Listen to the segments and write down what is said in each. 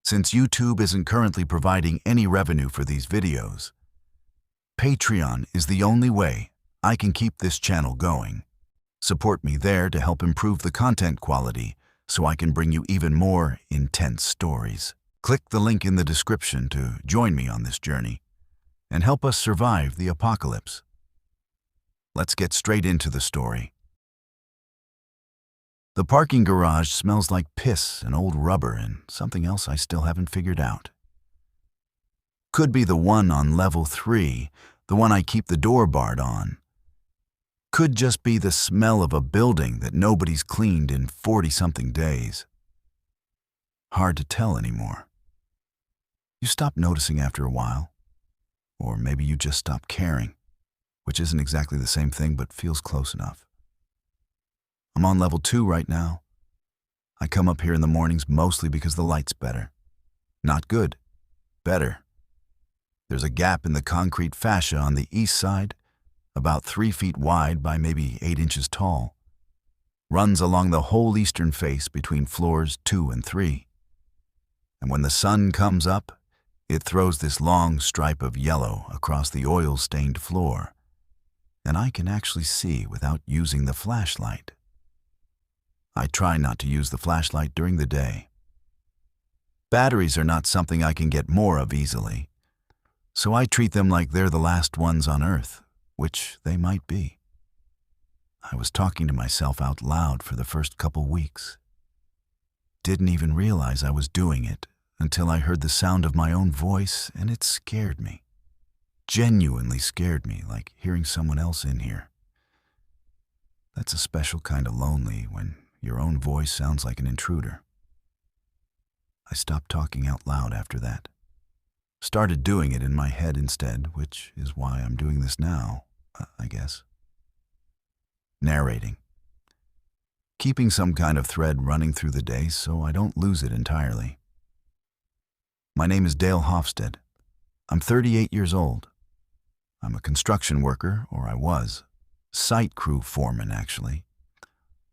Since YouTube isn't currently providing any revenue for these videos, Patreon is the only way I can keep this channel going. Support me there to help improve the content quality so I can bring you even more intense stories. Click the link in the description to join me on this journey and help us survive the apocalypse. Let's get straight into the story. The parking garage smells like piss and old rubber and something else I still haven't figured out. Could be the one on level 3, the one I keep the door barred on. Could just be the smell of a building that nobody's cleaned in 40-something days. Hard to tell anymore. You stop noticing after a while, or maybe you just stop caring, which isn't exactly the same thing but feels close enough. I'm on level 2 right now. I come up here in the mornings mostly because the light's better. Not good, better. There's a gap in the concrete fascia on the east side, about 3 feet wide by maybe 8 inches tall. Runs along the whole eastern face between floors 2 and 3. And when the sun comes up, it throws this long stripe of yellow across the oil-stained floor. And I can actually see without using the flashlight. I try not to use the flashlight during the day. Batteries are not something I can get more of easily, so I treat them like they're the last ones on Earth, which they might be. I was talking to myself out loud for the first couple weeks. Didn't even realize I was doing it until I heard the sound of my own voice, and it scared me. Genuinely scared me, like hearing someone else in here. That's a special kind of lonely when your own voice sounds like an intruder. I stopped talking out loud after that. Started doing it in my head instead, which is why I'm doing this now, I guess. Narrating. Keeping some kind of thread running through the day so I don't lose it entirely. My name is Dale Hoffstead. I'm 38 years old. I'm a construction worker, or I was. Site crew foreman, actually.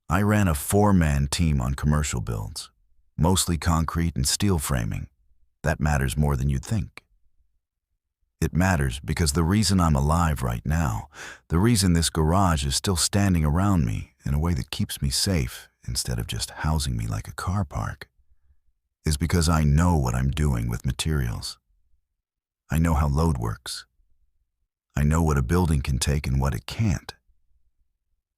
I ran a 4-man team on commercial builds, mostly concrete and steel framing. That matters more than you'd think. It matters because the reason I'm alive right now, the reason this garage is still standing around me in a way that keeps me safe instead of just housing me like a car park, is because I know what I'm doing with materials. I know how load works. I know what a building can take and what it can't.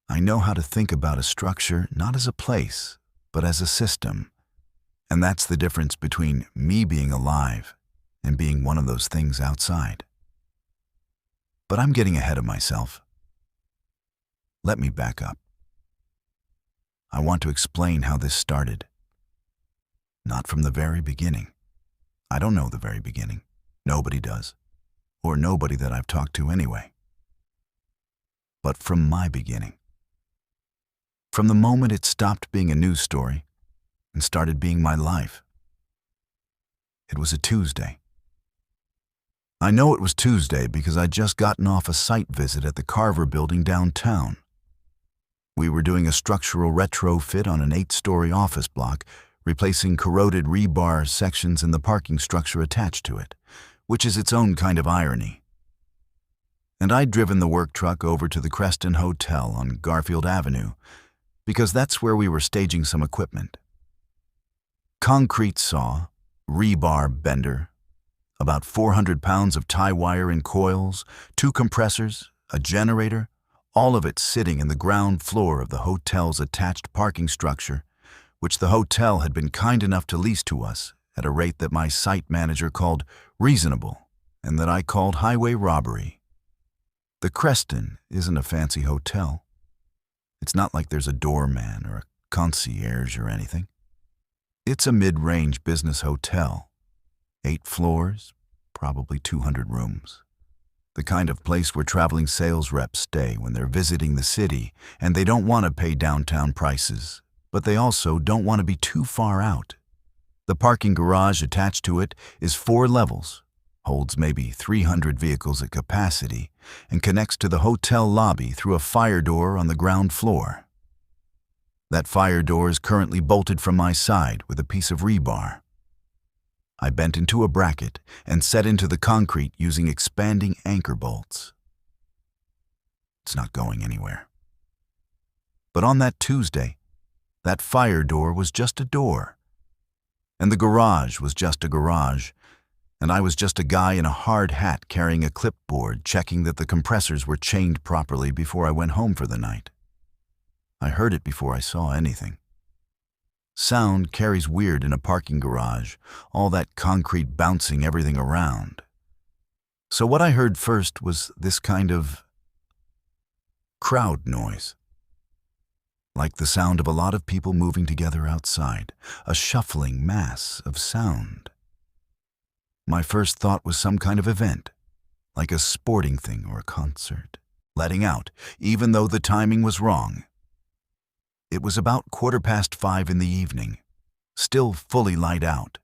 I know how to think about a structure not as a place, but as a system. And that's the difference between me being alive and being one of those things outside. But I'm getting ahead of myself. Let me back up. I want to explain how this started. Not from the very beginning. I don't know the very beginning. Nobody does. Or nobody that I've talked to anyway. But from my beginning. From the moment it stopped being a news story and started being my life. It was a Tuesday. I know it was Tuesday because I'd just gotten off a site visit at the Carver building downtown. We were doing a structural retrofit on an 8-story office block, replacing corroded rebar sections in the parking structure attached to it, which is its own kind of irony. And I'd driven the work truck over to the Creston Hotel on Garfield Avenue, because that's where we were staging some equipment. Concrete saw, rebar bender, about 400 pounds of tie wire in coils, 2 compressors, a generator, all of it sitting in the ground floor of the hotel's attached parking structure, which the hotel had been kind enough to lease to us at a rate that my site manager called reasonable and that I called highway robbery. The Creston isn't a fancy hotel. It's not like there's a doorman or a concierge or anything. It's a mid-range business hotel. 8 floors, probably 200 rooms. The kind of place where traveling sales reps stay when they're visiting the city and they don't want to pay downtown prices, but they also don't want to be too far out. The parking garage attached to it is 4 levels, holds maybe 300 vehicles at capacity, and connects to the hotel lobby through a fire door on the ground floor. That fire door is currently bolted from my side with a piece of rebar. I bent into a bracket and set into the concrete using expanding anchor bolts. It's not going anywhere. But on that Tuesday, that fire door was just a door, and the garage was just a garage, and I was just a guy in a hard hat carrying a clipboard checking that the compressors were chained properly before I went home for the night. I heard it before I saw anything. Sound carries weird in a parking garage, all that concrete bouncing everything around. So what I heard first was this kind of crowd noise. Like the sound of a lot of people moving together outside, a shuffling mass of sound. My first thought was some kind of event, like a sporting thing or a concert, letting out, even though the timing was wrong. It was about 5:15 in the evening, still fully light out.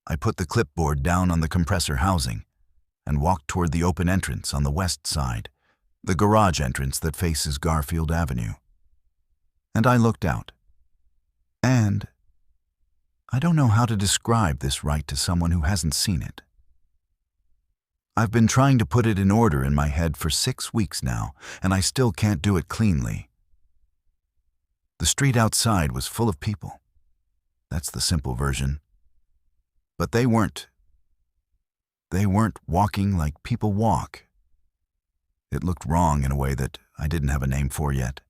I put the clipboard down on the compressor housing and walked toward the open entrance on the west side, the garage entrance that faces Garfield Avenue. And I looked out. And I don't know how to describe this right to someone who hasn't seen it. I've been trying to put it in order in my head for 6 weeks now, and I still can't do it cleanly. The street outside was full of people. That's the simple version. But they weren't walking like people walk. It looked wrong in a way that I didn't have a name for yet.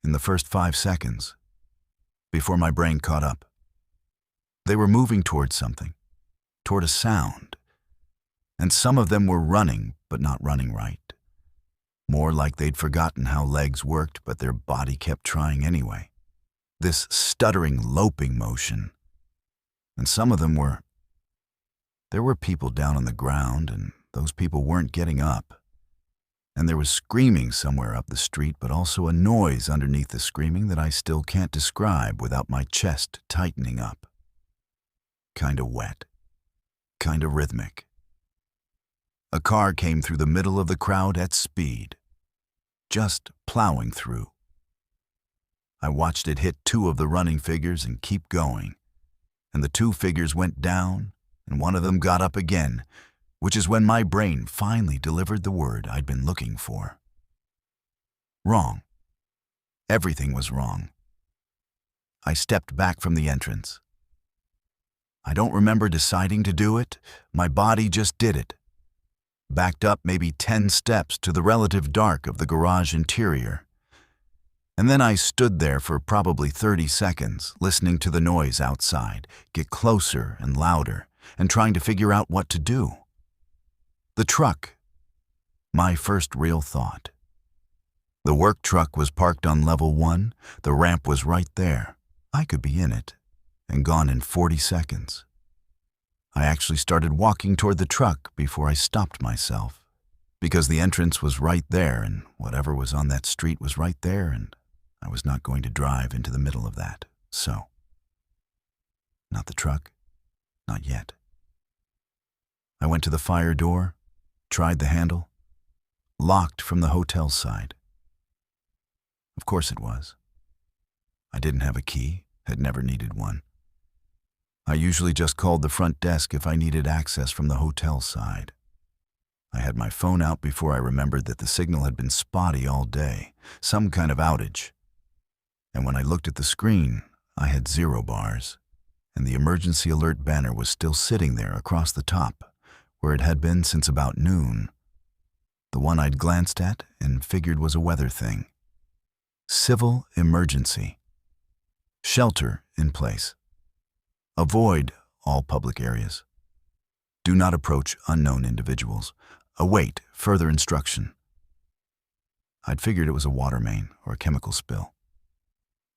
In the first 5 seconds, before my brain caught up, they were moving toward something, toward a sound. And some of them were running, but not running right. More like they'd forgotten how legs worked, but their body kept trying anyway. This stuttering, loping motion. And some of them there were people down on the ground, and those people weren't getting up. And there was screaming somewhere up the street, but also a noise underneath the screaming that I still can't describe without my chest tightening up. Kinda wet. Kinda rhythmic. A car came through the middle of the crowd at speed, just plowing through. I watched it hit 2 of the running figures and keep going, and the 2 figures went down, and one of them got up again, which is when my brain finally delivered the word I'd been looking for. Wrong. Everything was wrong. I stepped back from the entrance. I don't remember deciding to do it, my body just did it. Backed up maybe 10 steps to the relative dark of the garage interior. And then I stood there for probably 30 seconds, listening to the noise outside get closer and louder, and trying to figure out what to do. The truck. My first real thought. The work truck was parked on level 1, the ramp was right there. I could be in it, and gone in 40 seconds. I actually started walking toward the truck before I stopped myself, because the entrance was right there and whatever was on that street was right there, and I was not going to drive into the middle of that, so. Not the truck, not yet. I went to the fire door, tried the handle, locked from the hotel side. Of course it was. I didn't have a key, had never needed one. I usually just called the front desk if I needed access from the hotel side. I had my phone out before I remembered that the signal had been spotty all day, some kind of outage. And when I looked at the screen, I had 0 bars, and the emergency alert banner was still sitting there across the top, where it had been since about noon. The one I'd glanced at and figured was a weather thing. Civil emergency. Shelter in place. Avoid all public areas. Do not approach unknown individuals. Await further instruction. I'd figured it was a water main or a chemical spill.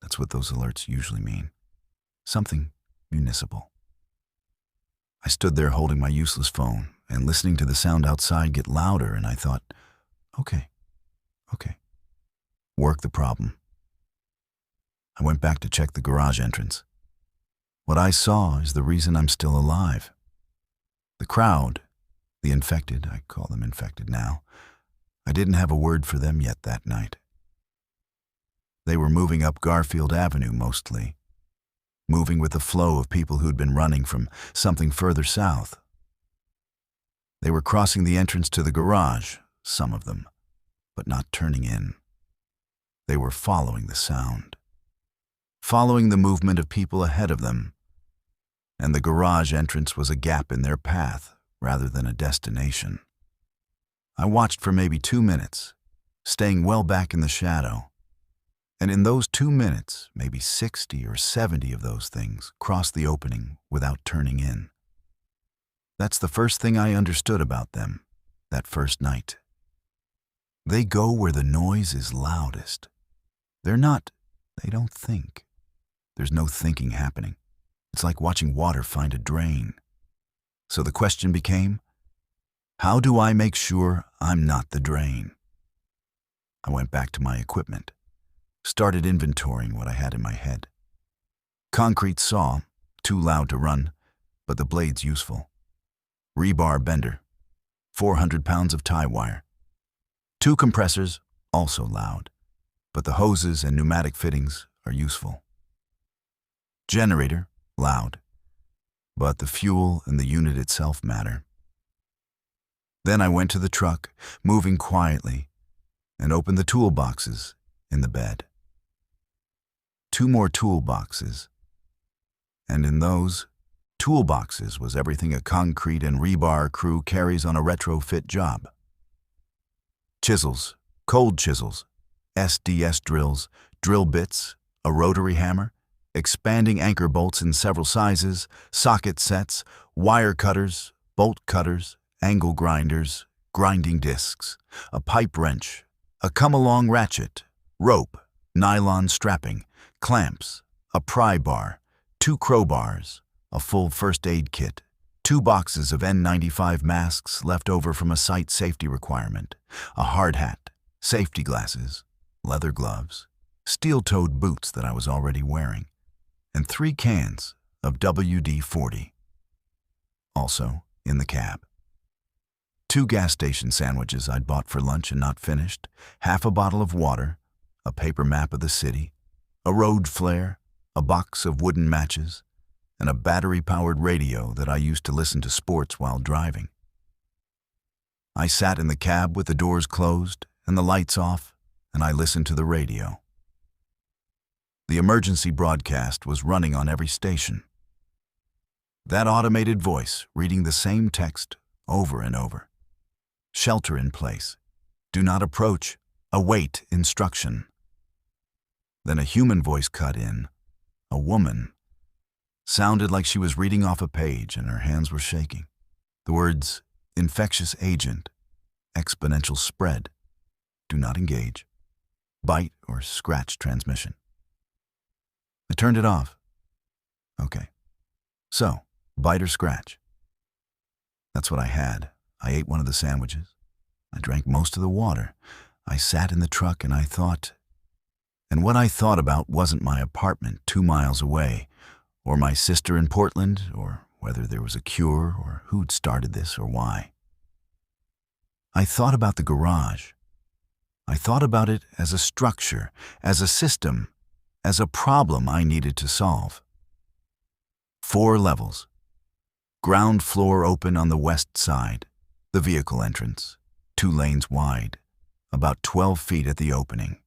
That's what those alerts usually mean. Something municipal. I stood there holding my useless phone and listening to the sound outside get louder, and I thought, okay. Work the problem. I went back to check the garage entrance. What I saw is the reason I'm still alive. The crowd, the infected, I call them infected now, I didn't have a word for them yet that night. They were moving up Garfield Avenue mostly. moving with the flow of people who'd been running from something further south. They were crossing the entrance to the garage, some of them, but not turning in. They were following the sound, following the movement of people ahead of them, and the garage entrance was a gap in their path rather than a destination. I watched for maybe 2 minutes, staying well back in the shadow, and in those 2 minutes, maybe 60 or 70 of those things crossed the opening without turning in. That's the first thing I understood about them that first night. They go where the noise is loudest. They don't think. There's no thinking happening. It's like watching water find a drain. So the question became, how do I make sure I'm not the drain? I went back to my equipment, started inventorying what I had in my head. Concrete saw, too loud to run, but the blade's useful. Rebar bender, 400 pounds of tie wire. 2 compressors, also loud, but the hoses and pneumatic fittings are useful. Generator, loud, but the fuel and the unit itself matter. Then I went to the truck, moving quietly, and opened the toolboxes in the bed. 2 more toolboxes, and in those toolboxes was everything a concrete and rebar crew carries on a retrofit job. Chisels, cold chisels, SDS drills, drill bits, a rotary hammer, expanding anchor bolts in several sizes, socket sets, wire cutters, bolt cutters, angle grinders, grinding discs, a pipe wrench, a come-along ratchet, rope, nylon strapping, clamps, a pry bar, 2 crowbars, a full first aid kit, 2 boxes of N95 masks left over from a site safety requirement, a hard hat, safety glasses, leather gloves, steel-toed boots that I was already wearing, and 3 cans of WD-40. Also, in the cab, 2 gas station sandwiches I'd bought for lunch and not finished, half a bottle of water, a paper map of the city, a road flare, a box of wooden matches, and a battery-powered radio that I used to listen to sports while driving. I sat in the cab with the doors closed and the lights off, and I listened to the radio. The emergency broadcast was running on every station. That automated voice reading the same text over and over. Shelter in place. Do not approach. Await instruction. Then a human voice cut in. A woman. Sounded like she was reading off a page and her hands were shaking. The words, infectious agent, exponential spread, do not engage, bite or scratch transmission. I turned it off. Okay. So, bite or scratch. That's what I had. I ate one of the sandwiches. I drank most of the water. I sat in the truck and I thought. And what I thought about wasn't my apartment 2 miles away, or my sister in Portland, or whether there was a cure, or who'd started this, or why. I thought about the garage. I thought about it as a structure, as a system, as a problem I needed to solve. 4 levels. Ground floor open on the west side, the vehicle entrance, 2 lanes wide, about 12 feet at the opening.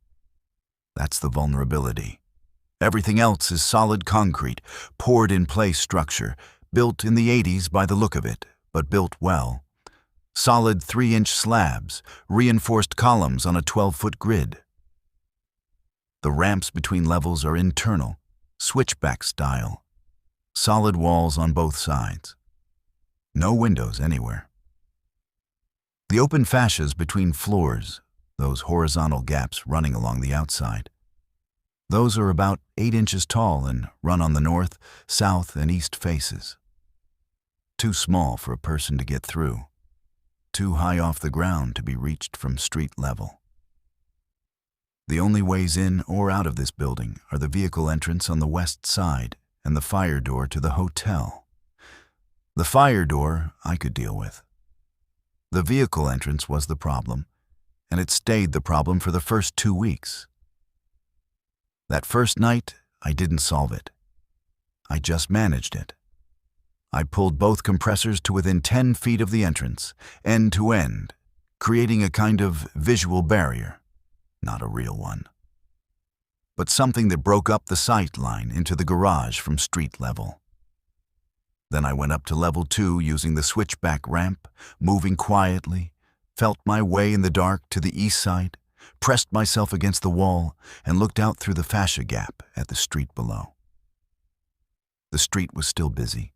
That's the vulnerability. Everything else is solid concrete, poured-in-place structure, built in the 80s by the look of it, but built well. Solid 3-inch slabs, reinforced columns on a 12-foot grid. The ramps between levels are internal, switchback style. Solid walls on both sides. No windows anywhere. The open fascias between floors, those horizontal gaps running along the outside. Those are about 8 inches tall and run on the north, south, and east faces. Too small for a person to get through. Too high off the ground to be reached from street level. The only ways in or out of this building are the vehicle entrance on the west side and the fire door to the hotel. The fire door I could deal with. The vehicle entrance was the problem, and it stayed the problem for the first 2 weeks. That first night, I didn't solve it. I just managed it. I pulled both compressors to within 10 feet of the entrance, end to end, creating a kind of visual barrier. Not a real one, but something that broke up the sight line into the garage from street level. Then I went up to level 2 using the switchback ramp, moving quietly, felt my way in the dark to the east side, pressed myself against the wall, and looked out through the fascia gap at the street below. The street was still busy.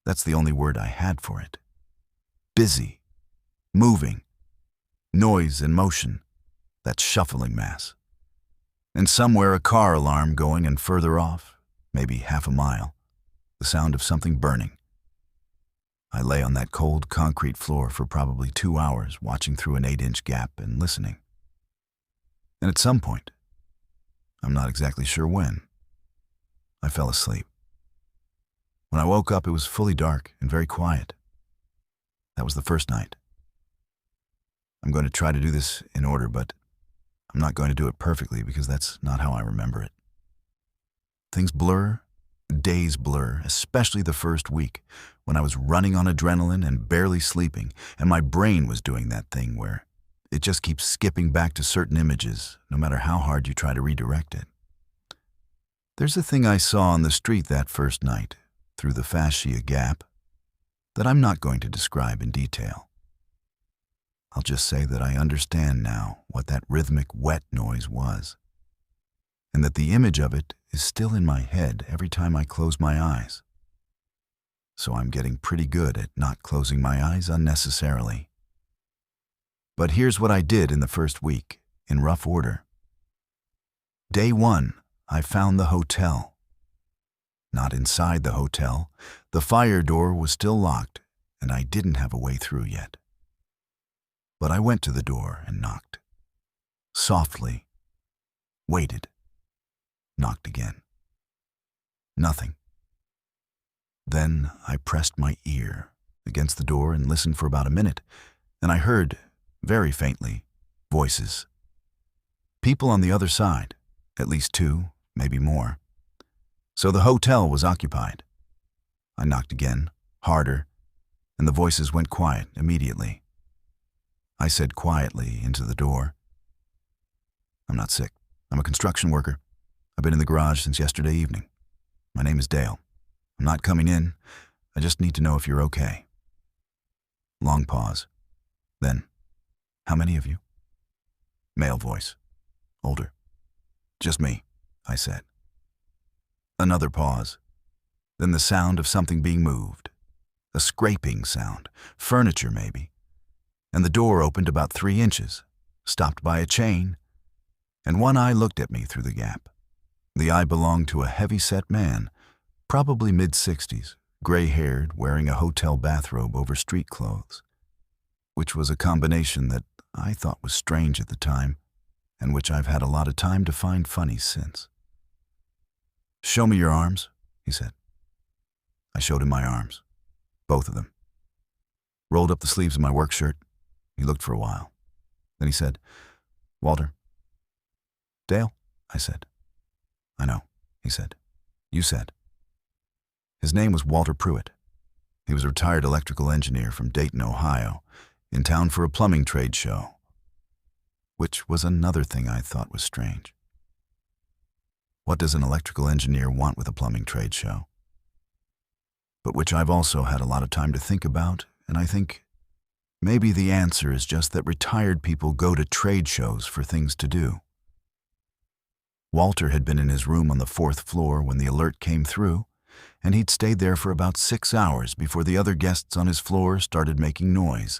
That's the only word I had for it. Busy, moving, noise and motion, that shuffling mass. And somewhere a car alarm going, and further off, maybe half a mile, the sound of something burning. I lay on that cold concrete floor for probably 2 hours, watching through an 8-inch gap and listening. And at some point, I'm not exactly sure when, I fell asleep. When I woke up, it was fully dark and very quiet. That was the first night. I'm going to try to do this in order, but I'm not going to do it perfectly because that's not how I remember it. Things blur, days blur, especially the first week, when I was running on adrenaline and barely sleeping, and my brain was doing that thing where it just keeps skipping back to certain images, no matter how hard you try to redirect it. There's a thing I saw on the street that first night, through the fascia gap, that I'm not going to describe in detail. I'll just say that I understand now what that rhythmic wet noise was, and that the image of it is still in my head every time I close my eyes. So I'm getting pretty good at not closing my eyes unnecessarily. But here's what I did in the first week, in rough order. Day 1, I found the hotel. Not inside the hotel. The fire door was still locked, and I didn't have a way through yet. But I went to the door and knocked. Softly. Waited. Knocked again. Nothing. Then I pressed my ear against the door and listened for about a minute, and I heard, very faintly, voices. People on the other side, at least 2, maybe more. So the hotel was occupied. I knocked again, harder, and the voices went quiet immediately. I said quietly into the door, "I'm not sick. I'm a construction worker. I've been in the garage since yesterday evening. My name is Dale. I'm not coming in. I just need to know if you're okay." Long pause. Then, "How many of you?" Male voice. Older. "Just me," I said. Another pause. Then the sound of something being moved. A scraping sound. Furniture, maybe. And the door opened about 3 inches, stopped by a chain, and one eye looked at me through the gap. The eye belonged to a heavy-set man, probably mid-60s, gray-haired, wearing a hotel bathrobe over street clothes, which was a combination that I thought was strange at the time, and which I've had a lot of time to find funny since. "Show me your arms," he said. I showed him my arms, both of them. Rolled up the sleeves of my work shirt. He looked for a while. Then he said, "Walter." "Dale," I said. "I know," he said. "You said." His name was Walter Pruitt. He was a retired electrical engineer from Dayton, Ohio, in town for a plumbing trade show, which was another thing I thought was strange. What does an electrical engineer want with a plumbing trade show? But which I've also had a lot of time to think about, and I think maybe the answer is just that retired people go to trade shows for things to do. Walter had been in his room on the 4th floor when the alert came through, and he'd stayed there for about 6 hours before the other guests on his floor started making noise,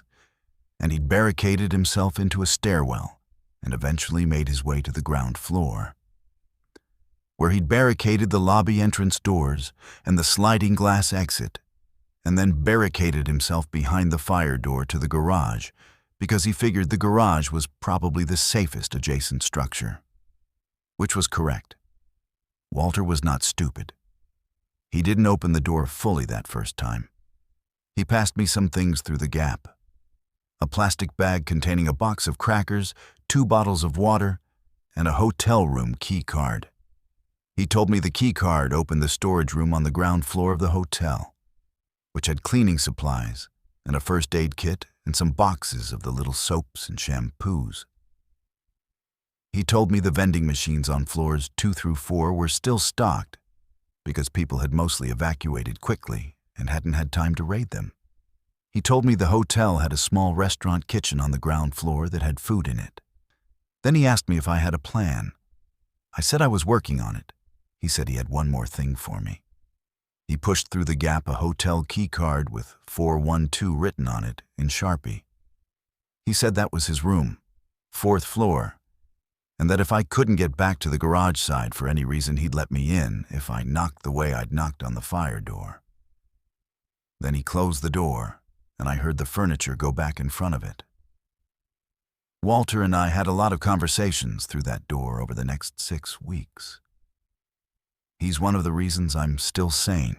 and he'd barricaded himself into a stairwell and eventually made his way to the ground floor, where he'd barricaded the lobby entrance doors and the sliding glass exit, and then barricaded himself behind the fire door to the garage because he figured the garage was probably the safest adjacent structure. Which was correct. Walter was not stupid. He didn't open the door fully that first time. He passed me some things through the gap. A plastic bag containing a box of crackers, 2 bottles of water, and a hotel room key card. He told me the key card opened the storage room on the ground floor of the hotel, which had cleaning supplies and a first aid kit and some boxes of the little soaps and shampoos. He told me the vending machines on floors 2 through 4 were still stocked because people had mostly evacuated quickly and hadn't had time to raid them. He told me the hotel had a small restaurant kitchen on the ground floor that had food in it. Then he asked me if I had a plan. I said I was working on it. He said he had one more thing for me. He pushed through the gap a hotel key card with 412 written on it in Sharpie. He said that was his room, 4th floor, and that if I couldn't get back to the garage side for any reason, he'd let me in if I knocked the way I'd knocked on the fire door. Then he closed the door, and I heard the furniture go back in front of it. Walter and I had a lot of conversations through that door over the next 6 weeks. He's one of the reasons I'm still sane.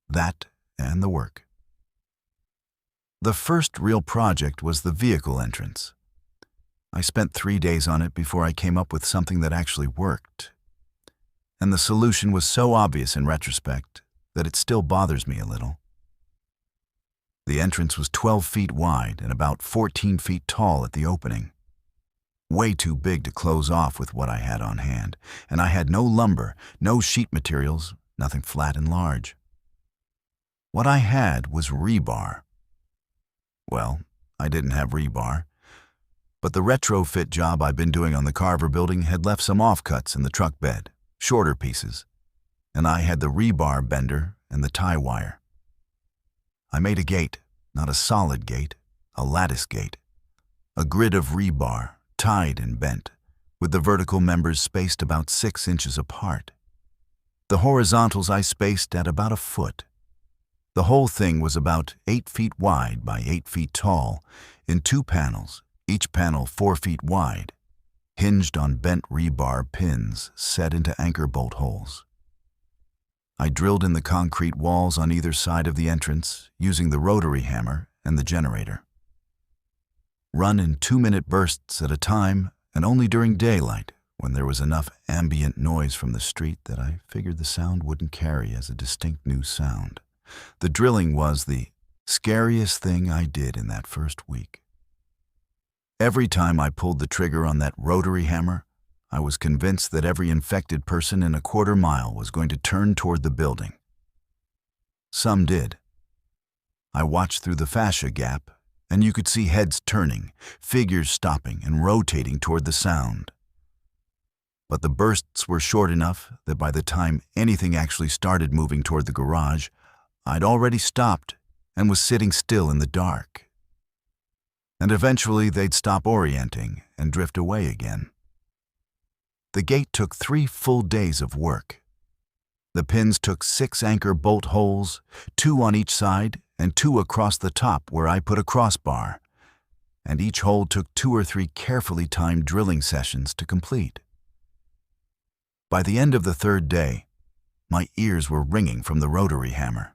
That and the work. The first real project was the vehicle entrance. I spent 3 days on it before I came up with something that actually worked. And the solution was so obvious in retrospect that it still bothers me a little. The entrance was 12 feet wide and about 14 feet tall at the opening. Way too big to close off with what I had on hand, and I had no lumber, no sheet materials, nothing flat and large. What I had was rebar. Well, I didn't have rebar, but the retrofit job I'd been doing on the Carver building had left some offcuts in the truck bed, shorter pieces, and I had the rebar bender and the tie wire. I made a gate, not a solid gate, a lattice gate, a grid of rebar, tied and bent, with the vertical members spaced about 6 inches apart. The horizontals I spaced at about a foot. The whole thing was about 8 feet wide by 8 feet tall, in 2 panels, each panel 4 feet wide, hinged on bent rebar pins set into anchor bolt holes. I drilled in the concrete walls on either side of the entrance using the rotary hammer and the generator. Run in 2-minute bursts at a time, and only during daylight, when there was enough ambient noise from the street that I figured the sound wouldn't carry as a distinct new sound. The drilling was the scariest thing I did in that first week. Every time I pulled the trigger on that rotary hammer, I was convinced that every infected person in a quarter mile was going to turn toward the building. Some did. I watched through the fascia gap, and you could see heads turning, figures stopping and rotating toward the sound. But the bursts were short enough that by the time anything actually started moving toward the garage, I'd already stopped and was sitting still in the dark. And eventually they'd stop orienting and drift away again. The gate took 3 full days of work. The pins took 6 anchor bolt holes, 2 on each side and 2 across the top where I put a crossbar, and each hole took 2 or 3 carefully timed drilling sessions to complete. By the end of the 3rd day, my ears were ringing from the rotary hammer,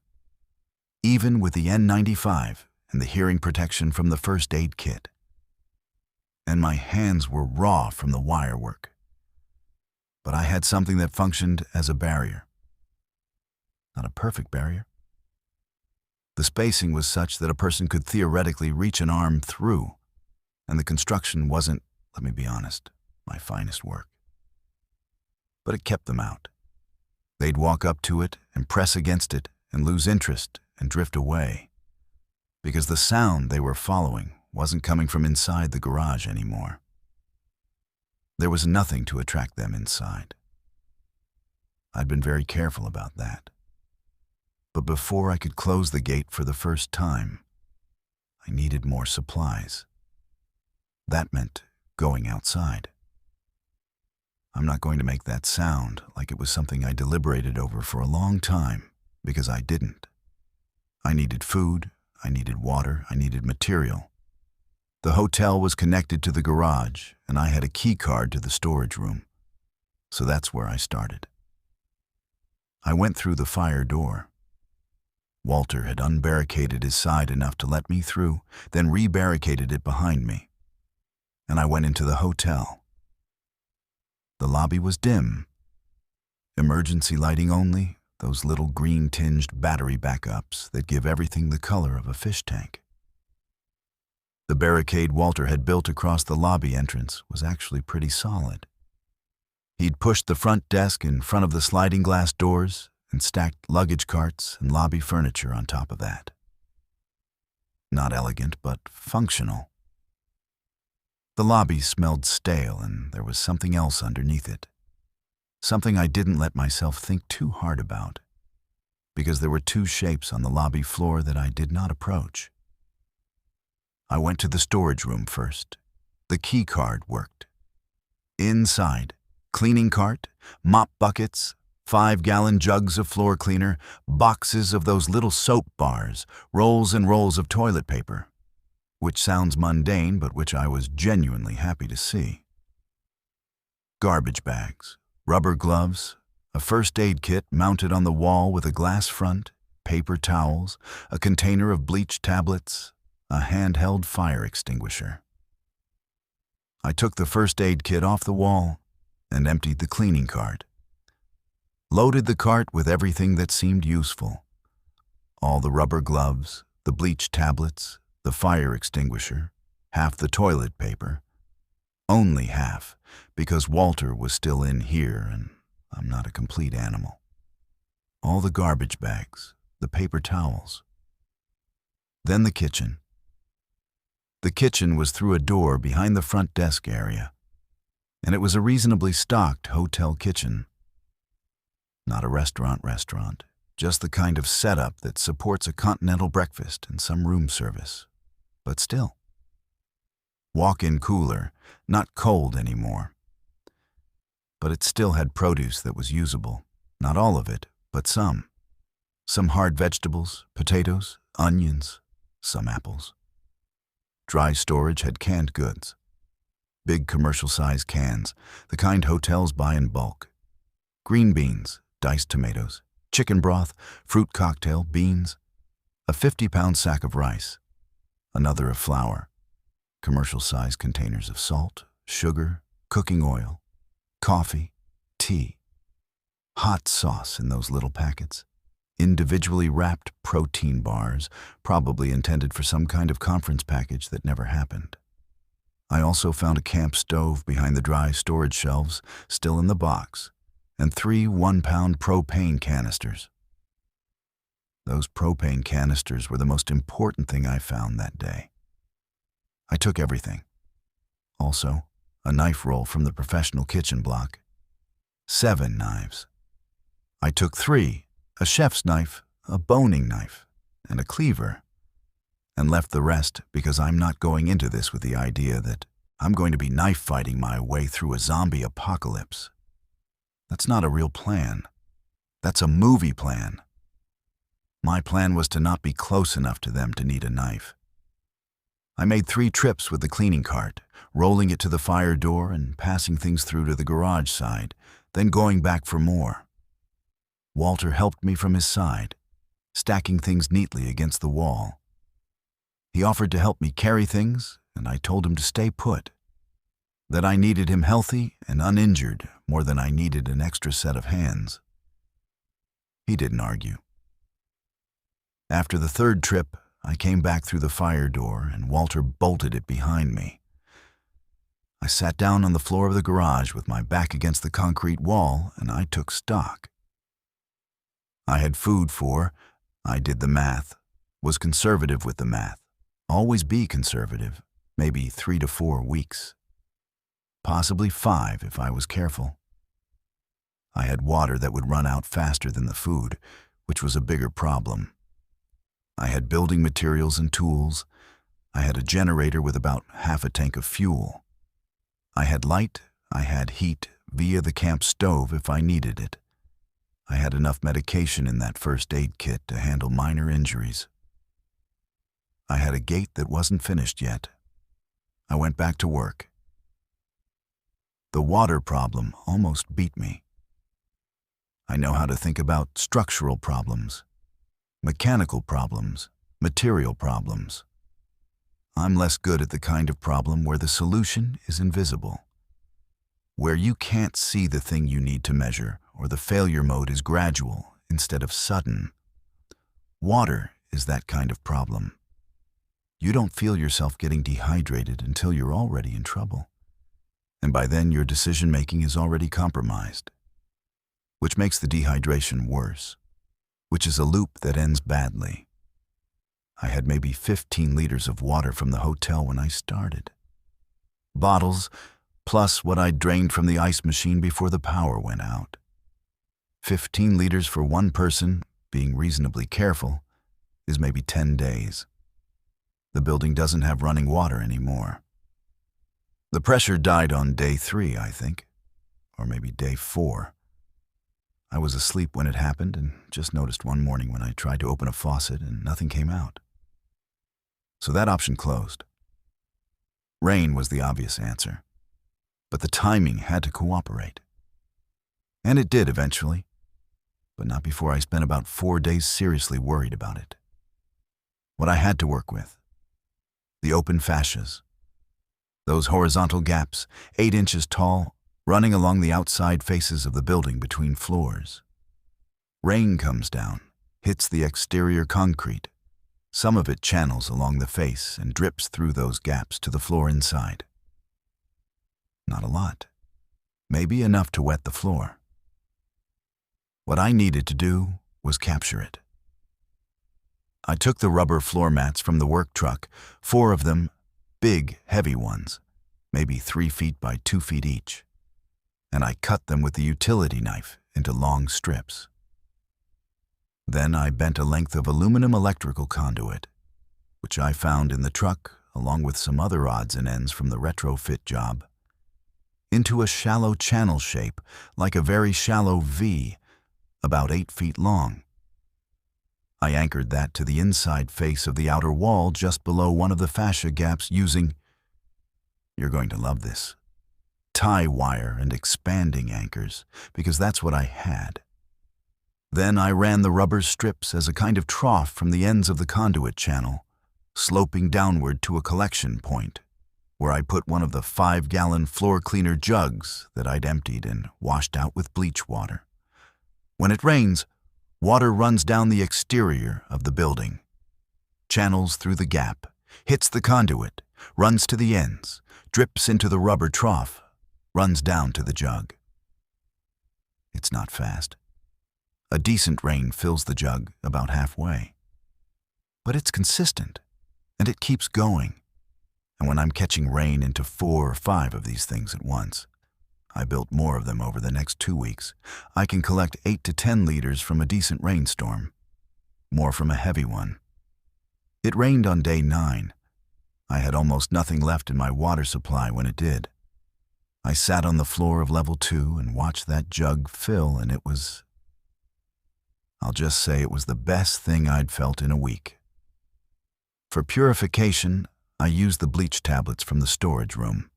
even with the N95 and the hearing protection from the first aid kit. And my hands were raw from the wire work. But I had something that functioned as a barrier. Not a perfect barrier. The spacing was such that a person could theoretically reach an arm through, and the construction wasn't, let me be honest, my finest work. But it kept them out. They'd walk up to it and press against it and lose interest and drift away, because the sound they were following wasn't coming from inside the garage anymore. There was nothing to attract them inside. I'd been very careful about that. But before I could close the gate for the first time, I needed more supplies. That meant going outside. I'm not going to make that sound like it was something I deliberated over for a long time, because I didn't. I needed food, I needed water, I needed material. The hotel was connected to the garage, and I had a key card to the storage room, so that's where I started. I went through the fire door. Walter had unbarricaded his side enough to let me through, then rebarricaded it behind me, and I went into the hotel. The lobby was dim, Emergency lighting only, those little green-tinged battery backups that give everything the color of a fish tank. The barricade Walter had built across the lobby entrance was actually pretty solid. He'd pushed the front desk in front of the sliding glass doors and stacked luggage carts and lobby furniture on top of that. Not elegant, but functional. The lobby smelled stale, and there was something else underneath it. Something I didn't let myself think too hard about, because there were two shapes on the lobby floor that I did not approach. I went to the storage room first. The key card worked. Inside, cleaning cart, mop buckets, 5-gallon jugs of floor cleaner, boxes of those little soap bars, rolls and rolls of toilet paper, which sounds mundane but which I was genuinely happy to see. Garbage bags, rubber gloves, a first aid kit mounted on the wall with a glass front, paper towels, a container of bleach tablets, a handheld fire extinguisher. I took the first aid kit off the wall and emptied the cleaning cart. Loaded the cart with everything that seemed useful. All the rubber gloves, the bleach tablets, the fire extinguisher, half the toilet paper. Only half, because Walter was still in here and I'm not a complete animal. All the garbage bags, the paper towels. Then the kitchen. The kitchen was through a door behind the front desk area, and it was a reasonably stocked hotel kitchen. Not a restaurant, just the kind of setup that supports a continental breakfast and some room service. But still. Walk-in cooler, not cold anymore. But it still had produce that was usable. Not all of it, but some. Some hard vegetables, potatoes, onions, some apples. Dry storage had canned goods. Big commercial-size cans, the kind hotels buy in bulk. Green beans, diced tomatoes, chicken broth, fruit cocktail, beans, a 50-pound sack of rice, another of flour, commercial-size containers of salt, sugar, cooking oil, coffee, tea, hot sauce in those little packets, individually wrapped protein bars, probably intended for some kind of conference package that never happened. I also found a camp stove behind the dry storage shelves, still in the box, and 3 one-pound propane canisters. Those propane canisters were the most important thing I found that day. I took everything. Also, a knife roll from the professional kitchen block. 7 knives. I took 3, a chef's knife, a boning knife, and a cleaver, and left the rest because I'm not going into this with the idea that I'm going to be knife fighting my way through a zombie apocalypse. That's not a real plan. That's a movie plan. My plan was to not be close enough to them to need a knife. I made 3 trips with the cleaning cart, rolling it to the fire door and passing things through to the garage side, then going back for more. Walter helped me from his side, stacking things neatly against the wall. He offered to help me carry things, and I told him to stay put. That I needed him healthy and uninjured more than I needed an extra set of hands. He didn't argue. After the 3rd trip, I came back through the fire door and Walter bolted it behind me. I sat down on the floor of the garage with my back against the concrete wall and I took stock. I had food for, I did the math, was conservative with the math, always be conservative, maybe 3 to 4 weeks. Possibly 5 if I was careful. I had water that would run out faster than the food, which was a bigger problem. I had building materials and tools. I had a generator with about half a tank of fuel. I had light, I had heat via the camp stove if I needed it. I had enough medication in that first aid kit to handle minor injuries. I had a gate that wasn't finished yet. I went back to work. The water problem almost beat me. I know how to think about structural problems, mechanical problems, material problems. I'm less good at the kind of problem where the solution is invisible. where you can't see the thing you need to measure, or the failure mode is gradual instead of sudden. Water is that kind of problem. You don't feel yourself getting dehydrated until you're already in trouble. And by then your decision-making is already compromised, which makes the dehydration worse, which is a loop that ends badly. I had maybe 15 liters of water from the hotel when I started. Bottles, plus what I'd drained from the ice machine before the power went out. 15 liters for one person, being reasonably careful, is maybe 10 days. The building doesn't have running water anymore. The pressure died on day 3, I think, or maybe day 4. I was asleep when it happened and just noticed one morning when I tried to open a faucet and nothing came out. So that option closed. Rain was the obvious answer, but the timing had to cooperate. And it did eventually, but not before I spent about 4 days seriously worried about it. What I had to work with: the open fascias. Those horizontal gaps, 8 inches tall, running along the outside faces of the building between floors. Rain comes down, hits the exterior concrete. Some of it channels along the face and drips through those gaps to the floor inside. Not a lot. Maybe enough to wet the floor. What I needed to do was capture it. I took the rubber floor mats from the work truck, 4 of them, big, heavy ones, maybe 3 feet by 2 feet each, and I cut them with the utility knife into long strips. Then I bent a length of aluminum electrical conduit, which I found in the truck along with some other odds and ends from the retrofit job, into a shallow channel shape like a very shallow V, about 8 feet long. I anchored that to the inside face of the outer wall just below one of the fascia gaps using, you're going to love this, tie wire and expanding anchors, because that's what I had. Then I ran the rubber strips as a kind of trough from the ends of the conduit channel, sloping downward to a collection point, where I put one of the 5-gallon floor cleaner jugs that I'd emptied and washed out with bleach water. When it rains, water runs down the exterior of the building, channels through the gap, hits the conduit, runs to the ends, drips into the rubber trough, runs down to the jug. It's not fast. A decent rain fills the jug about halfway. But it's consistent, and it keeps going. And when I'm catching rain into 4 or 5 of these things at once, I built more of them over the next 2 weeks, I can collect 8 to 10 liters from a decent rainstorm, more from a heavy one. It rained on day 9. I had almost nothing left in my water supply when it did. I sat on the floor of level 2 and watched that jug fill, and it was, I'll just say it was the best thing I'd felt in a week. For purification, I used the bleach tablets from the storage room.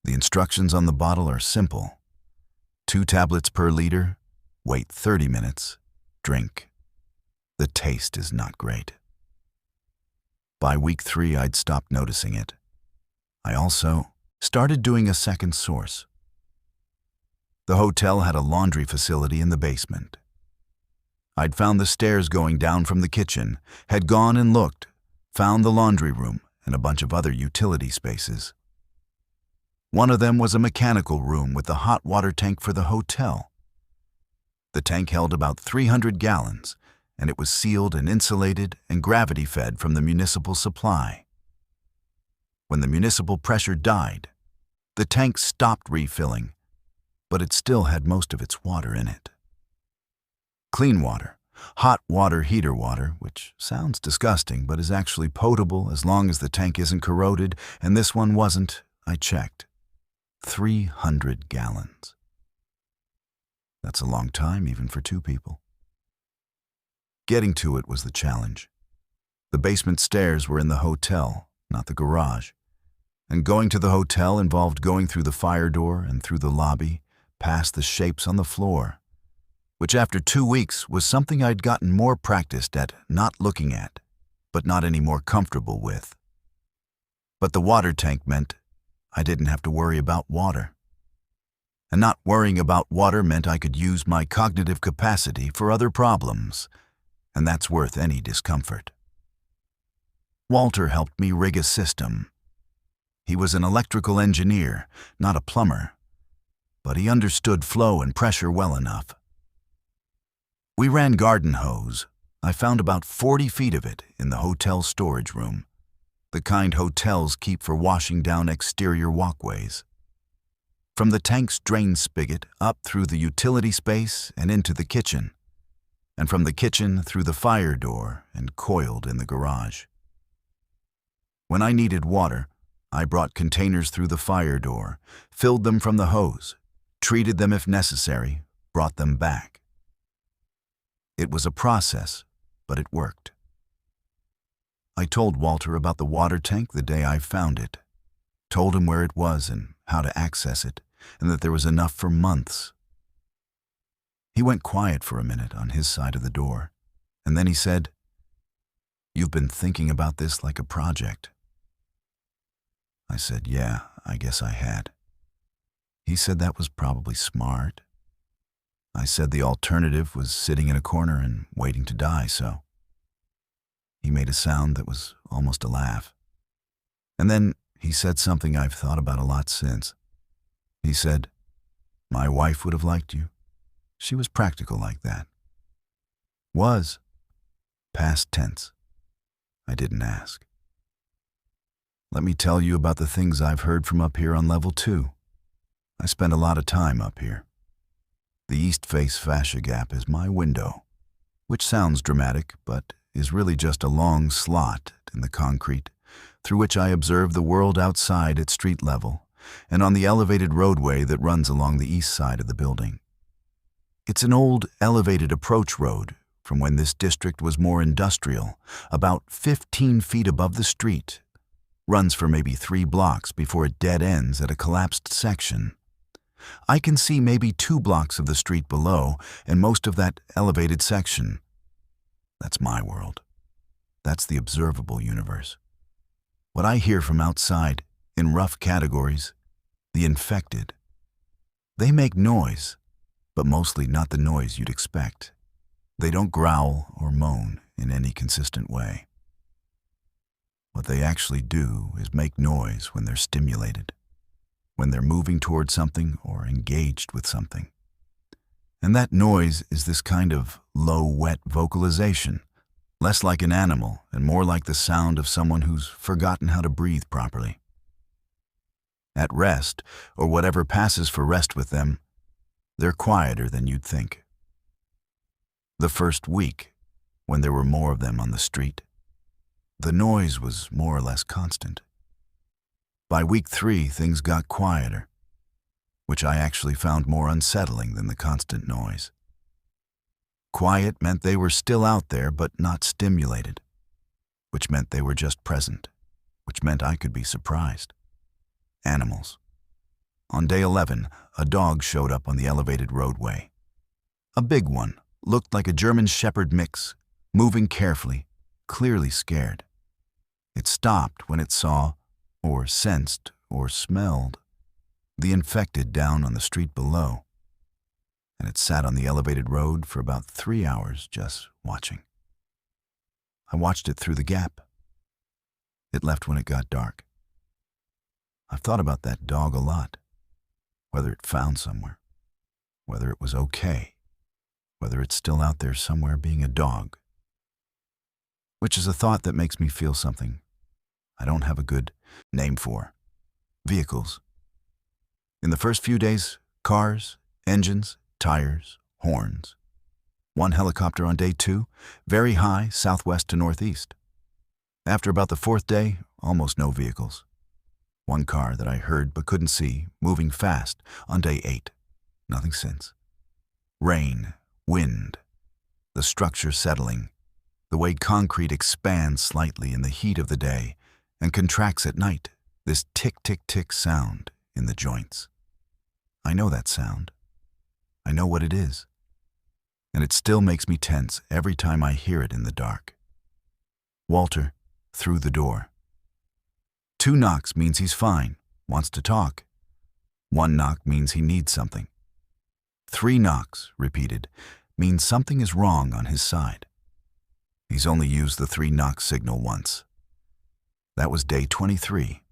The instructions on the bottle are simple. 2 tablets per liter, wait 30 minutes, drink. The taste is not great. By week 3, I'd stopped noticing it. I also started doing a second source. The hotel had a laundry facility in the basement. I'd found the stairs going down from the kitchen, had gone and looked, found the laundry room and a bunch of other utility spaces. One of them was a mechanical room with the hot water tank for the hotel. The tank held about 300 gallons, and it was sealed and insulated and gravity-fed from the municipal supply. When the municipal pressure died, the tank stopped refilling, but it still had most of its water in it. Clean water, hot water heater water, which sounds disgusting but is actually potable as long as the tank isn't corroded, and this one wasn't, I checked. 300 gallons. That's a long time even for 2 people. Getting to it was the challenge. The basement stairs were in the hotel, not the garage, and going to the hotel involved going through the fire door and through the lobby, past the shapes on the floor, which after 2 weeks was something I'd gotten more practiced at not looking at, but not any more comfortable with. But the water tank meant I didn't have to worry about water. and not worrying about water meant I could use my cognitive capacity for other problems, and that's worth any discomfort. Walter helped me rig a system. He was an electrical engineer, not a plumber, but he understood flow and pressure well enough. We ran garden hose. I found about 40 feet of it in the hotel storage room, the kind hotels keep for washing down exterior walkways. From the tank's drain spigot up through the utility space and into the kitchen, and from the kitchen through the fire door and coiled in the garage. When I needed water, I brought containers through the fire door, filled them from the hose, treated them if necessary, brought them back. It was a process, but it worked. I told Walter about the water tank the day I found it, told him where it was and how to access it, and that there was enough for months. He went quiet for a minute on his side of the door, and then he said, "You've been thinking about this like a project." I said, "Yeah, I guess I had." He said that was probably smart. I said the alternative was sitting in a corner and waiting to die, so. He made a sound that was almost a laugh. And then he said something I've thought about a lot since. He said, "My wife would have liked you. She was practical like that." Was. Past tense. I didn't ask. Let me tell you about the things I've heard from up here on level 2. I spend a lot of time up here. The east face fascia gap is my window, which sounds dramatic, but is really just a long slot in the concrete through which I observe the world outside at street level and on the elevated roadway that runs along the east side of the building. It's an old elevated approach road from when this district was more industrial, about 15 feet above the street, runs for maybe 3 blocks before it dead ends at a collapsed section. I can see maybe 2 blocks of the street below and most of that elevated section. That's my world. That's the observable universe. What I hear from outside, in rough categories, the infected. They make noise, but mostly not the noise you'd expect. They don't growl or moan in any consistent way. What they actually do is make noise when they're stimulated, when they're moving toward something or engaged with something. And that noise is this kind of low, wet vocalization, less like an animal and more like the sound of someone who's forgotten how to breathe properly. At rest, or whatever passes for rest with them, they're quieter than you'd think. The first week, when there were more of them on the street, the noise was more or less constant. By week 3, things got quieter, which I actually found more unsettling than the constant noise. Quiet meant they were still out there but not stimulated, which meant they were just present, which meant I could be surprised. Animals. On day 11, a dog showed up on the elevated roadway. A big one, looked like a German Shepherd mix, moving carefully, clearly scared. It stopped when it saw, or sensed, or smelled, the infected down on the street below, and it sat on the elevated road for about 3 hours just watching. I watched it through the gap. It left when it got dark. I've thought about that dog a lot, whether it found somewhere, whether it was okay, whether it's still out there somewhere being a dog, which is a thought that makes me feel something I don't have a good name for. Vehicles. In the first few days, cars, engines, tires, horns. One helicopter on day 2, very high, southwest to northeast. After about the 4th day, almost no vehicles. One car that I heard but couldn't see, moving fast, on day 8. Nothing since. Rain, wind, the structure settling, the way concrete expands slightly in the heat of the day and contracts at night, this tick-tick-tick sound in the joints. I know that sound. I know what it is. And it still makes me tense every time I hear it in the dark. Walter, through the door. 2 knocks means he's fine, wants to talk. 1 knock means he needs something. 3 knocks, repeated, means something is wrong on his side. He's only used the 3-knock signal once. That was day 23.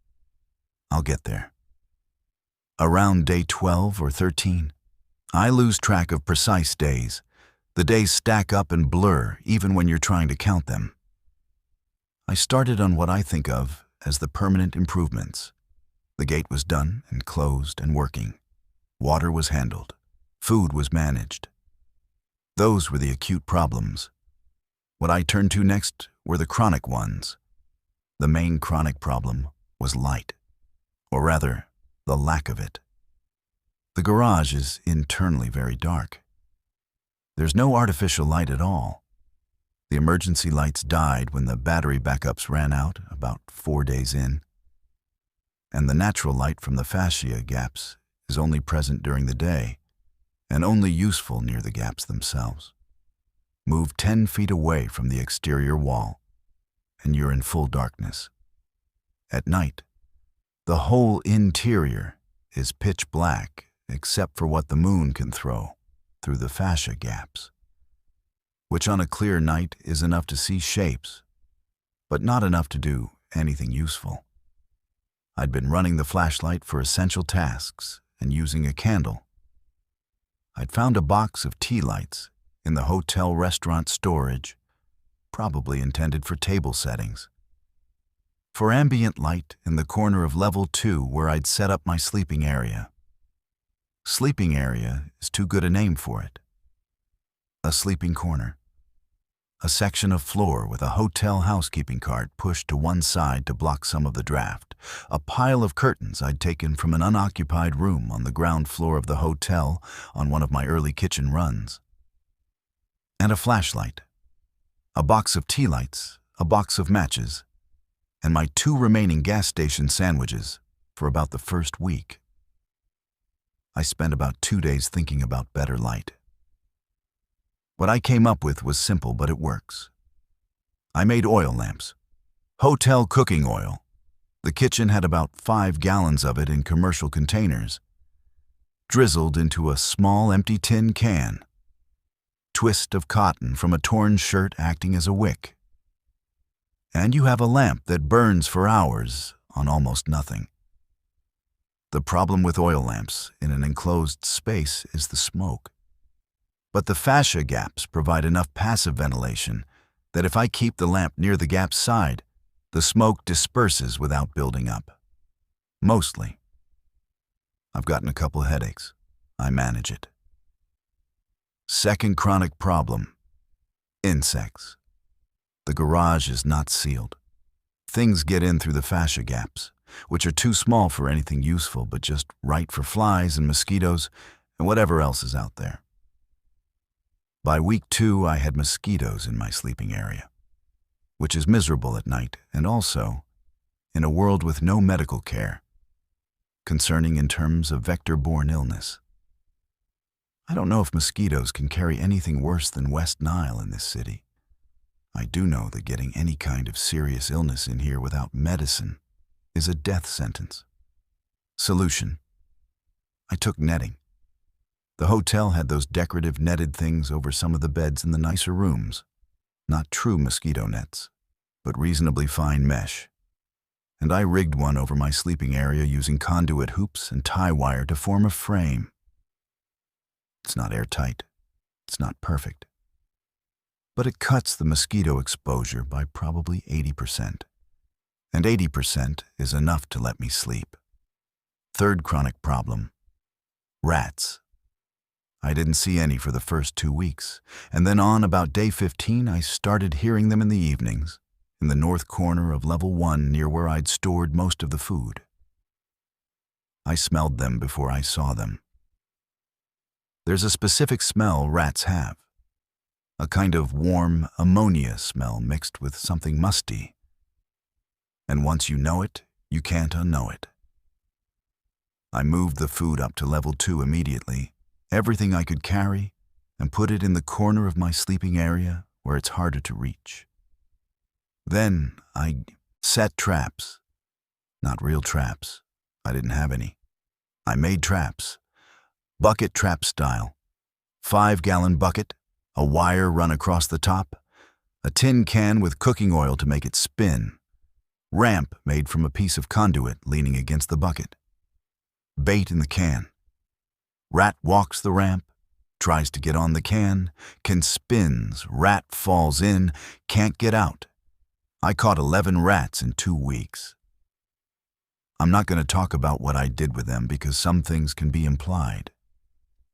I'll get there. Around day 12 or 13, I lose track of precise days. The days stack up and blur even when you're trying to count them. I started on what I think of as the permanent improvements. The gate was done and closed and working. Water was handled. Food was managed. Those were the acute problems. What I turned to next were the chronic ones. The main chronic problem was light, or rather, the lack of it. The garage is internally very dark. There's no artificial light at all. The emergency lights died when the battery backups ran out about 4 days in. And the natural light from the fascia gaps is only present during the day and only useful near the gaps themselves. Move 10 feet away from the exterior wall and you're in full darkness. At night, the whole interior is pitch black except for what the moon can throw through the fascia gaps, which on a clear night is enough to see shapes, but not enough to do anything useful. I'd been running the flashlight for essential tasks and using a candle. I'd found a box of tea lights in the hotel restaurant storage, probably intended for table settings. For ambient light in the corner of level 2 where I'd set up my sleeping area. Sleeping area is too good a name for it. A sleeping corner. A section of floor with a hotel housekeeping cart pushed to one side to block some of the draft. A pile of curtains I'd taken from an unoccupied room on the ground floor of the hotel on one of my early kitchen runs. And a flashlight. A box of tea lights, a box of matches, and my 2 remaining gas station sandwiches for about the first week. I spent about 2 days thinking about better light. What I came up with was simple, but it works. I made oil lamps. Hotel cooking oil. The kitchen had about 5 gallons of it in commercial containers. Drizzled into a small empty tin can. Twist of cotton from a torn shirt acting as a wick. And you have a lamp that burns for hours on almost nothing. The problem with oil lamps in an enclosed space is the smoke. But the fascia gaps provide enough passive ventilation that if I keep the lamp near the gap's side, the smoke disperses without building up. Mostly. I've gotten a couple headaches. I manage it. Second chronic problem. Insects. The garage is not sealed. Things get in through the fascia gaps, which are too small for anything useful but just right for flies and mosquitoes and whatever else is out there. By week 2, I had mosquitoes in my sleeping area, which is miserable at night and also, in a world with no medical care, concerning in terms of vector-borne illness. I don't know if mosquitoes can carry anything worse than West Nile in this city. I do know that getting any kind of serious illness in here without medicine is a death sentence. Solution. I took netting. The hotel had those decorative netted things over some of the beds in the nicer rooms. Not true mosquito nets, but reasonably fine mesh. And I rigged one over my sleeping area using conduit hoops and tie wire to form a frame. It's not airtight. It's not perfect. But it cuts the mosquito exposure by probably 80%. And 80% is enough to let me sleep. Third chronic problem. Rats. I didn't see any for the first 2 weeks, and then on about day 15 I started hearing them in the evenings, in the north corner of level 1 near where I'd stored most of the food. I smelled them before I saw them. There's a specific smell rats have, a kind of warm ammonia smell mixed with something musty. And once you know it, you can't unknow it. I moved the food up to level 2 immediately, everything I could carry, and put it in the corner of my sleeping area where it's harder to reach. Then I set traps. Not real traps. I didn't have any. I made traps, bucket trap style. 5-gallon bucket, a wire run across the top, a tin can with cooking oil to make it spin, ramp made from a piece of conduit leaning against the bucket, bait in the can. Rat walks the ramp, tries to get on the can spins, rat falls in, can't get out. I caught 11 rats in 2 weeks. I'm not going to talk about what I did with them because some things can be implied.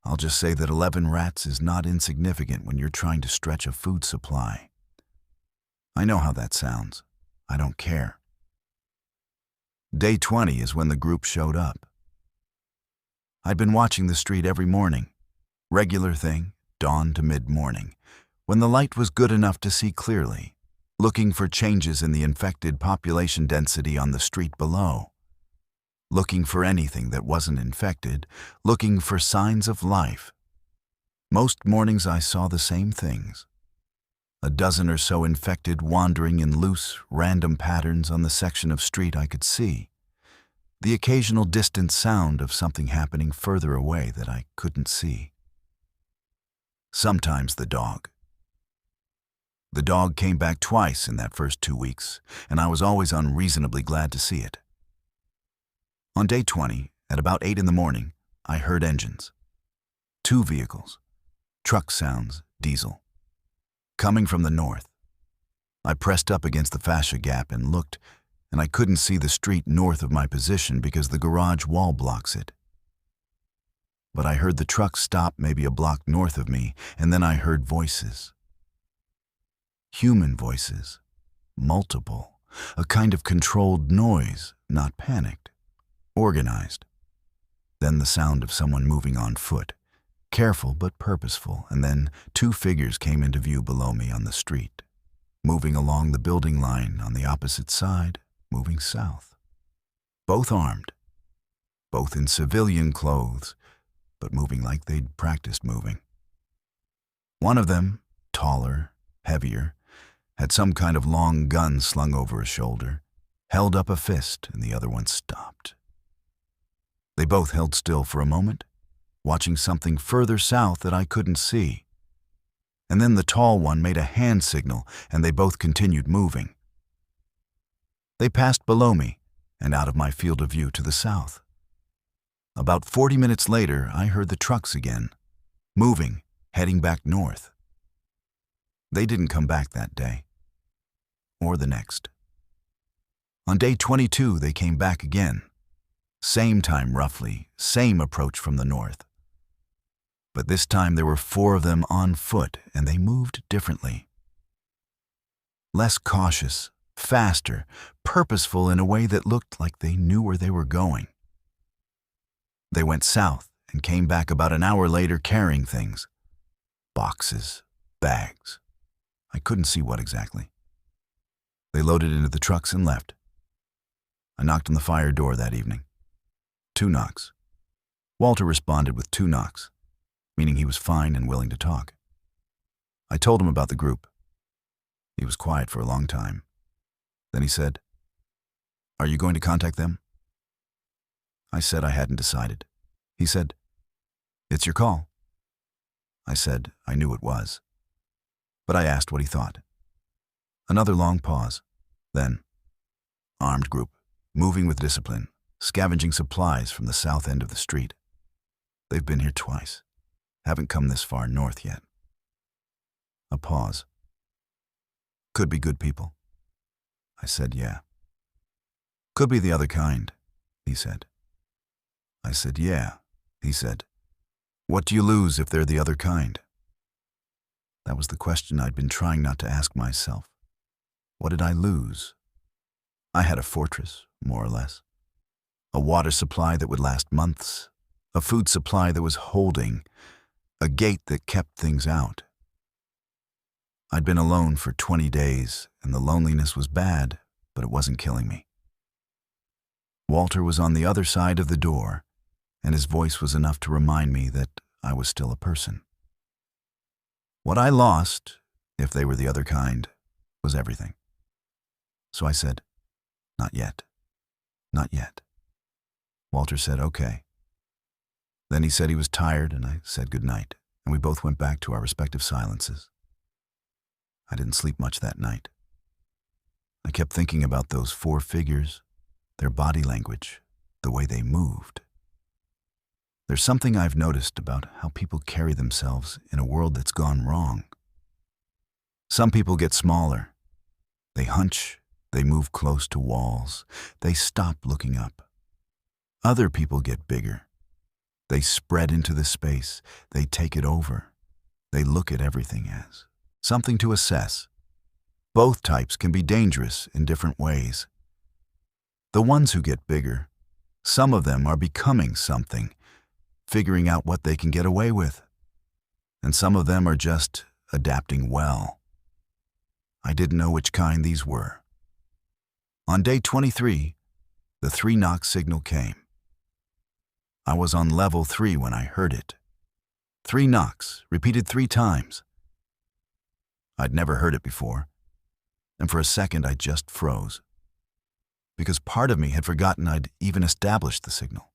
I'll just say that 11 rats is not insignificant when you're trying to stretch a food supply. I know how that sounds. I don't care. Day 20 is when the group showed up. I'd been watching the street every morning. Regular thing, dawn to mid-morning, when the light was good enough to see clearly, looking for changes in the infected population density on the street below. Looking for anything that wasn't infected, looking for signs of life. Most mornings I saw the same things. A dozen or so infected wandering in loose, random patterns on the section of street I could see. The occasional distant sound of something happening further away that I couldn't see. Sometimes the dog. The dog came back twice in that first 2 weeks, and I was always unreasonably glad to see it. On day 20, at about 8 in the morning, I heard engines. 2 vehicles. Truck sounds, diesel. Coming from the north. I pressed up against the fascia gap and looked, and I couldn't see the street north of my position because the garage wall blocks it. But I heard the truck stop maybe a block north of me, and then I heard voices. Human voices. Multiple. A kind of controlled noise, not panicked. Organized. Then the sound of someone moving on foot. Careful but purposeful, and then 2 figures came into view below me on the street. Moving along the building line on the opposite side, moving south. Both armed. Both in civilian clothes, but moving like they'd practiced moving. One of them, taller, heavier, had some kind of long gun slung over his shoulder, held up a fist, and the other one stopped. They both held still for a moment, watching something further south that I couldn't see. And then the tall one made a hand signal, and they both continued moving. They passed below me and out of my field of view to the south. About 40 minutes later, I heard the trucks again, moving, heading back north. They didn't come back that day, or the next. On day 22, they came back again. Same time roughly, same approach from the north. But this time there were 4 of them on foot, and they moved differently. Less cautious, faster, purposeful in a way that looked like they knew where they were going. They went south and came back about an hour later carrying things. Boxes, bags. I couldn't see what exactly. They loaded into the trucks and left. I knocked on the fire door that evening. 2 knocks. Walter responded with 2 knocks, meaning he was fine and willing to talk. I told him about the group. He was quiet for a long time. Then he said, "Are you going to contact them?" I said I hadn't decided. He said, "It's your call." I said I knew it was. But I asked what he thought. Another long pause. Then, armed group, moving with discipline, scavenging supplies from the south end of the street. They've been here twice. Haven't come this far north yet. A pause. Could be good people. I said, yeah. Could be the other kind, he said. I said, yeah. He said, what do you lose if they're the other kind? That was the question I'd been trying not to ask myself. What did I lose? I had a fortress, more or less. A water supply that would last months. A food supply that was holding. A gate that kept things out. I'd been alone for 20 days, and the loneliness was bad, but it wasn't killing me. Walter was on the other side of the door, and his voice was enough to remind me that I was still a person. What I lost, if they were the other kind, was everything. So I said, not yet. Not yet. Walter said, okay. Then he said he was tired, and I said goodnight, and we both went back to our respective silences. I didn't sleep much that night. I kept thinking about those 4 figures, their body language, the way they moved. There's something I've noticed about how people carry themselves in a world that's gone wrong. Some people get smaller. They hunch, they move close to walls, they stop looking up. Other people get bigger. They spread into the space, they take it over. They look at everything as something to assess. Both types can be dangerous in different ways. The ones who get bigger, some of them are becoming something, figuring out what they can get away with. And some of them are just adapting well. I didn't know which kind these were. On day 23, the 3-knock signal came. I was on level 3 when I heard it. 3 knocks, repeated 3 times. I'd never heard it before, and for a second I just froze, because part of me had forgotten I'd even established the signal.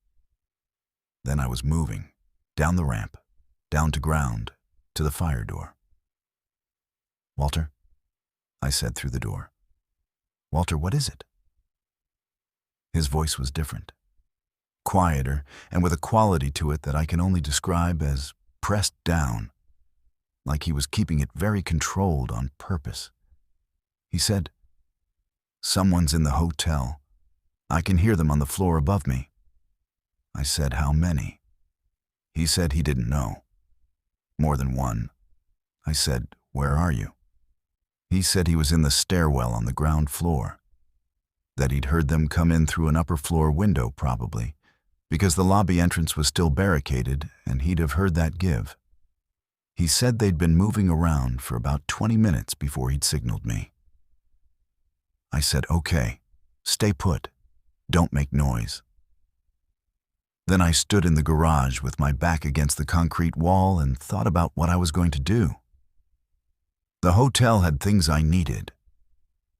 Then I was moving, down the ramp, down to ground, to the fire door. "Walter," I said through the door. "Walter, what is it?" His voice was different, quieter, and with a quality to it that I can only describe as pressed down, like he was keeping it very controlled on purpose. He said, "Someone's in the hotel. I can hear them on the floor above me." I said, "How many?" He said he didn't know. "More than one." I said, "Where are you?" He said he was in the stairwell on the ground floor, that he'd heard them come in through an upper floor window probably, because the lobby entrance was still barricaded and he'd have heard that give. He said they'd been moving around for about 20 minutes before he'd signaled me. I said, "Okay, stay put. Don't make noise." Then I stood in the garage with my back against the concrete wall and thought about what I was going to do. The hotel had things I needed.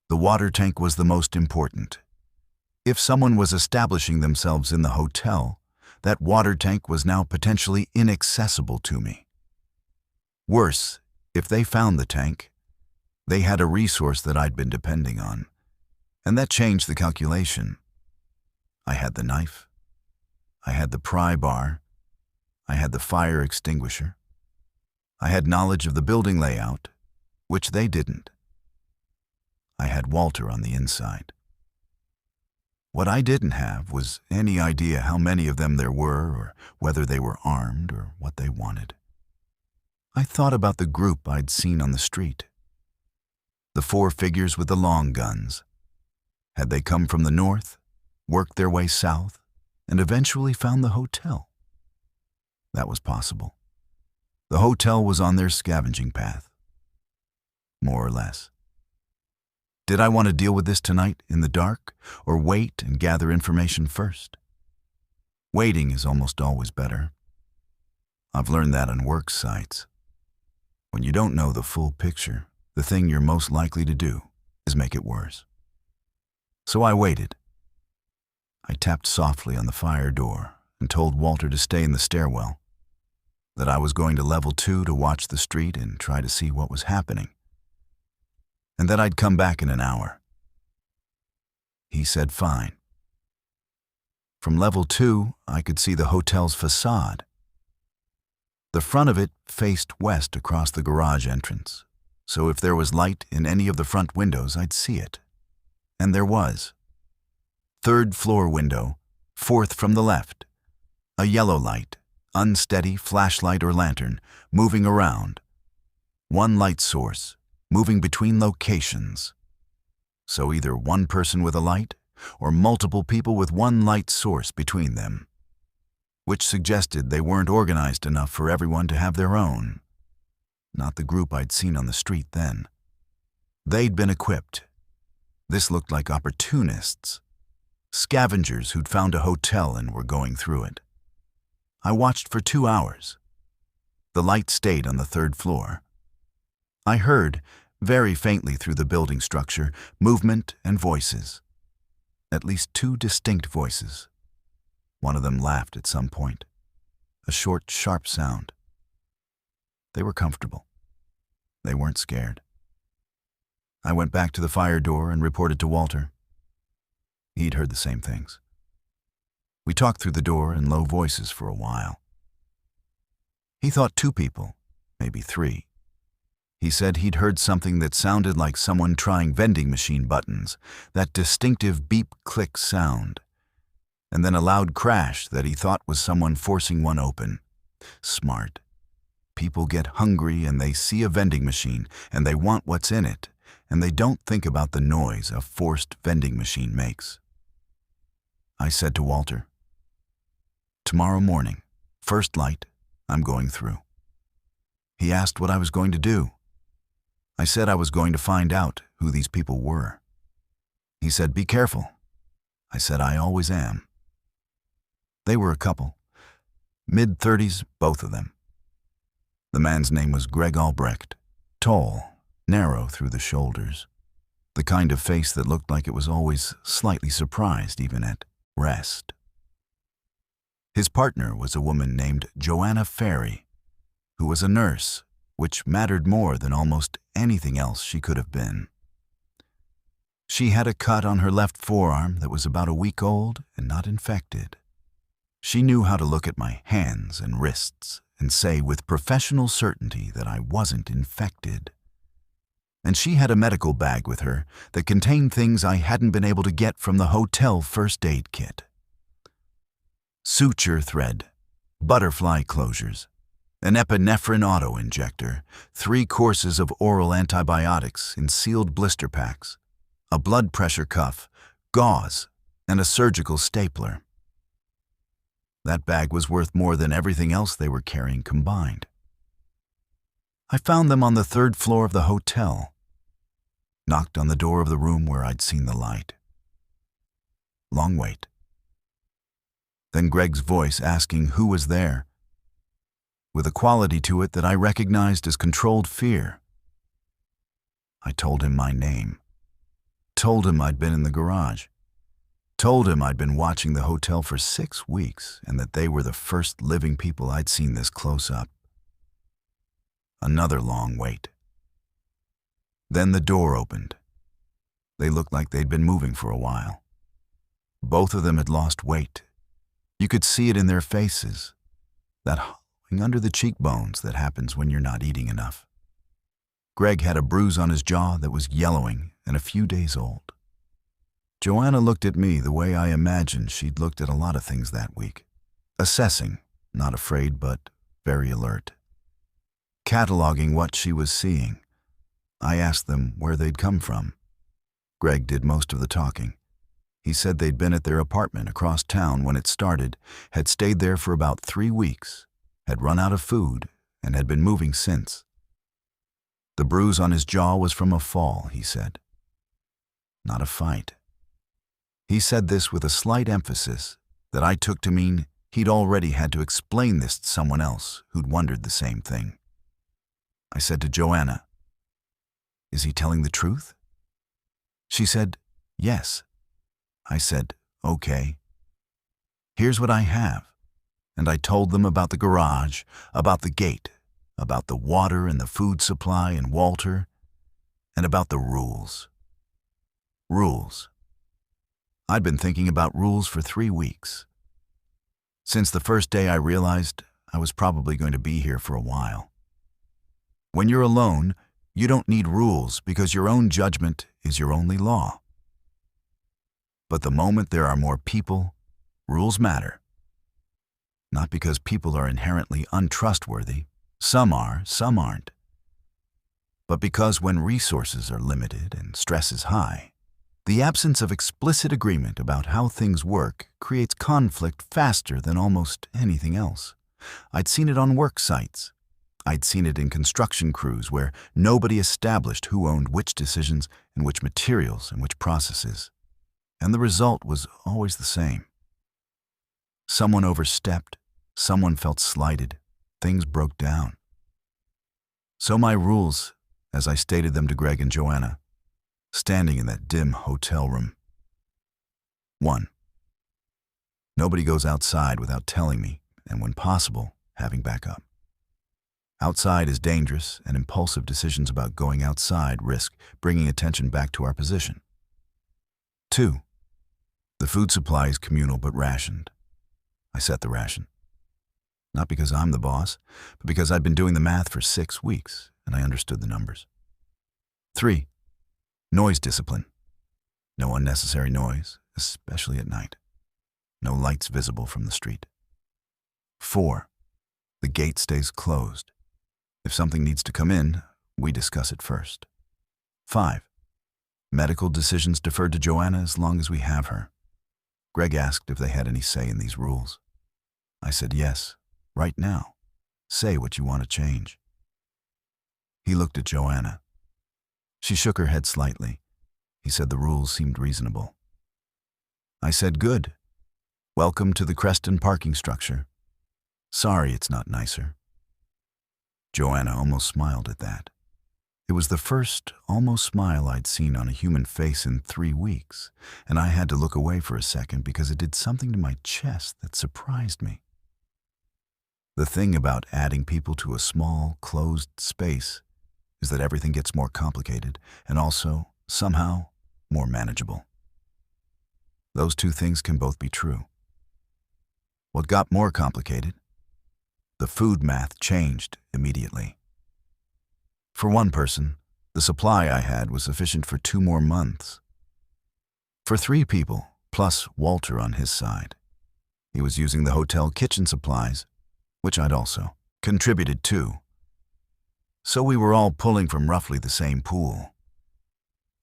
The water tank was the most important. If someone was establishing themselves in the hotel, that water tank was now potentially inaccessible to me. Worse, if they found the tank, they had a resource that I'd been depending on, and that changed the calculation. I had the knife. I had the pry bar. I had the fire extinguisher. I had knowledge of the building layout, which they didn't. I had Walter on the inside. What I didn't have was any idea how many of them there were, or whether they were armed, or what they wanted. I thought about the group I'd seen on the street. The 4 figures with the long guns. Had they come from the north, worked their way south, and eventually found the hotel? That was possible. The hotel was on their scavenging path. More or less. Did I want to deal with this tonight in the dark, or wait and gather information first? Waiting is almost always better. I've learned that on work sites. When you don't know the full picture, the thing you're most likely to do is make it worse. So I waited. I tapped softly on the fire door and told Walter to stay in the stairwell, that I was going to level 2 to watch the street and try to see what was happening, and that I'd come back in an hour. He said fine. From level 2, I could see the hotel's facade. The front of it faced west across the garage entrance, so if there was light in any of the front windows, I'd see it. And there was. 3rd floor window, 4th from the left. A yellow light, unsteady flashlight or lantern, moving around. 1 light source, moving between locations. So either one person with a light, or multiple people with 1 light source between them, which suggested they weren't organized enough for everyone to have their own. Not the group I'd seen on the street then. They'd been equipped. This looked like opportunists. Scavengers who'd found a hotel and were going through it. I watched for 2 hours. The light stayed on the 3rd floor. I heard, very faintly through the building structure, movement and voices. At least 2 distinct voices. One of them laughed at some point. a short, sharp sound. They were comfortable. They weren't scared. I went back to the fire door and reported to Walter. He'd heard the same things. We talked through the door in low voices for a while. He thought 2 people, maybe 3. He said he'd heard something that sounded like someone trying vending machine buttons, that distinctive beep-click sound, and then a loud crash that he thought was someone forcing one open. Smart. People get hungry and they see a vending machine and they want what's in it, and they don't think about the noise a forced vending machine makes. I said to Walter, "Tomorrow morning, first light, I'm going through." He asked what I was going to do. I said I was going to find out who these people were. He said, "Be careful." I said, "I always am." They were a couple, mid-30s, both of them. The man's name was Greg Albrecht, tall, narrow through the shoulders, the kind of face that looked like it was always slightly surprised even at rest. His partner was a woman named Joanna, who was a nurse, which mattered more than almost anything else she could have been. She had a cut on her left forearm that was about a week old and not infected. She knew how to look at my hands and wrists and say with professional certainty that I wasn't infected. And she had a medical bag with her that contained things I hadn't been able to get from the hotel first aid kit. Suture thread, butterfly closures, an epinephrine auto-injector, 3 courses of oral antibiotics in sealed blister packs, a blood pressure cuff, gauze, and a surgical stapler. That bag was worth more than everything else they were carrying combined. I found them on the 3rd floor of the hotel, knocked on the door of the room where I'd seen the light. Long wait. Then Greg's voice asking who was there, with a quality to it that I recognized as controlled fear. I told him my name, told him I'd been in the garage, told him I'd been watching the hotel for 6 weeks and that they were the first living people I'd seen this close up. Another long wait. Then the door opened. They looked like they'd been moving for a while. Both of them had lost weight. You could see it in their faces, that under the cheekbones that happens when you're not eating enough. Greg had a bruise on his jaw that was yellowing and a few days old. Joanna looked at me the way I imagined she'd looked at a lot of things that week. Assessing, not afraid but very alert. Cataloging what she was seeing. I asked them where they'd come from. Greg did most of the talking. He said they'd been at their apartment across town when it started, had stayed there for about 3 weeks, had run out of food, and had been moving since. The bruise on his jaw was from a fall, he said. Not a fight. He said this with a slight emphasis that I took to mean he'd already had to explain this to someone else who'd wondered the same thing. I said to Joanna, "Is he telling the truth?" She said, "Yes." I said, "Okay. Here's what I have." And I told them about the garage, about the gate, about the water and the food supply and Walter, and about the rules. Rules. I'd been thinking about rules for 3 weeks. Since the first day I realized I was probably going to be here for a while. When you're alone, you don't need rules because your own judgment is your only law. But the moment there are more people, rules matter. Not because people are inherently untrustworthy, some are, some aren't, but because when resources are limited and stress is high, the absence of explicit agreement about how things work creates conflict faster than almost anything else. I'd seen it on work sites. I'd seen it in construction crews where nobody established who owned which decisions and which materials and which processes. And the result was always the same. Someone overstepped, someone felt slighted, things broke down. So my rules, as I stated them to Greg and Joanna, standing in that dim hotel room. 1. Nobody goes outside without telling me, and when possible, having backup. Outside is dangerous, and impulsive decisions about going outside risk bringing attention back to our position. 2. The food supply is communal but rationed. I set the ration. Not because I'm the boss, but because I'd been doing the math for 6 weeks, and I understood the numbers. 3. Noise discipline. No unnecessary noise, especially at night. No lights visible from the street. 4. The gate stays closed. If something needs to come in, we discuss it first. 5. Medical decisions deferred to Joanna as long as we have her. Greg asked if they had any say in these rules. I said yes, right now. Say what you want to change. He looked at Joanna. She shook her head slightly. He said the rules seemed reasonable. I said, good. Welcome to the Creston parking structure. Sorry it's not nicer. Joanna almost smiled at that. It was the first almost smile I'd seen on a human face in 3 weeks, and I had to look away for a second because it did something to my chest that surprised me. The thing about adding people to a small, closed space is that everything gets more complicated and also, somehow, more manageable. Those two things can both be true. What got more complicated? The food math changed immediately. For one person, the supply I had was sufficient for 2 more months. For 3 people, plus Walter on his side, he was using the hotel kitchen supplies, which I'd also contributed to. So we were all pulling from roughly the same pool.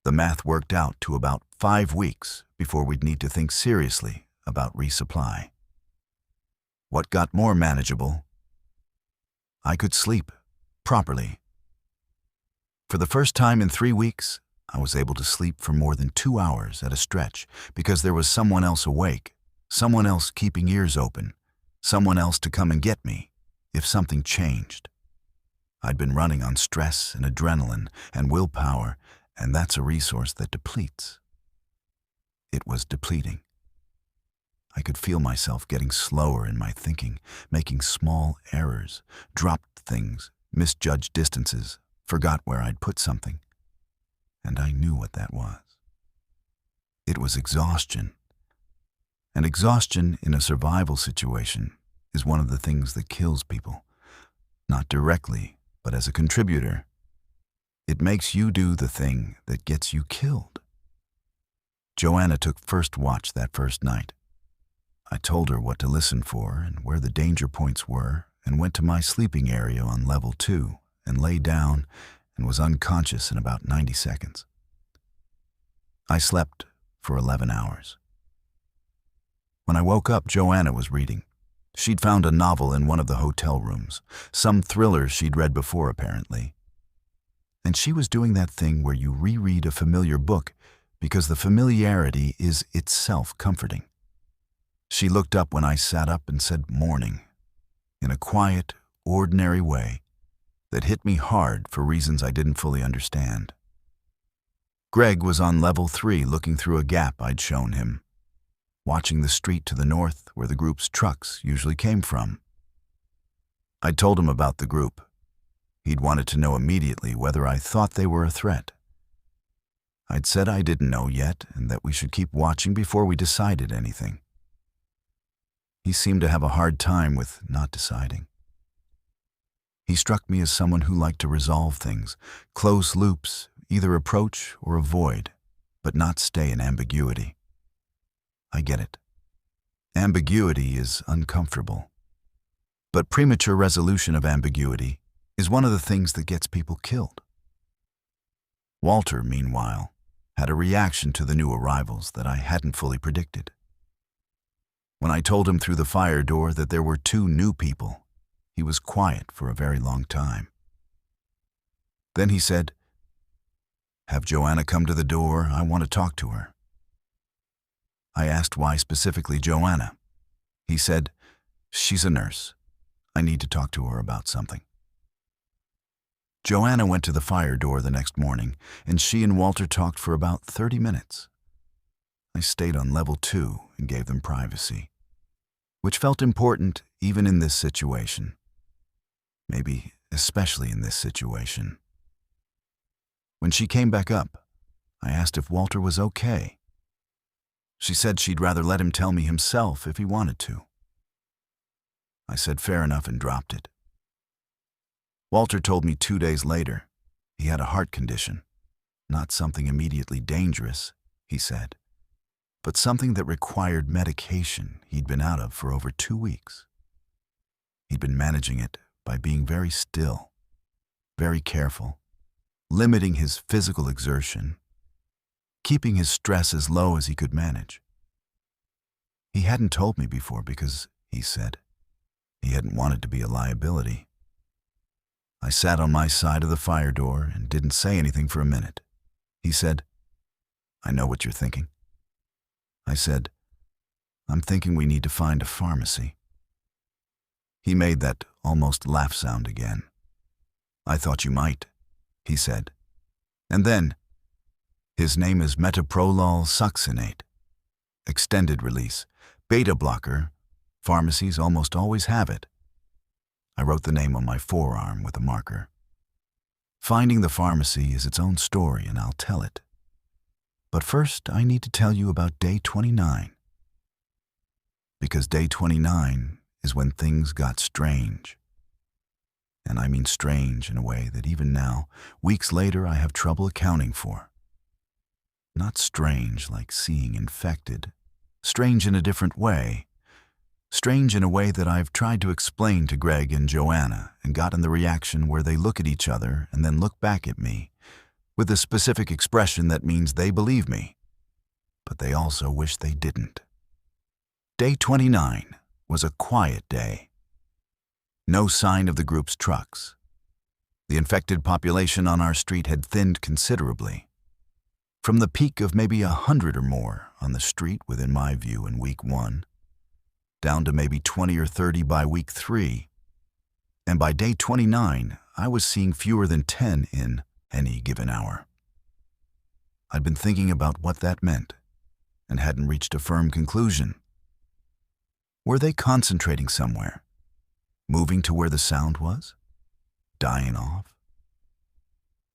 The math worked out to about 5 weeks before we'd need to think seriously about resupply. What got more manageable? I could sleep properly. For the first time in 3 weeks, I was able to sleep for more than 2 hours at a stretch because there was someone else awake, someone else keeping ears open, someone else to come and get me if something changed. I'd been running on stress and adrenaline and willpower, and that's a resource that depletes. It was depleting. I could feel myself getting slower in my thinking, making small errors, dropped things, misjudged distances, forgot where I'd put something. And I knew what that was. It was exhaustion. And exhaustion in a survival situation is one of the things that kills people. Not directly, but as a contributor. It makes you do the thing that gets you killed. Joanna took first watch that first night. I told her what to listen for and where the danger points were and went to my sleeping area on level 2 and lay down and was unconscious in about 90 seconds. I slept for 11 hours. When I woke up, Joanna was reading. She'd found a novel in one of the hotel rooms, some thriller she'd read before apparently. And she was doing that thing where you reread a familiar book because the familiarity is itself comforting. She looked up when I sat up and said morning, in a quiet, ordinary way that hit me hard for reasons I didn't fully understand. Greg was on level 3 looking through a gap I'd shown him, watching the street to the north where the group's trucks usually came from. I'd told him about the group. He'd wanted to know immediately whether I thought they were a threat. I'd said I didn't know yet and that we should keep watching before we decided anything. He seemed to have a hard time with not deciding. He struck me as someone who liked to resolve things, close loops, either approach or avoid, but not stay in ambiguity. I get it. Ambiguity is uncomfortable. But premature resolution of ambiguity is one of the things that gets people killed. Walter, meanwhile, had a reaction to the new arrivals that I hadn't fully predicted. When I told him through the fire door that there were 2 new people, he was quiet for a very long time. Then he said, "Have Joanna come to the door. I want to talk to her." I asked why specifically Joanna. He said, "She's a nurse. I need to talk to her about something." Joanna went to the fire door the next morning, and she and Walter talked for about 30 minutes. I stayed on level 2 and gave them privacy. which felt important even in this situation. Maybe especially in this situation. When she came back up, I asked if Walter was okay. She said she'd rather let him tell me himself if he wanted to. I said fair enough and dropped it. Walter told me 2 days later he had a heart condition, not something immediately dangerous, he said, but something that required medication he'd been out of for over 2 weeks. He'd been managing it by being very still, very careful, limiting his physical exertion, keeping his stress as low as he could manage. He hadn't told me before because, he said, he hadn't wanted to be a liability. I sat on my side of the fire door and didn't say anything for a minute. He said, "I know what you're thinking." I said, "I'm thinking we need to find a pharmacy." He made that almost laugh sound again. "I thought you might," he said. And then, "His name is metoprolol succinate. Extended release. Beta blocker. Pharmacies almost always have it." I wrote the name on my forearm with a marker. Finding the pharmacy is its own story, and I'll tell it. But first, I need to tell you about day 29. Because day 29 is when things got strange. And I mean strange in a way that even now, weeks later, I have trouble accounting for. Not strange like seeing infected. Strange in a different way. Strange in a way that I've tried to explain to Greg and Joanna and gotten the reaction where they look at each other and then look back at me, with a specific expression that means they believe me, but they also wish they didn't. Day 29 was a quiet day. No sign of the group's trucks. The infected population on our street had thinned considerably. From the peak of maybe 100 or more on the street within my view in week 1, down to maybe 20 or 30 by week 3, and by day 29, I was seeing fewer than 10 in any given hour. I'd been thinking about what that meant and hadn't reached a firm conclusion. Were they concentrating somewhere? Moving to where the sound was? Dying off?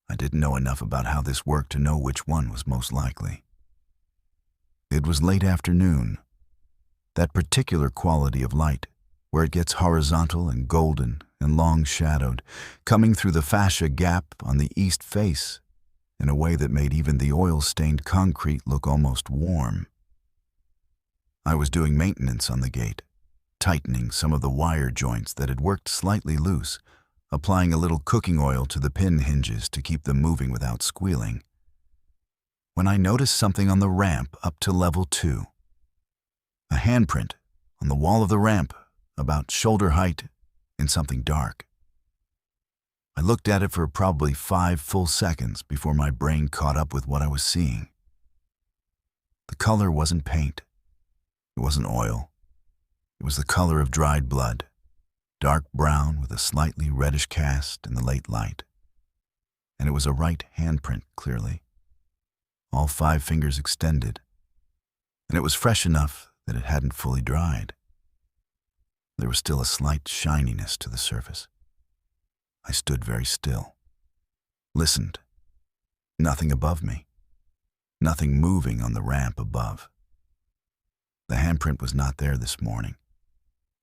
I didn't know enough about how this worked to know which one was most likely. It was late afternoon. That particular quality of light, where it gets horizontal and golden and long-shadowed, coming through the fascia gap on the east face in a way that made even the oil-stained concrete look almost warm. I was doing maintenance on the gate, tightening some of the wire joints that had worked slightly loose, applying a little cooking oil to the pin hinges to keep them moving without squealing, when I noticed something on the ramp up to level 2. A handprint on the wall of the ramp, about shoulder height, in something dark. I looked at it for probably 5 full seconds before my brain caught up with what I was seeing. The color wasn't paint. It wasn't oil. It was the color of dried blood, dark brown with a slightly reddish cast in the late light. And it was a right handprint, clearly. All 5 fingers extended. And it was fresh enough that it hadn't fully dried. There was still a slight shininess to the surface. I stood very still, listened. Nothing above me. Nothing moving on the ramp above. The handprint was not there this morning.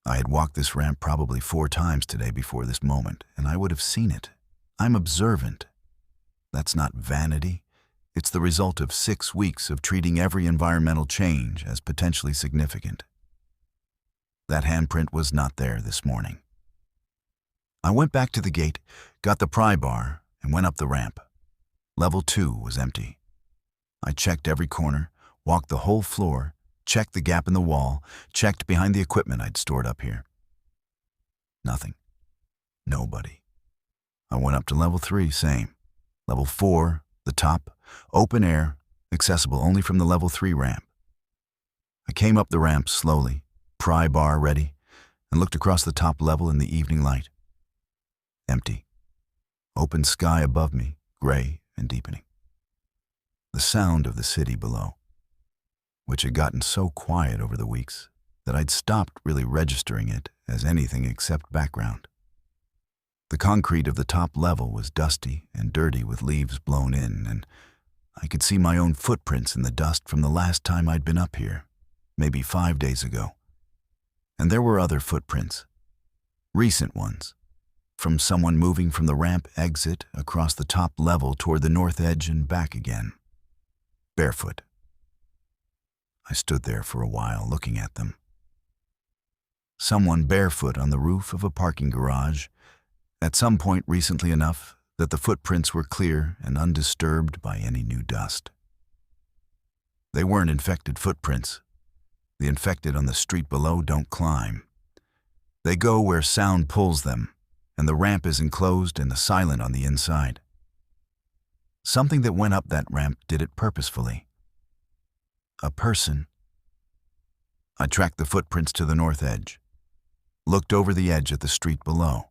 I had walked this ramp probably 4 times today before this moment, and I would have seen it. I'm observant. That's not vanity. It's the result of 6 weeks of treating every environmental change as potentially significant. That handprint was not there this morning. I went back to the gate, got the pry bar, and went up the ramp. Level 2 was empty. I checked every corner, walked the whole floor, checked the gap in the wall, checked behind the equipment I'd stored up here. Nothing. Nobody. I went up to level 3, same. Level 4, the top, open air, accessible only from the level 3 ramp. I came up the ramp slowly, pry bar ready, and looked across the top level in the evening light. Empty. Open sky above me, gray and deepening. The sound of the city below, which had gotten so quiet over the weeks, that I'd stopped really registering it as anything except background. The concrete of the top level was dusty and dirty with leaves blown in, and I could see my own footprints in the dust from the last time I'd been up here, maybe 5 days ago. And there were other footprints, recent ones, from someone moving from the ramp exit across the top level toward the north edge and back again, barefoot. I stood there for a while looking at them. Someone barefoot on the roof of a parking garage, at some point recently enough that the footprints were clear and undisturbed by any new dust. They weren't infected footprints. The infected on the street below don't climb. They go where sound pulls them, and the ramp is enclosed and silent on the inside. Something that went up that ramp did it purposefully. A person. I tracked the footprints to the north edge, looked over the edge at the street below.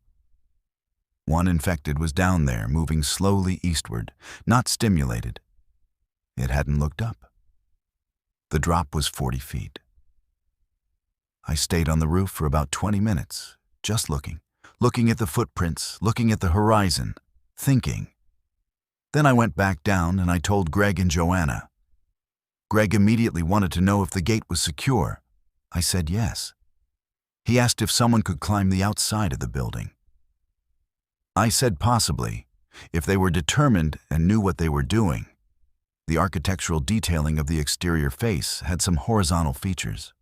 One infected was down there, moving slowly eastward, not stimulated. It hadn't looked up. The drop was 40 feet. I stayed on the roof for about 20 minutes, just looking at the footprints, looking at the horizon, thinking. Then I went back down and I told Greg and Joanna. Greg immediately wanted to know if the gate was secure. I said yes. He asked if someone could climb the outside of the building. I said possibly, if they were determined and knew what they were doing. The architectural detailing of the exterior face had some horizontal features.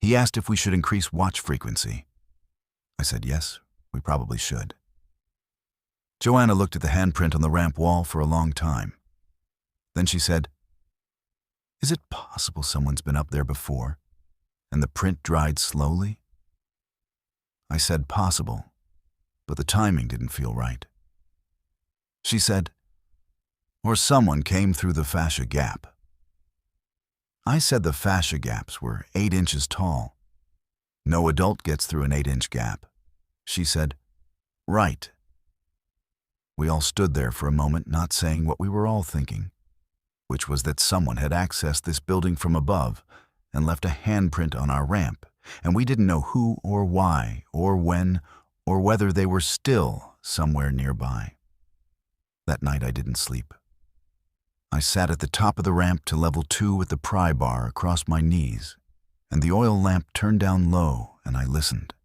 He asked if we should increase watch frequency. I said yes, we probably should. Joanna looked at the handprint on the ramp wall for a long time. Then she said, "Is it possible someone's been up there before, and the print dried slowly?" I said possible, but the timing didn't feel right. She said, "Or someone came through the fascia gap." I said the fascia gaps were 8 inches tall. No adult gets through an 8-inch gap. She said, "Right." We all stood there for a moment, not saying what we were all thinking, which was that someone had accessed this building from above and left a handprint on our ramp, and we didn't know who or why or when or whether they were still somewhere nearby. That night I didn't sleep. I sat at the top of the ramp to level 2 with the pry bar across my knees, and the oil lamp turned down low, and I listened.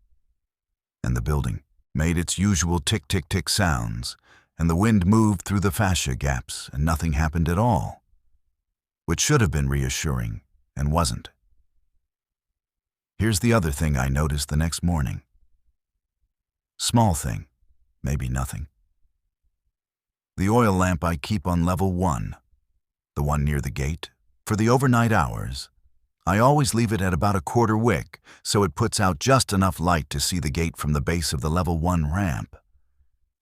And the building made its usual tick-tick-tick sounds, and the wind moved through the fascia gaps, and nothing happened at all, which should have been reassuring, and wasn't. Here's the other thing I noticed the next morning. Small thing, maybe nothing. The oil lamp I keep on level 1, the one near the gate, for the overnight hours, I always leave it at about a quarter wick so it puts out just enough light to see the gate from the base of the level 1 ramp.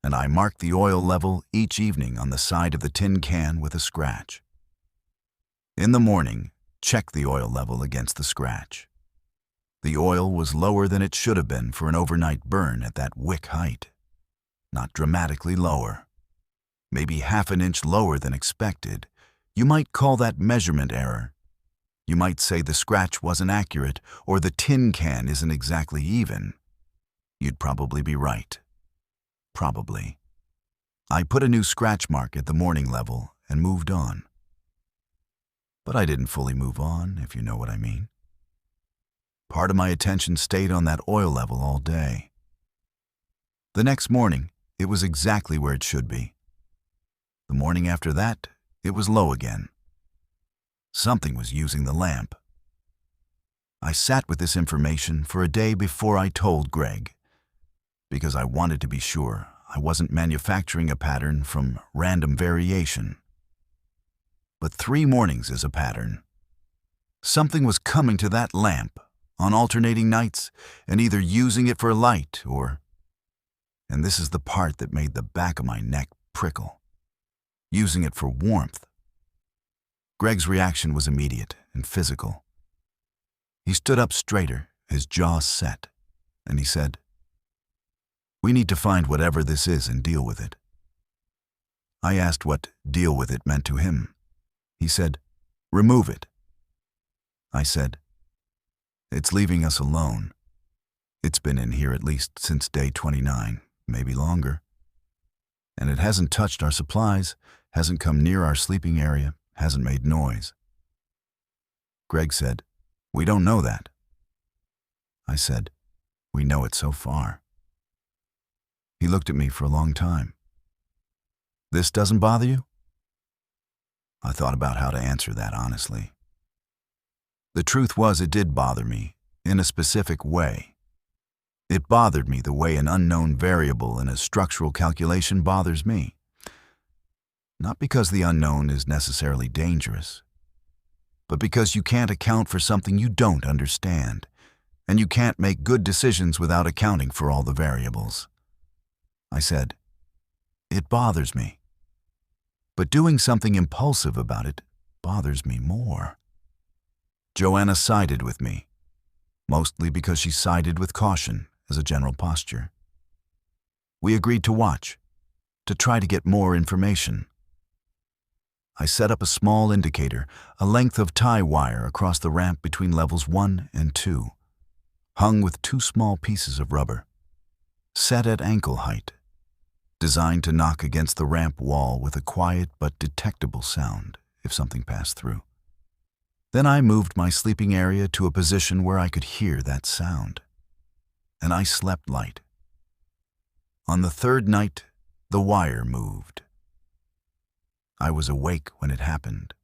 And I mark the oil level each evening on the side of the tin can with a scratch. In the morning, check the oil level against the scratch. The oil was lower than it should have been for an overnight burn at that wick height. Not dramatically lower. Maybe half an inch lower than expected. You might call that measurement error. You might say the scratch wasn't accurate or the tin can isn't exactly even. You'd probably be right. Probably. I put a new scratch mark at the morning level and moved on. But I didn't fully move on, if you know what I mean. Part of my attention stayed on that oil level all day. The next morning, it was exactly where it should be. The morning after that, it was low again. Something was using the lamp. I sat with this information for a day before I told Greg, because I wanted to be sure I wasn't manufacturing a pattern from random variation. But 3 mornings is a pattern. Something was coming to that lamp on alternating nights and either using it for light or, and this is the part that made the back of my neck prickle, using it for warmth. Greg's reaction was immediate and physical. He stood up straighter, his jaw set, and he said, "We need to find whatever this is and deal with it." I asked what deal with it meant to him. He said, "Remove it." I said, It's leaving us alone. It's been in here at least since day 29, maybe longer. And it hasn't touched our supplies, hasn't come near our sleeping area, hasn't made noise. Greg said, "We don't know that." I said, "We know it so far." He looked at me for a long time. "This doesn't bother you?" I thought about how to answer that honestly. The truth was, it did bother me, in a specific way. It bothered me the way an unknown variable in a structural calculation bothers me. Not because the unknown is necessarily dangerous, but because you can't account for something you don't understand, and you can't make good decisions without accounting for all the variables. I said, "It bothers me. But doing something impulsive about it bothers me more." Joanna sided with me, mostly because she sided with caution as a general posture. We agreed to watch, to try to get more information. I set up a small indicator, a length of tie wire across the ramp between levels 1 and 2, hung with 2 small pieces of rubber, set at ankle height, designed to knock against the ramp wall with a quiet but detectable sound if something passed through. Then I moved my sleeping area to a position where I could hear that sound, and I slept light. On the 3rd night, the wire moved. I was awake when it happened,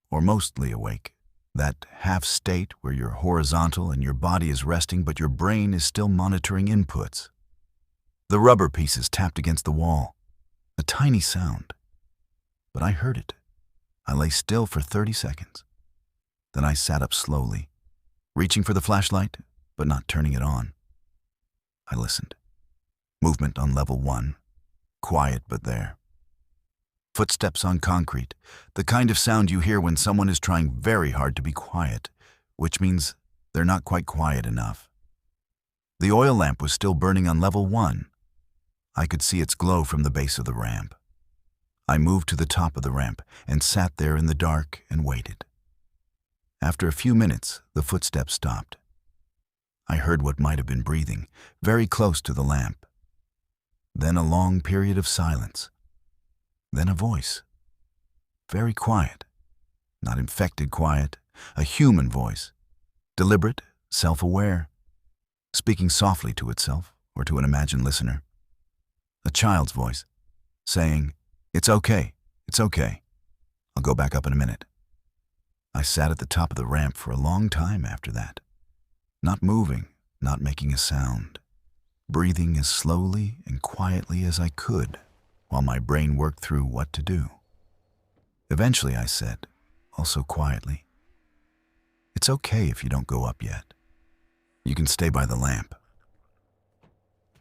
or mostly awake, that half state where you're horizontal and your body is resting but your brain is still monitoring inputs. The rubber pieces tapped against the wall, a tiny sound, but I heard it. I lay still for 30 seconds. Then I sat up slowly, reaching for the flashlight, but not turning it on. I listened. Movement on level 1, quiet but there. Footsteps on concrete, the kind of sound you hear when someone is trying very hard to be quiet, which means they're not quite quiet enough. The oil lamp was still burning on level 1. I could see its glow from the base of the ramp. I moved to the top of the ramp and sat there in the dark and waited. After a few minutes, the footsteps stopped. I heard what might have been breathing, very close to the lamp. Then a long period of silence. Then a voice. Very quiet. Not infected quiet, a human voice. Deliberate, self-aware, speaking softly to itself or to an imagined listener. A child's voice, saying, "It's okay, it's okay. I'll go back up in a minute." I sat at the top of the ramp for a long time after that, not moving, not making a sound, breathing as slowly and quietly as I could while my brain worked through what to do. Eventually I said, also quietly, "It's okay if you don't go up yet. You can stay by the lamp."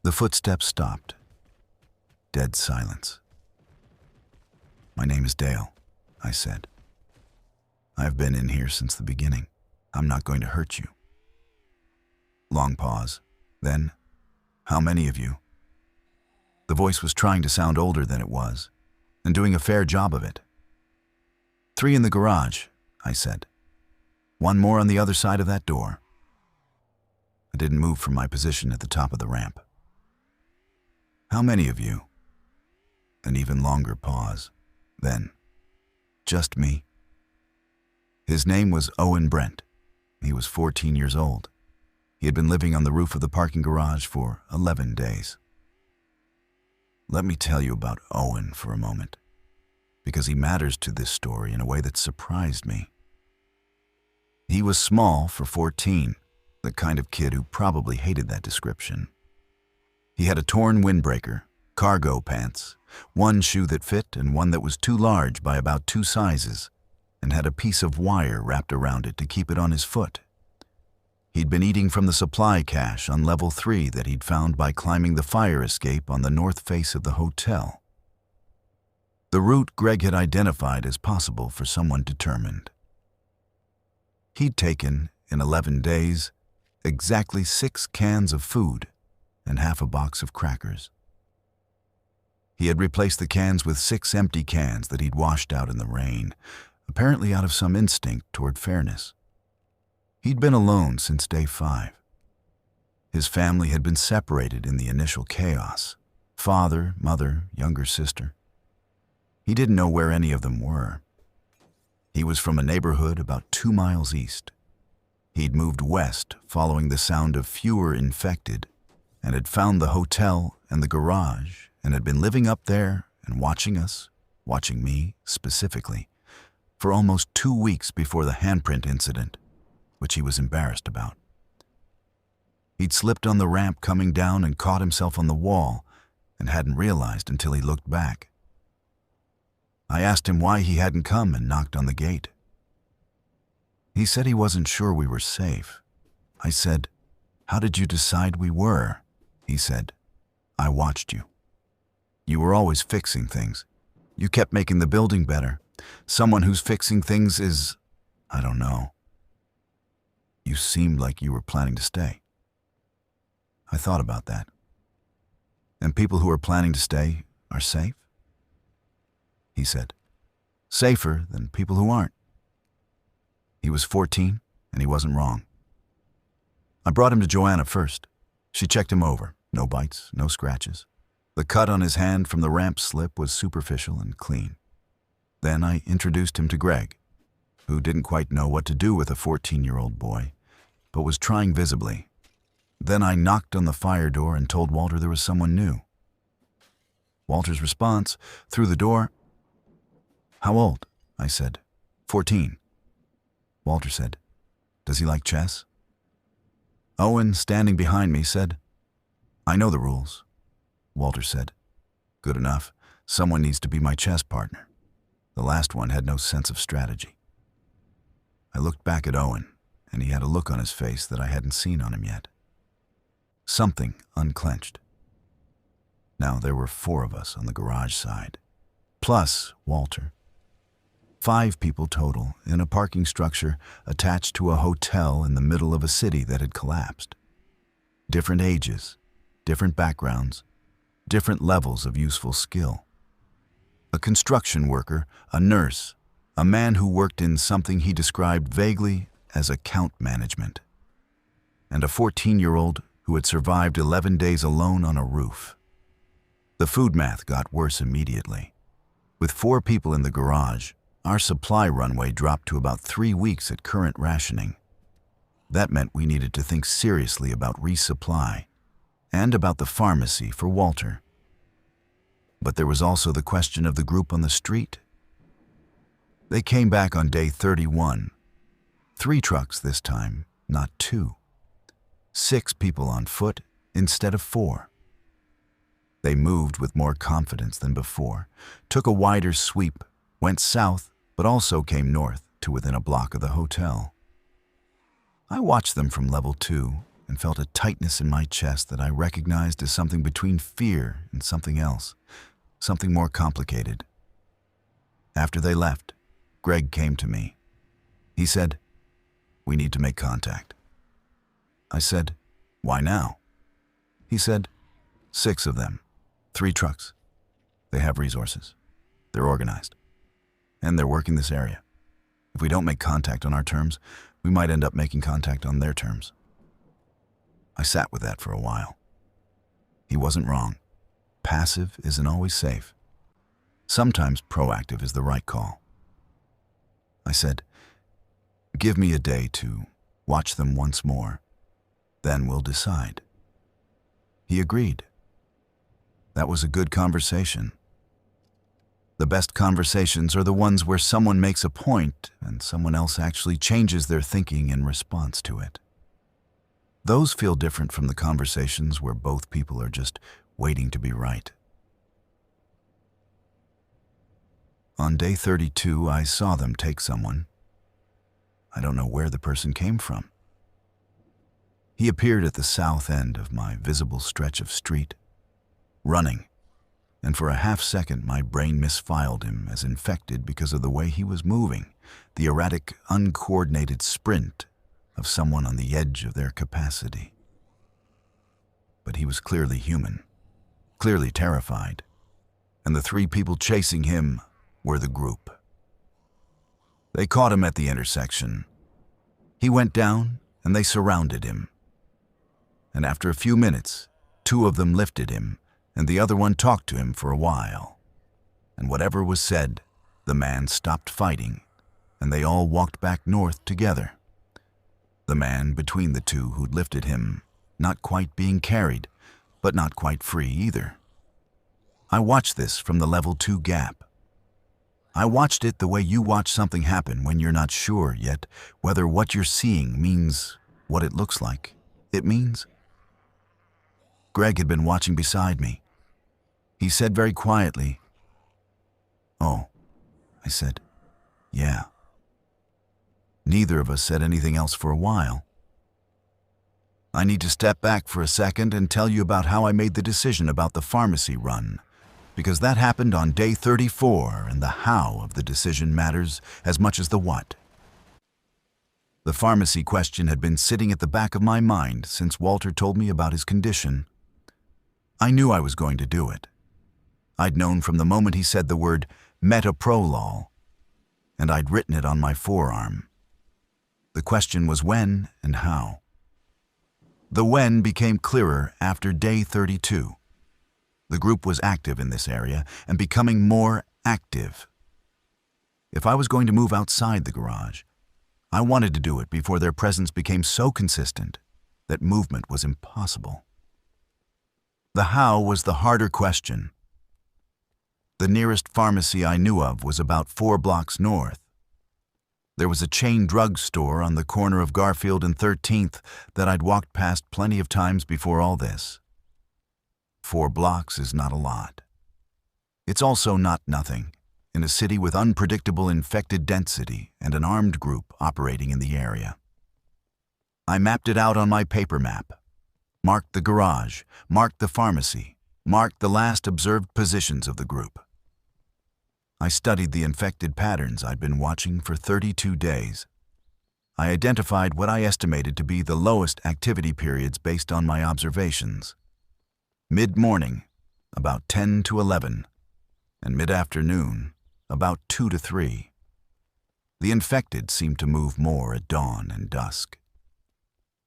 The footsteps stopped. Dead silence. "My name is Dale," I said. "I've been in here since the beginning. I'm not going to hurt you." Long pause. Then, "How many of you?" The voice was trying to sound older than it was, and doing a fair job of it. "3 in the garage," I said. "1 more on the other side of that door." I didn't move from my position at the top of the ramp. "How many of you?" An even longer pause. Then, "Just me." His name was Owen Brent. He was 14 years old. He had been living on the roof of the parking garage for 11 days. Let me tell you about Owen for a moment, because he matters to this story in a way that surprised me. He was small for 14, the kind of kid who probably hated that description. He had a torn windbreaker, cargo pants, 1 shoe that fit and 1 that was too large by about 2 sizes, and had a piece of wire wrapped around it to keep it on his foot. He'd been eating from the supply cache on level 3 that he'd found by climbing the fire escape on the north face of the hotel. The route Greg had identified as possible for someone determined. He'd taken, in 11 days, exactly 6 cans of food and half a box of crackers. He had replaced the cans with 6 empty cans that he'd washed out in the rain, apparently out of some instinct toward fairness. He'd been alone since day 5. His family had been separated in the initial chaos. Father, mother, younger sister. He didn't know where any of them were. He was from a neighborhood about 2 miles east. He'd moved west following the sound of fewer infected and had found the hotel and the garage and had been living up there and watching us, watching me specifically, for almost 2 weeks before the handprint incident, which he was embarrassed about. He'd slipped on the ramp coming down and caught himself on the wall and hadn't realized until he looked back. I asked him why he hadn't come and knocked on the gate. He said he wasn't sure we were safe. I said, "How did you decide we were?" He said, "I watched you. You were always fixing things. You kept making the building better. Someone who's fixing things is, I don't know. You seemed like you were planning to stay." I thought about that. And people who are planning to stay are safe? He said, "Safer than people who aren't." He was 14, and he wasn't wrong. I brought him to Joanna first. She checked him over. No bites, no scratches. The cut on his hand from the ramp slip was superficial and clean. Then I introduced him to Greg, who didn't quite know what to do with a 14-year-old boy, but was trying visibly. Then I knocked on the fire door and told Walter there was someone new. Walter's response, through the door, "How old?" I said. 14. Walter said, "Does he like chess?" Owen, standing behind me, said, "I know the rules." Walter said, "Good enough. Someone needs to be my chess partner." The last one had no sense of strategy. I looked back at Owen, and he had a look on his face that I hadn't seen on him yet. Something unclenched. Now there were 4 of us on the garage side, plus Walter. 5 people total in a parking structure attached to a hotel in the middle of a city that had collapsed. Different ages, different backgrounds, different levels of useful skill. A construction worker, a nurse, a man who worked in something he described vaguely as account management, and a 14-year-old who had survived 11 days alone on a roof. The food math got worse immediately. With 4 people in the garage, our supply runway dropped to about 3 weeks at current rationing. That meant we needed to think seriously about resupply and about the pharmacy for Walter. But there was also the question of the group on the street. They came back on day 31. 3 trucks this time, not 2. 6 people on foot instead of 4. They moved with more confidence than before, took a wider sweep, went south, but also came north to within a block of the hotel. I watched them from level 2 and felt a tightness in my chest that I recognized as something between fear and something else, something more complicated. After they left, Greg came to me. He said, "We need to make contact." I said, "Why now?" He said, 6 of them, 3 trucks. They have resources. They're organized. And they're working this area. If we don't make contact on our terms, we might end up making contact on their terms. I sat with that for a while. He wasn't wrong. Passive isn't always safe. Sometimes proactive is the right call. I said, "Give me a day to watch them once more. Then we'll decide." He agreed. That was a good conversation. The best conversations are the ones where someone makes a point and someone else actually changes their thinking in response to it. Those feel different from the conversations where both people are just waiting to be right. On day 32, I saw them take someone. I don't know where the person came from. He appeared at the south end of my visible stretch of street, running, and for a half-second my brain misfiled him as infected because of the way he was moving, the erratic, uncoordinated sprint of someone on the edge of their capacity. But he was clearly human, clearly terrified, and the 3 people chasing him were the group. They caught him at the intersection. He went down, and they surrounded him. And after a few minutes, 2 of them lifted him, and the other one talked to him for a while. And whatever was said, the man stopped fighting, and they all walked back north together. The man between the 2 who'd lifted him, not quite being carried, but not quite free either. I watched this from the level 2 gap. I watched it the way you watch something happen when you're not sure yet whether what you're seeing means what it looks like it means. Greg had been watching beside me. He said very quietly, "Oh," I said, "Yeah." Neither of us said anything else for a while. I need to step back for a second and tell you about how I made the decision about the pharmacy run, because that happened on day 34, and the how of the decision matters as much as the what. The pharmacy question had been sitting at the back of my mind since Walter told me about his condition. I knew I was going to do it. I'd known from the moment he said the word metoprolol, and I'd written it on my forearm. The question was when and how. The when became clearer after day 32. The group was active in this area and becoming more active. If I was going to move outside the garage, I wanted to do it before their presence became so consistent that movement was impossible. The how was the harder question. The nearest pharmacy I knew of was about 4 blocks north. There was a chain drug store on the corner of Garfield and 13th that I'd walked past plenty of times before all this. 4 blocks is not a lot. It's also not nothing in a city with unpredictable infected density and an armed group operating in the area. I mapped it out on my paper map, marked the garage, marked the pharmacy, marked the last observed positions of the group. I studied the infected patterns I'd been watching for 32 days. I identified what I estimated to be the lowest activity periods based on my observations. Mid-morning, about 10 to 11, and mid-afternoon, about 2 to 3. The infected seemed to move more at dawn and dusk.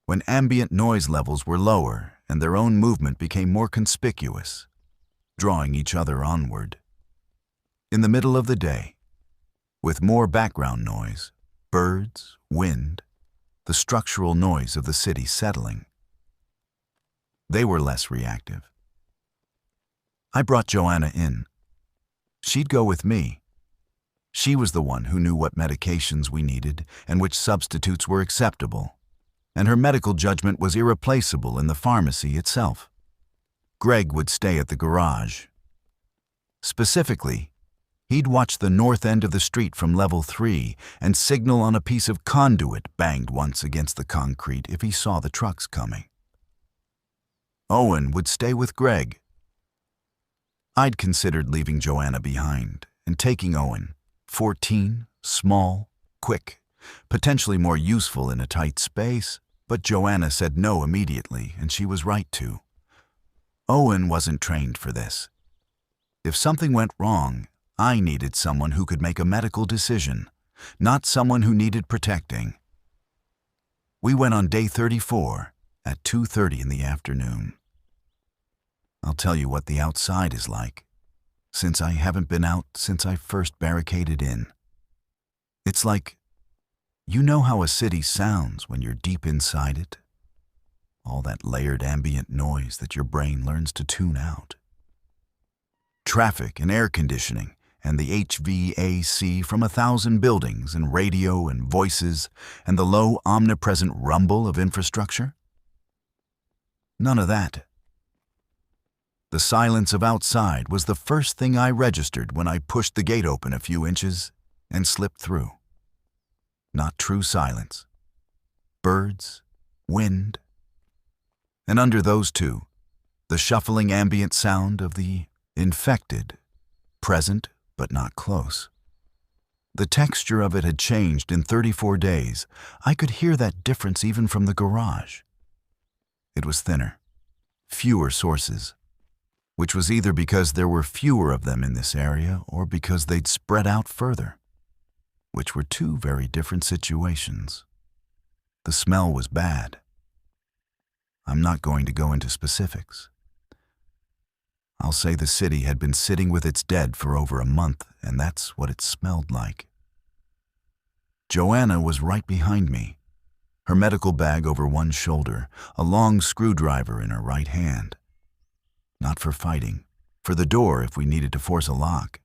When ambient noise levels were lower and their own movement became more conspicuous, drawing each other onward. In the middle of the day, with more background noise, birds, wind, the structural noise of the city settling. They were less reactive. I brought Joanna in. She'd go with me. She was the one who knew what medications we needed and which substitutes were acceptable, and her medical judgment was irreplaceable in the pharmacy itself. Greg would stay at the garage. Specifically, he'd watch the north end of the street from level 3 and signal on a piece of conduit banged once against the concrete if he saw the trucks coming. Owen would stay with Greg. I'd considered leaving Joanna behind and taking Owen, 14, small, quick, potentially more useful in a tight space, but Joanna said no immediately, and she was right to. Owen wasn't trained for this. If something went wrong, I needed someone who could make a medical decision, not someone who needed protecting. We went on day 34 at 2:30 in the afternoon. I'll tell you what the outside is like, since I haven't been out since I first barricaded in. It's like, you know how a city sounds when you're deep inside it? All that layered ambient noise that your brain learns to tune out. Traffic and air conditioning and the HVAC from 1,000 buildings and radio and voices and the low omnipresent rumble of infrastructure? None of that. The silence of outside was the first thing I registered when I pushed the gate open a few inches and slipped through. Not true silence. Birds, wind, and under those two, the shuffling ambient sound of the infected, present but not close. The texture of it had changed in 34 days. I could hear that difference even from the garage. It was thinner, fewer sources, which was either because there were fewer of them in this area or because they'd spread out further, which were 2 very different situations. The smell was bad. I'm not going to go into specifics. I'll say the city had been sitting with its dead for over a month, and that's what it smelled like. Joanna was right behind me, her medical bag over one shoulder, a long screwdriver in her right hand. Not for fighting, for the door if we needed to force a lock.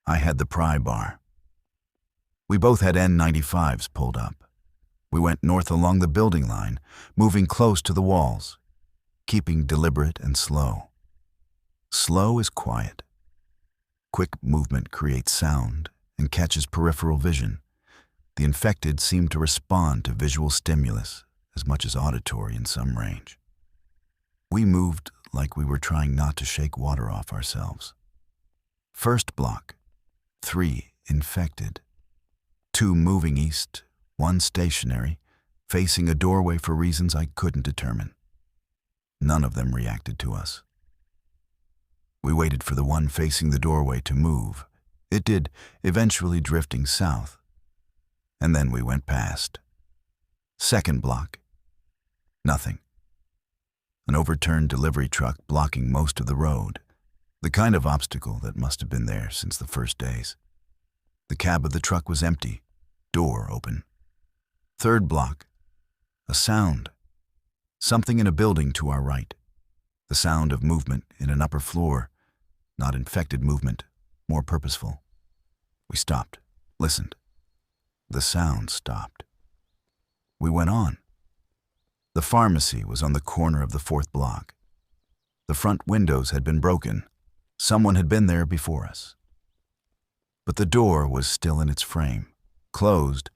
I had the pry bar. We both had N95s pulled up. We went north along the building line, moving close to the walls, keeping deliberate and slow. Slow is quiet. Quick movement creates sound and catches peripheral vision. The infected seem to respond to visual stimulus as much as auditory in some range. We moved like we were trying not to shake water off ourselves. First block, 3 infected. 2 moving east, 1 stationary, facing a doorway for reasons I couldn't determine. None of them reacted to us. We waited for the one facing the doorway to move. It did, eventually drifting south. And then we went past. Second block. Nothing. An overturned delivery truck blocking most of the road. The kind of obstacle that must have been there since the first days. The cab of the truck was empty. Door open. Third block. A sound. Something in a building to our right. The sound of movement in an upper floor. Not infected movement, more purposeful. We stopped, listened. The sound stopped. We went on. The pharmacy was on the corner of the 4th block. The front windows had been broken. Someone had been there before us. But the door was still in its frame, closed,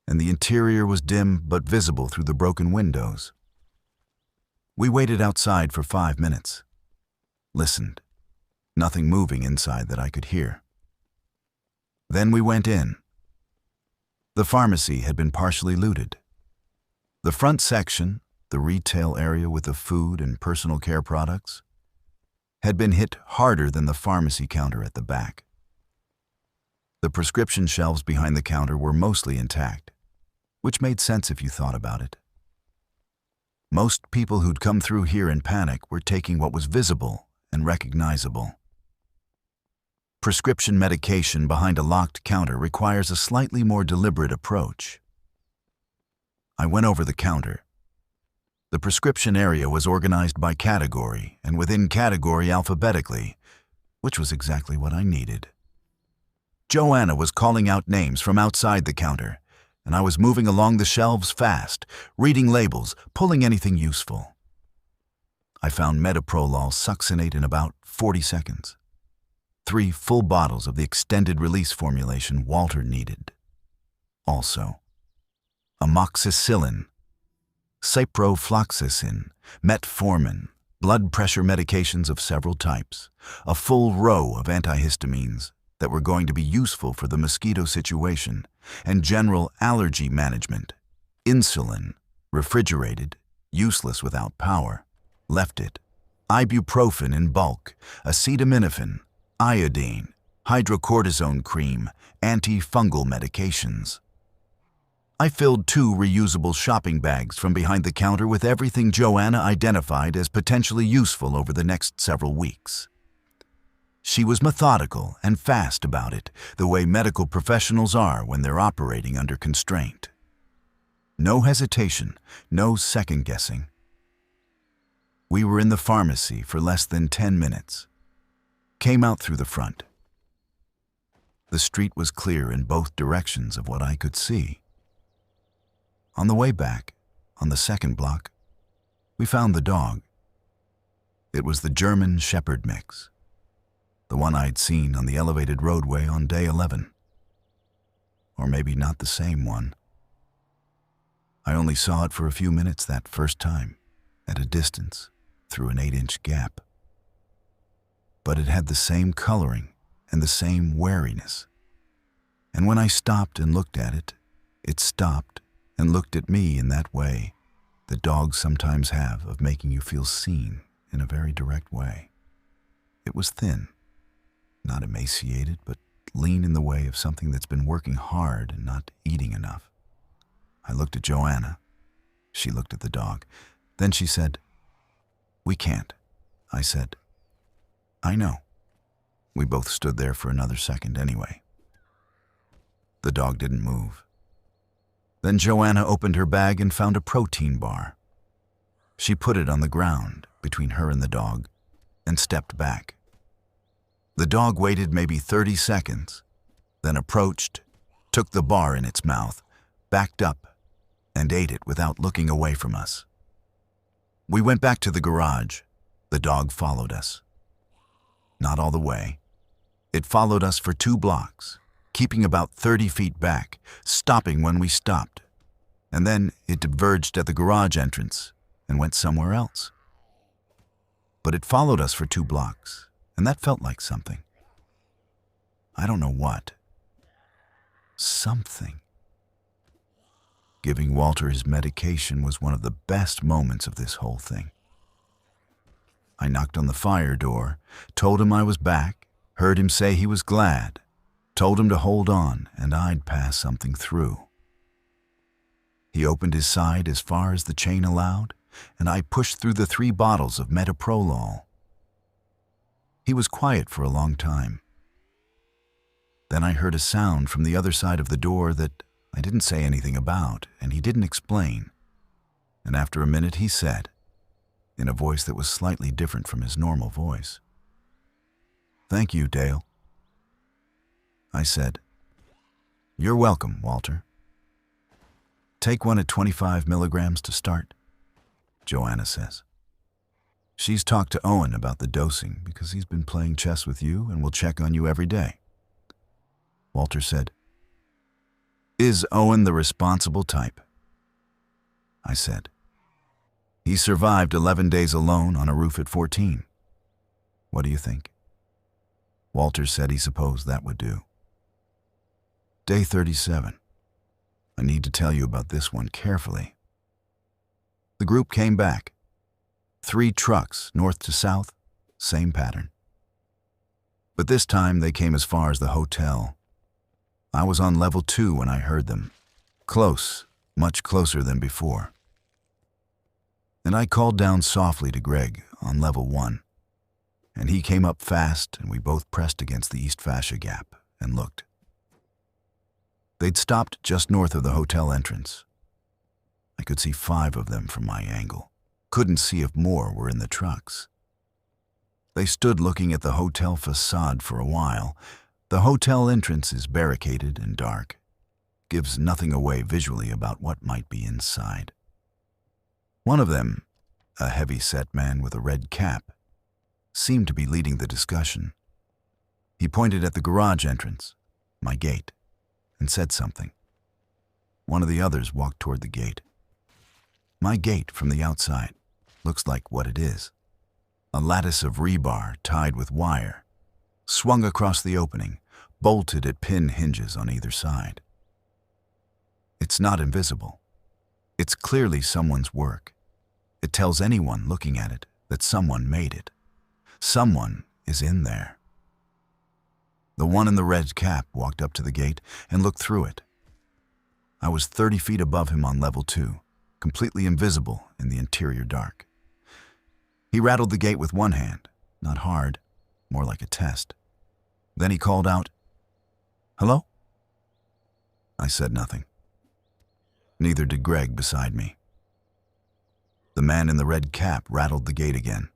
and the interior was dim but visible through the broken windows. We waited outside for 5 minutes. Listened. Nothing moving inside that I could hear. Then we went in. The pharmacy had been partially looted. The front section, the retail area with the food and personal care products, had been hit harder than the pharmacy counter at the back. The prescription shelves behind the counter were mostly intact, which made sense if you thought about it. Most people who'd come through here in panic were taking what was visible and recognizable. Prescription medication behind a locked counter requires a slightly more deliberate approach. I went over the counter. The prescription area was organized by category and within category alphabetically, which was exactly what I needed. Joanna was calling out names from outside the counter, and I was moving along the shelves fast, reading labels, pulling anything useful. I found metoprolol succinate in about 40 seconds. 3 full bottles of the extended release formulation Walter needed. Also, amoxicillin, ciprofloxacin, metformin, blood pressure medications of several types, a full row of antihistamines that were going to be useful for the mosquito situation, and general allergy management, insulin, refrigerated, useless without power, left it, ibuprofen in bulk, acetaminophen, iodine, hydrocortisone cream, antifungal medications. I filled 2 reusable shopping bags from behind the counter with everything Joanna identified as potentially useful over the next several weeks. She was methodical and fast about it, the way medical professionals are when they're operating under constraint. No hesitation, no second-guessing. We were in the pharmacy for less than 10 minutes. Came out through the front. The street was clear in both directions of what I could see. On the way back, on the 2nd block, we found the dog. It was the German Shepherd mix, the one I'd seen on the elevated roadway on day 11. Or maybe not the same one. I only saw it for a few minutes that first time, at a distance, through an 8-inch gap. But it had the same coloring and the same wariness. And when I stopped and looked at it, it stopped and looked at me in that way that dogs sometimes have of making you feel seen in a very direct way. It was thin, not emaciated, but lean in the way of something that's been working hard and not eating enough. I looked at Joanna. She looked at the dog. Then she said, "We can't." I said, "I know." We both stood there for another second anyway. The dog didn't move. Then Joanna opened her bag and found a protein bar. She put it on the ground between her and the dog and stepped back. The dog waited maybe 30 seconds, then approached, took the bar in its mouth, backed up, and ate it without looking away from us. We went back to the garage. The dog followed us. Not all the way. It followed us for 2 blocks, keeping about 30 feet back, stopping when we stopped. And then it diverged at the garage entrance and went somewhere else. But it followed us for 2 blocks, and that felt like something. I don't know what. Something. Giving Walter his medication was one of the best moments of this whole thing. I knocked on the fire door, told him I was back, heard him say he was glad, told him to hold on and I'd pass something through. He opened his side as far as the chain allowed, and I pushed through the 3 bottles of metoprolol. He was quiet for a long time. Then I heard a sound from the other side of the door that I didn't say anything about, and he didn't explain. And after a minute he said, in a voice that was slightly different from his normal voice, "Thank you, Dale." I said, "You're welcome, Walter." "Take one at 25 milligrams to start," Joanna says. "She's talked to Owen about the dosing because he's been playing chess with you and will check on you every day." Walter said, "Is Owen the responsible type?" I said, "He survived 11 days alone on a roof at 14. What do you think?" Walter said he supposed that would do. Day 37. I need to tell you about this one carefully. The group came back. 3 trucks, north to south, same pattern. But this time they came as far as the hotel. I was on level 2 when I heard them. Close, much closer than before. And I called down softly to Greg on level 1. And he came up fast, and we both pressed against the east fascia gap and looked. They'd stopped just north of the hotel entrance. I could see 5 of them from my angle. Couldn't see if more were in the trucks. They stood looking at the hotel facade for a while. The hotel entrance is barricaded and dark. Gives nothing away visually about what might be inside. One of them, a heavy-set man with a red cap, seemed to be leading the discussion. He pointed at the garage entrance, my gate, and said something. One of the others walked toward the gate. My gate from the outside looks like what it is. A lattice of rebar tied with wire, swung across the opening, bolted at pin hinges on either side. It's not invisible. It's clearly someone's work. It tells anyone looking at it that someone made it. Someone is in there. The one in the red cap walked up to the gate and looked through it. I was 30 feet above him on level 2, completely invisible in the interior dark. He rattled the gate with one hand, not hard, more like a test. Then he called out, "Hello?" I said nothing. Neither did Greg beside me. The man in the red cap rattled the gate again.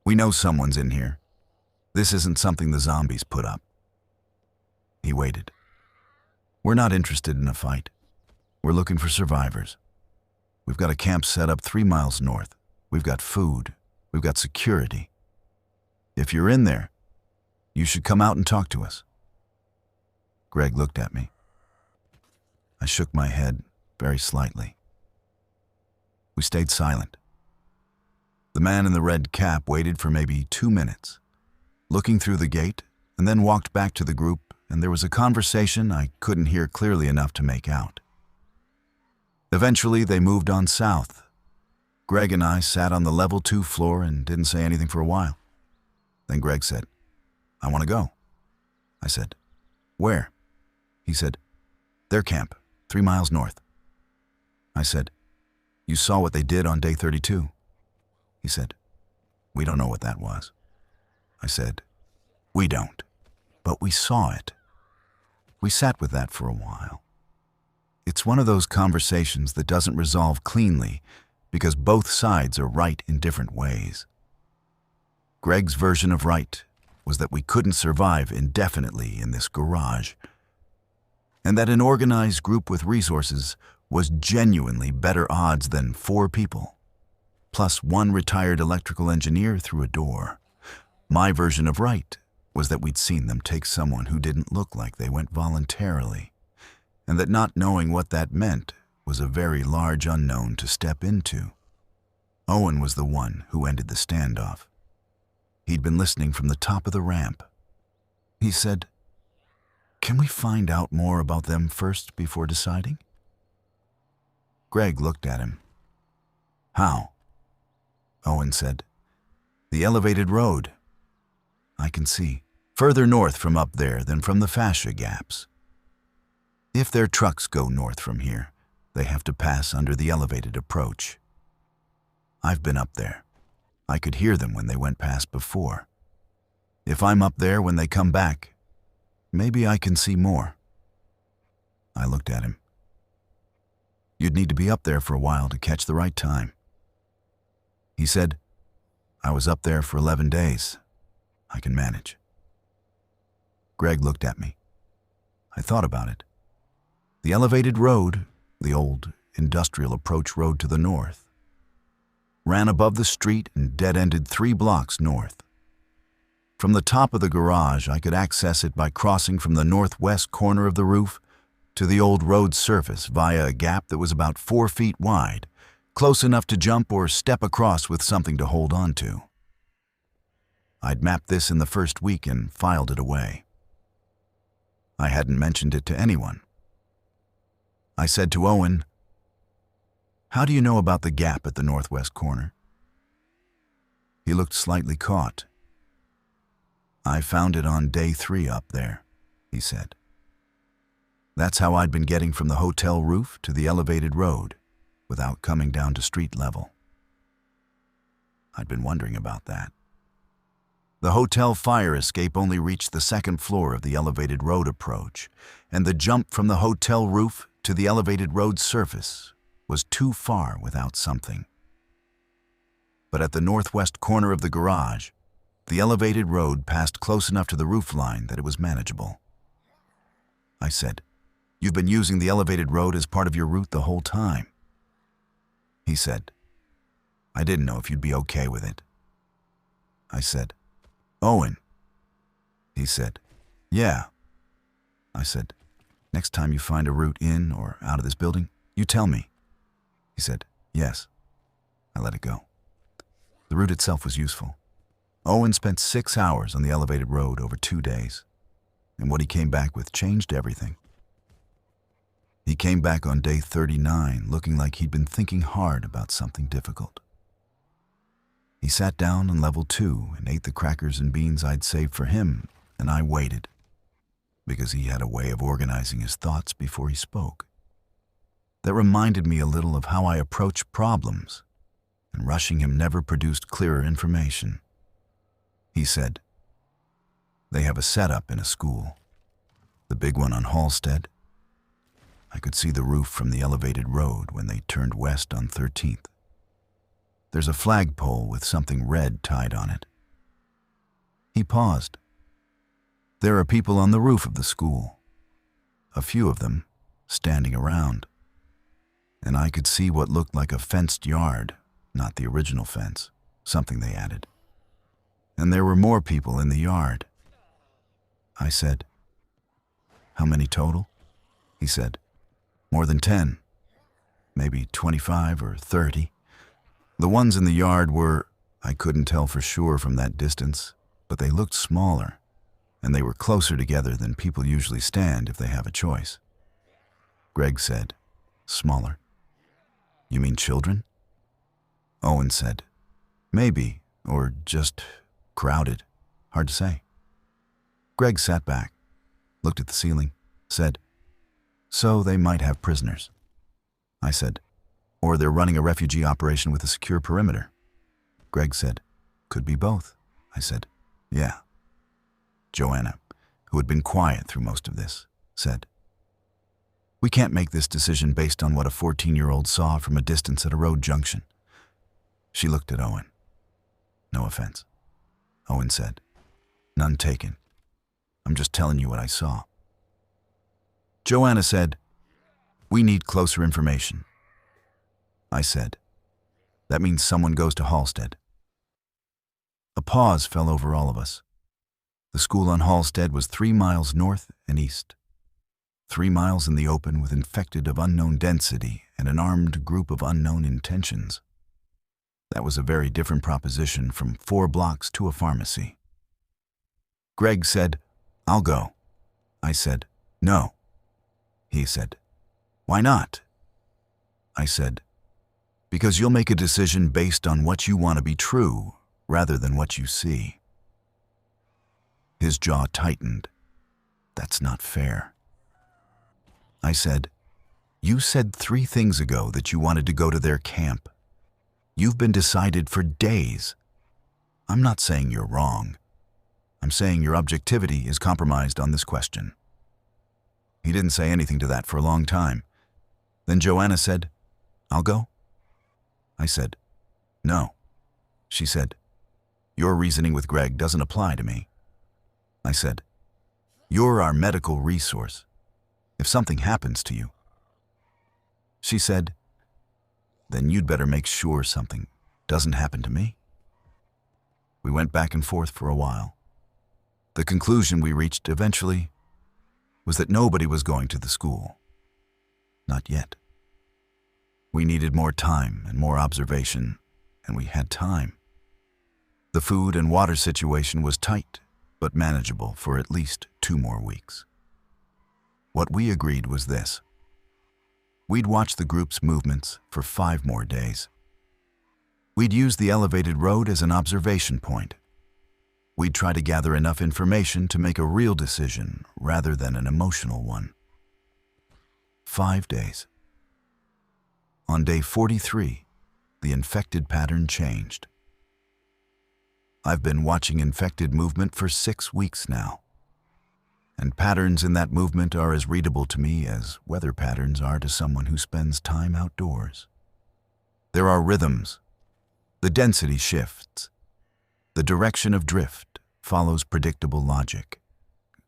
"We know someone's in here. This isn't something the zombies put up." He waited. "We're not interested in a fight. We're looking for survivors. We've got a camp set up 3 miles north. We've got food. We've got security. If you're in there, you should come out and talk to us." Greg looked at me. I shook my head very slightly. We stayed silent. The man in the red cap waited for maybe 2 minutes, looking through the gate, and then walked back to the group, and there was a conversation I couldn't hear clearly enough to make out. Eventually, they moved on south. Greg and I sat on the level 2 floor and didn't say anything for a while. Then Greg said, "I want to go." I said, "Where?" He said, "Their camp, 3 miles north. I said, "You saw what they did on day 32? He said, "We don't know what that was." I said, "We don't, but we saw it." We sat with that for a while. It's one of those conversations that doesn't resolve cleanly because both sides are right in different ways. Greg's version of right was that we couldn't survive indefinitely in this garage, and that an organized group with resources was genuinely better odds than 4 people, plus 1 retired electrical engineer through a door. My version of right was that we'd seen them take someone who didn't look like they went voluntarily, and that not knowing what that meant was a very large unknown to step into. Owen was the one who ended the standoff. He'd been listening from the top of the ramp. He said, "Can we find out more about them first before deciding?" Greg looked at him. "How?" Owen said, "The elevated road. I can see further north from up there than from the fascia gaps. If their trucks go north from here, they have to pass under the elevated approach. I've been up there. I could hear them when they went past before. If I'm up there when they come back, maybe I can see more." I looked at him. "You'd need to be up there for a while to catch the right time." He said, "I was up there for 11 days. I can manage." Greg looked at me. I thought about it. The elevated road, the old industrial approach road to the north, ran above the street and dead-ended 3 blocks north. From the top of the garage, I could access it by crossing from the northwest corner of the roof to the old road surface via a gap that was about 4 feet wide, close enough to jump or step across with something to hold on to. I'd mapped this in the first week and filed it away. I hadn't mentioned it to anyone. I said to Owen, "How do you know about the gap at the northwest corner?" He looked slightly caught. "I found it on day 3 up there," he said. That's how I'd been getting from the hotel roof to the elevated road without coming down to street level. I'd been wondering about that. The hotel fire escape only reached the 2nd floor of the elevated road approach, and the jump from the hotel roof to the elevated road surface was too far without something. But at the northwest corner of the garage, the elevated road passed close enough to the roof line that it was manageable. I said, "You've been using the elevated road as part of your route the whole time." He said, "I didn't know if you'd be okay with it." I said, "Owen." He said, "Yeah." I said, "Next time you find a route in or out of this building, you tell me." He said, "Yes." I let it go. The route itself was useful. Owen spent 6 hours on the elevated road over 2 days, and what he came back with changed everything. He came back on day 39 looking like he'd been thinking hard about something difficult. He sat down on level 2 and ate the crackers and beans I'd saved for him, and I waited, because he had a way of organizing his thoughts before he spoke. That reminded me a little of how I approach problems, and rushing him never produced clearer information. He said, "They have a setup in a school, the big one on Hoffstead. I could see the roof from the elevated road when they turned west on 13th. There's a flagpole with something red tied on it." He paused. "There are people on the roof of the school, a few of them standing around, and I could see what looked like a fenced yard, not the original fence, something they added. And there were more people in the yard." I said, "How many total?" He said, "More than 10, maybe 25 or 30. The ones in the yard were, I couldn't tell for sure from that distance, but they looked smaller, and they were closer together than people usually stand if they have a choice." Greg said, "Smaller? You mean children?" Owen said, "Maybe, or just crowded. Hard to say." Greg sat back, looked at the ceiling, said, "So they might have prisoners." I said, or they're running a refugee operation with a secure perimeter. Greg said, "Could be both," I said. "Yeah." Joanna, who had been quiet through most of this, said, "We can't make this decision based on what a 14-year-old saw from a distance at a road junction." She looked at Owen. "No offense," Owen said. "None taken. I'm just telling you what I saw." Joanna said, "We need closer information." I said, "That means someone goes to Hoffstead." A pause fell over all of us. The school on Hoffstead was 3 miles north and east. 3 miles in the open with infected of unknown density and an armed group of unknown intentions. That was a very different proposition from 4 blocks to a pharmacy. Greg said, "I'll go." I said, "No." He said, "Why not?" I said, "Because you'll make a decision based on what you want to be true rather than what you see." His jaw tightened. "That's not fair." I said, "You said 3 things ago that you wanted to go to their camp. You've been decided for days. I'm not saying you're wrong. I'm saying your objectivity is compromised on this question." He didn't say anything to that for a long time. Then Joanna said, "I'll go." I said, "No." She said, "Your reasoning with Greg doesn't apply to me." I said, "You're our medical resource. If something happens to you." She said, "Then you'd better make sure something doesn't happen to me." We went back and forth for a while. The conclusion we reached eventually was that nobody was going to the school. Not yet. We needed more time and more observation, and we had time. The food and water situation was tight, but manageable for at least 2 more weeks. What we agreed was this. We'd watch the group's movements for 5 more days. We'd use the elevated road as an observation point. We'd try to gather enough information to make a real decision rather than an emotional one. 5 days. On day 43, the infected pattern changed. I've been watching infected movement for 6 weeks now, and patterns in that movement are as readable to me as weather patterns are to someone who spends time outdoors. There are rhythms. The density shifts. The direction of drift follows predictable logic.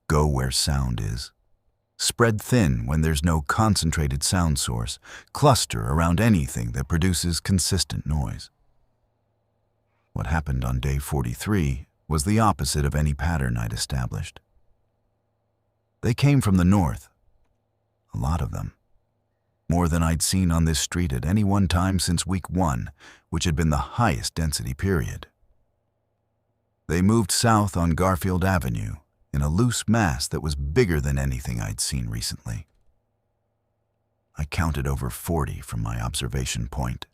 Go where sound is. Spread thin when there's no concentrated sound source. Cluster around anything that produces consistent noise. What happened on day 43 was the opposite of any pattern I'd established. They came from the north. A lot of them. More than I'd seen on this street at any one time since week 1, which had been the highest density period. They moved south on Garfield Avenue in a loose mass that was bigger than anything I'd seen recently. I counted over 40 from my observation point,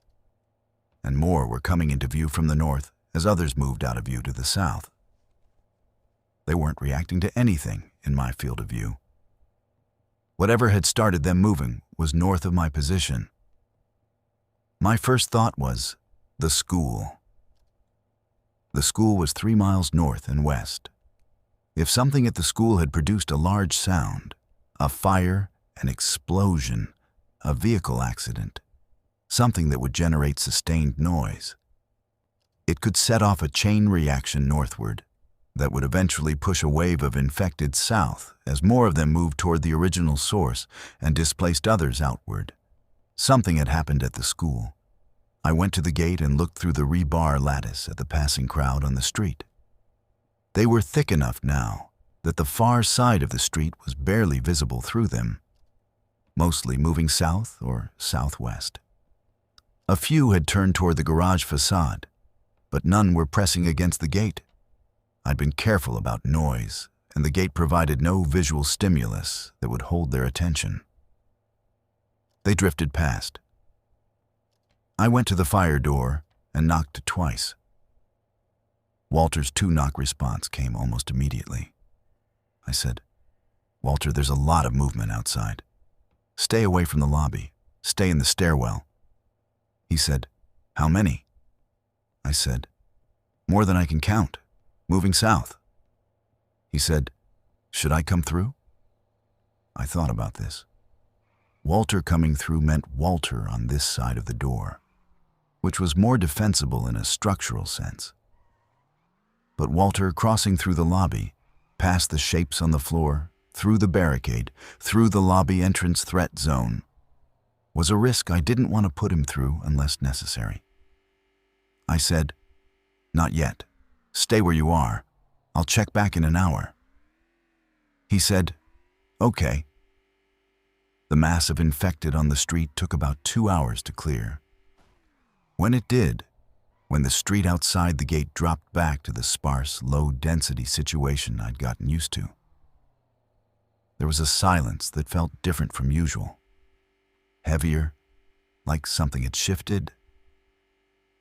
and more were coming into view from the north as others moved out of view to the south. They weren't reacting to anything in my field of view. Whatever had started them moving was north of my position. My first thought was the school. The school was 3 miles north and west. If something at the school had produced a large sound, a fire, an explosion, a vehicle accident, something that would generate sustained noise, it could set off a chain reaction northward that would eventually push a wave of infected south as more of them moved toward the original source and displaced others outward. Something had happened at the school. I went to the gate and looked through the rebar lattice at the passing crowd on the street. They were thick enough now that the far side of the street was barely visible through them, mostly moving south or southwest. A few had turned toward the garage facade, but none were pressing against the gate. I'd been careful about noise, and the gate provided no visual stimulus that would hold their attention. They drifted past. I went to the fire door and knocked twice. Walter's 2-knock response came almost immediately. I said, "Walter, there's a lot of movement outside. Stay away from the lobby. Stay in the stairwell." He said, "How many?" I said, "More than I can count, moving south." He said, "Should I come through?" I thought about this. Walter coming through meant Walter on this side of the door, which was more defensible in a structural sense. But Walter crossing through the lobby, past the shapes on the floor, through the barricade, through the lobby entrance threat zone, was a risk I didn't want to put him through unless necessary. I said, "Not yet. Stay where you are. I'll check back in an hour." He said, "Okay." The mass of infected on the street took about 2 hours to clear. When it did, when the street outside the gate dropped back to the sparse, low-density situation I'd gotten used to, there was a silence that felt different from usual. Heavier, like something had shifted.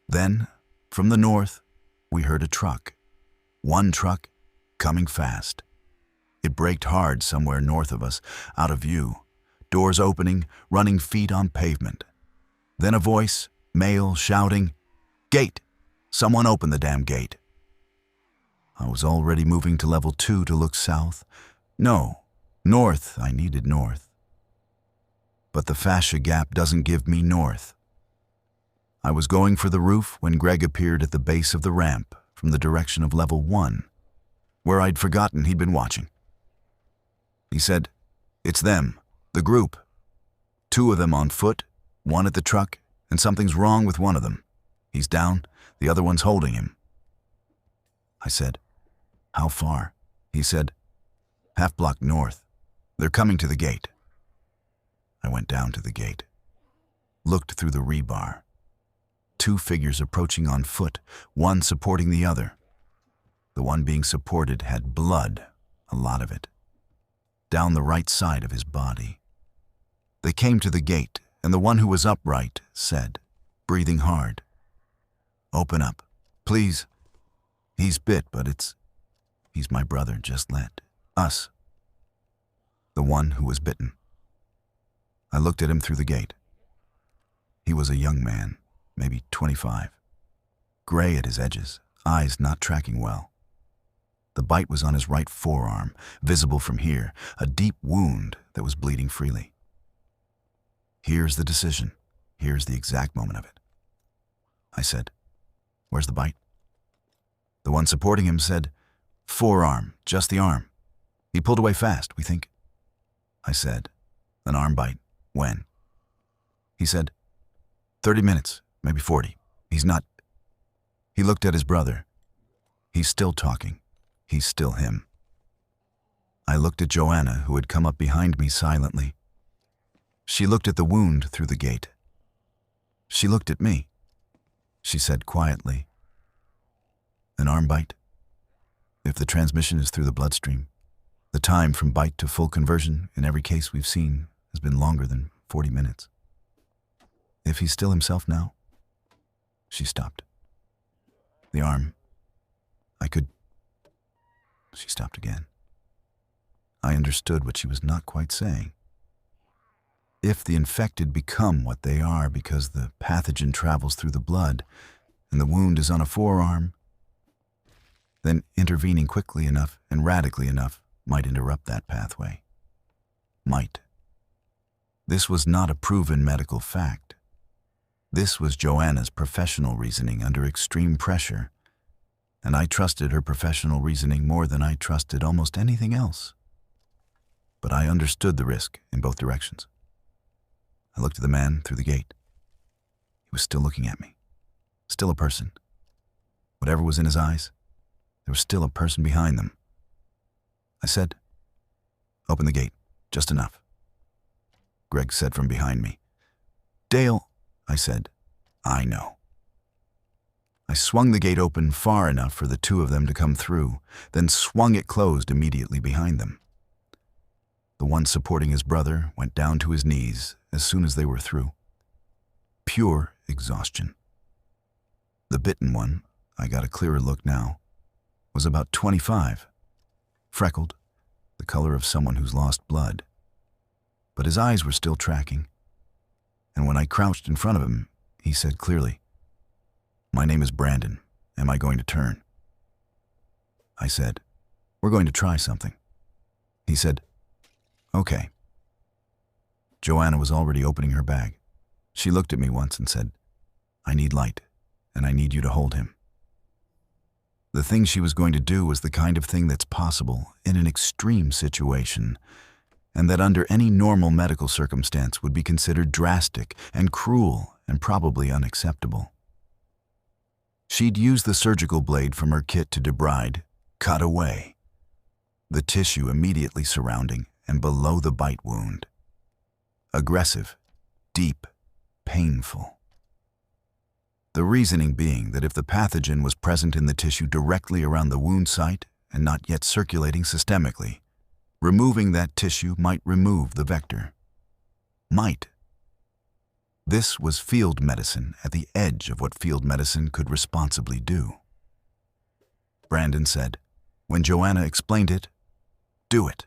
Then, from the north, we heard a truck. One truck, coming fast. It braked hard somewhere north of us, out of view. Doors opening, running feet on pavement. Then a voice, male, shouting, "Gate! Someone open the damn gate." I was already moving to level 2 to look south. No, north. I needed north. But the fascia gap doesn't give me north. I was going for the roof when Greg appeared at the base of the ramp from the direction of level 1, where I'd forgotten he'd been watching. He said, "It's them, the group. 2 of them on foot, 1 at the truck, and something's wrong with one of them. He's down, the other one's holding him." I said, "How far?" He said, "Half block north. They're coming to the gate." I went down to the gate, looked through the rebar. 2 figures approaching on foot, one supporting the other. The one being supported had blood, a lot of it, down the right side of his body. They came to the gate, and the one who was upright said, breathing hard, "Open up, please. He's bit, but he's my brother, just let us." The one who was bitten. I looked at him through the gate. He was a young man, maybe 25. Gray at his edges, eyes not tracking well. The bite was on his right forearm, visible from here, a deep wound that was bleeding freely. Here's the decision. Here's the exact moment of it. I said, "Where's the bite?" The one supporting him said, "Forearm, just the arm. He pulled away fast, we think." I said, "An arm bite. When?" He said, 30 minutes, maybe 40. He's not..." He looked at his brother. He's still talking. He's still him. I looked at Joanna, who had come up behind me silently. She looked at the wound through the gate. She looked at me. She said quietly, "An arm bite. If the transmission is through the bloodstream, the time from bite to full conversion in every case we've seen has been longer than 40 minutes. If he's still himself now..." She stopped. "The arm, I could..." She stopped again. I understood what she was not quite saying. If the infected become what they are because the pathogen travels through the blood and the wound is on a forearm, then intervening quickly enough and radically enough might interrupt that pathway. Might. This was not a proven medical fact. This was Joanna's professional reasoning under extreme pressure, and I trusted her professional reasoning more than I trusted almost anything else. But I understood the risk in both directions. I looked at the man through the gate. He was still looking at me. Still a person. Whatever was in his eyes, there was still a person behind them. I said, "Open the gate, just enough." Greg said from behind me, "Dale," I said, "I know." I swung the gate open far enough for the 2 of them to come through, then swung it closed immediately behind them. The one supporting his brother went down to his knees as soon as they were through. Pure exhaustion. The bitten one, I got a clearer look now, was about 25, freckled, the color of someone who's lost blood. But his eyes were still tracking, and when I crouched in front of him, He said clearly, "My name is Brandon. Am I going to turn?" I said, "We're going to try something." He said, "Okay." Joanna was already opening her bag. She looked at me once and said, "I need light, and I need you to hold him." The thing she was going to do was the kind of thing that's possible in an extreme situation, and that under any normal medical circumstance would be considered drastic and cruel and probably unacceptable. She'd used the surgical blade from her kit to debride, cut away the tissue immediately surrounding and below the bite wound. Aggressive, deep, painful. The reasoning being that if the pathogen was present in the tissue directly around the wound site and not yet circulating systemically, removing that tissue might remove the vector. Might. This was field medicine at the edge of what field medicine could responsibly do. Brandon said, when Joanna explained it, "Do it."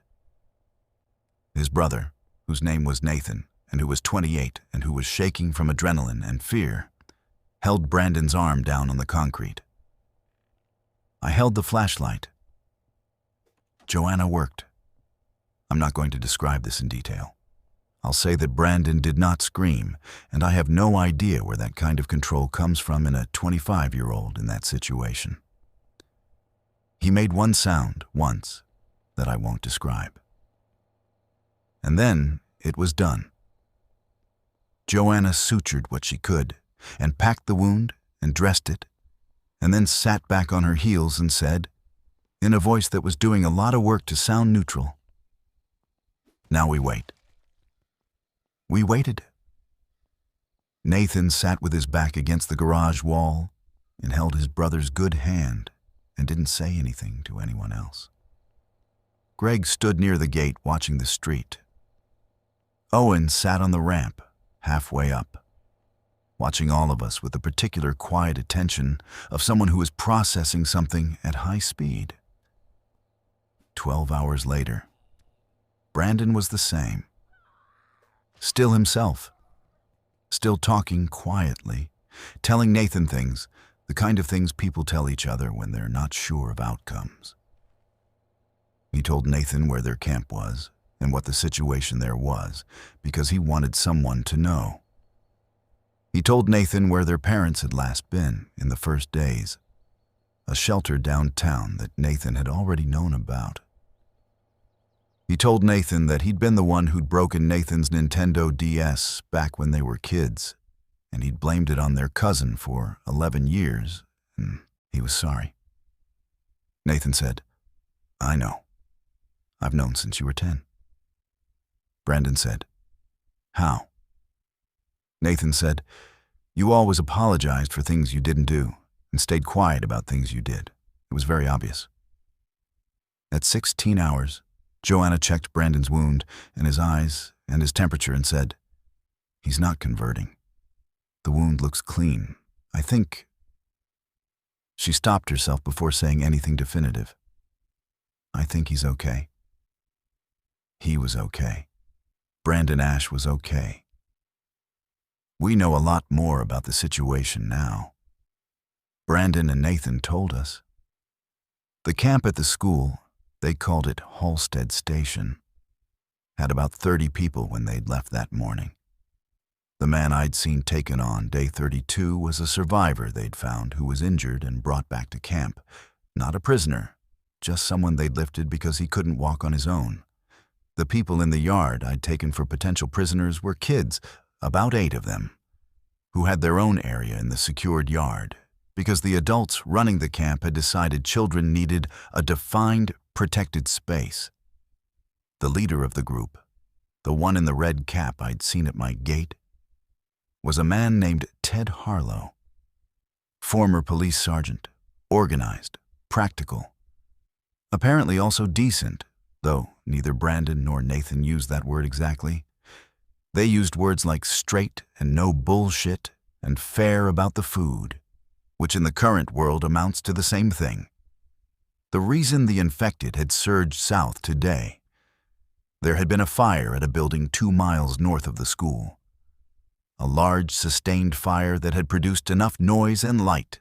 His brother, whose name was Nathan and who was 28 and who was shaking from adrenaline and fear, held Brandon's arm down on the concrete. I held the flashlight. Joanna worked. I'm not going to describe this in detail. I'll say that Brandon did not scream, and I have no idea where that kind of control comes from in a 25-year-old in that situation. He made one sound, once, that I won't describe. And then it was done. Joanna sutured what she could, and packed the wound and dressed it, and then sat back on her heels and said, in a voice that was doing a lot of work to sound neutral, "Now we wait." We waited. Nathan sat with his back against the garage wall and held his brother's good hand and didn't say anything to anyone else. Greg stood near the gate watching the street. Owen sat on the ramp, halfway up, watching all of us with the particular quiet attention of someone who is processing something at high speed. 12 hours later, Brandon was the same. Still himself. Still talking quietly, telling Nathan things, the kind of things people tell each other when they're not sure of outcomes. He told Nathan where their camp was and what the situation there was, because he wanted someone to know. He told Nathan where their parents had last been in the first days, a shelter downtown that Nathan had already known about. He told Nathan that he'd been the one who'd broken Nathan's Nintendo DS back when they were kids, and he'd blamed it on their cousin for 11 years, and he was sorry. Nathan said, "I know. I've known since you were 10. Brandon said, "How?" Nathan said, "You always apologized for things you didn't do and stayed quiet about things you did. It was very obvious." At 16 hours, Joanna checked Brandon's wound and his eyes and his temperature and said, "He's not converting. The wound looks clean. I think..." She stopped herself before saying anything definitive. "I think he's okay." He was okay. Brandon Ash was okay. We know a lot more about the situation now. Brandon and Nathan told us. The camp at the school, they called it Hoffstead Station, had about 30 people when they'd left that morning. The man I'd seen taken on day 32 was a survivor they'd found who was injured and brought back to camp. Not a prisoner, just someone they'd lifted because he couldn't walk on his own. The people in the yard I'd taken for potential prisoners were kids, about 8 of them, who had their own area in the secured yard, because the adults running the camp had decided children needed a defined, protected space. The leader of the group, the one in the red cap I'd seen at my gate, was a man named Ted Harlow. Former police sergeant, organized, practical, apparently also decent, though neither Brandon nor Nathan used that word exactly. They used words like straight and no bullshit and fair about the food, which in the current world amounts to the same thing. The reason the infected had surged south today, there had been a fire at a building 2 miles north of the school. a large, sustained fire that had produced enough noise and light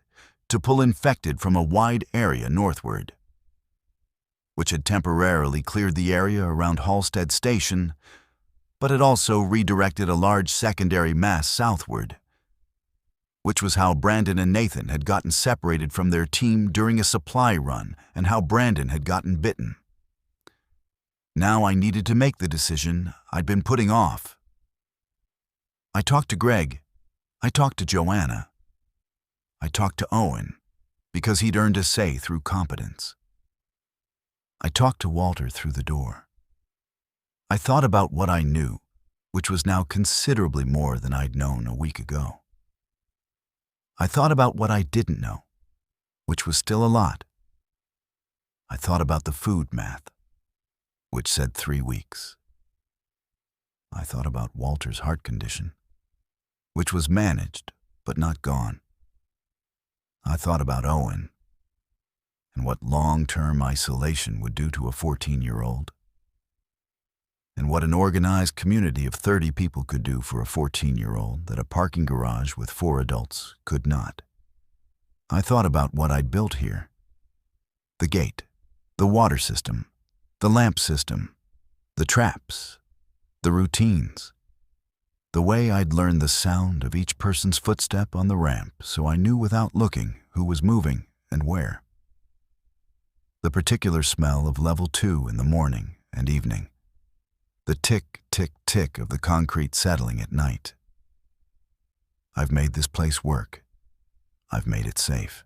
to pull infected from a wide area northward, which had temporarily cleared the area around Hoffstead station, but had also redirected a large secondary mass southward, which was how Brandon and Nathan had gotten separated from their team during a supply run and how Brandon had gotten bitten. Now I needed to make the decision I'd been putting off. I talked to Greg. I talked to Joanna. I talked to Owen, because he'd earned a say through competence. I talked to Walter through the door. I thought about what I knew, which was now considerably more than I'd known a week ago. I thought about what I didn't know, which was still a lot. I thought about the food math, which said 3 weeks. I thought about Walter's heart condition, which was managed but not gone. I thought about Owen and what long-term isolation would do to a 14-year-old, and what an organized community of 30 people could do for a 14-year-old that a parking garage with 4 adults could not. I thought about what I'd built here: the gate, the water system, the lamp system, the traps, the routines, the way I'd learned the sound of each person's footstep on the ramp so I knew without looking who was moving and where. The particular smell of level 2 in the morning and evening. The tick, tick, tick of the concrete settling at night. I've made this place work. I've made it safe.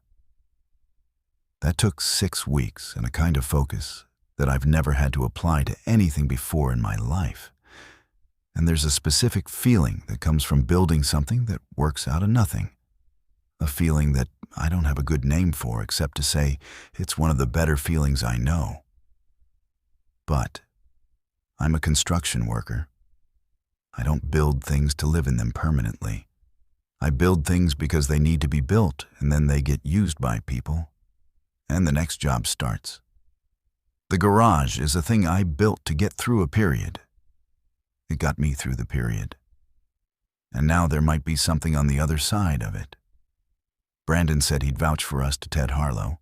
That took 6 weeks and a kind of focus that I've never had to apply to anything before in my life. And there's a specific feeling that comes from building something that works out of nothing. A feeling that I don't have a good name for except to say it's one of the better feelings I know. But I'm a construction worker. I don't build things to live in them permanently. I build things because they need to be built, and then they get used by people, and the next job starts. The garage is a thing I built to get through a period. It got me through the period. And now there might be something on the other side of it. Brandon said he'd vouch for us to Ted Harlow.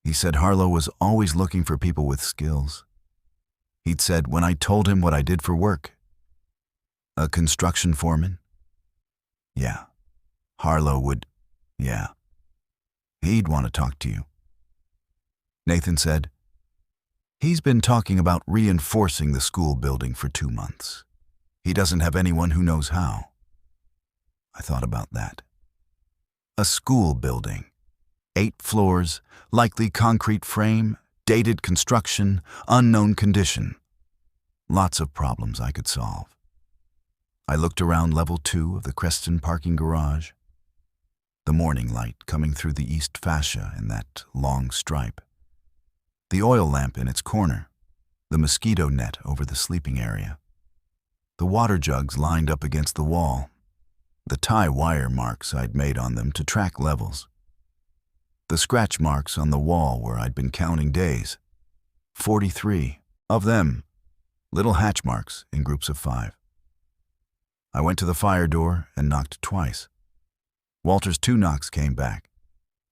He said Harlow was always looking for people with skills. He'd said when I told him what I did for work, a construction foreman, yeah, Harlow would, yeah, he'd want to talk to you. Nathan said, he's been talking about reinforcing the school building for 2 months. He doesn't have anyone who knows how. I thought about that. A school building, 8 floors, likely concrete frame, dated construction, unknown condition. Lots of problems I could solve. I looked around level 2 of the Creston parking garage. The morning light coming through the east fascia in that long stripe. The oil lamp in its corner. The mosquito net over the sleeping area. The water jugs lined up against the wall. The tie wire marks I'd made on them to track levels. The scratch marks on the wall where I'd been counting days. 43 of them, little hatch marks in groups of 5. I went to the fire door and knocked twice. Walter's 2 knocks came back.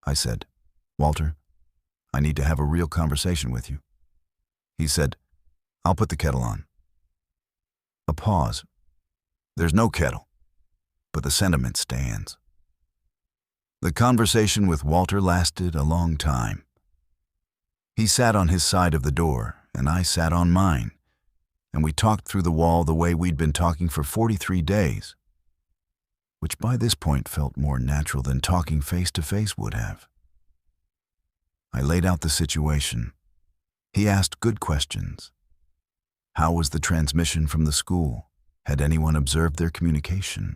I said, Walter, I need to have a real conversation with you. He said, I'll put the kettle on. A pause. There's no kettle, but the sentiment stands. The conversation with Walter lasted a long time. He sat on his side of the door, and I sat on mine, and we talked through the wall the way we'd been talking for 43 days, which by this point felt more natural than talking face to face would have. I laid out the situation. He asked good questions. How was the transmission from the school? Had anyone observed their communication?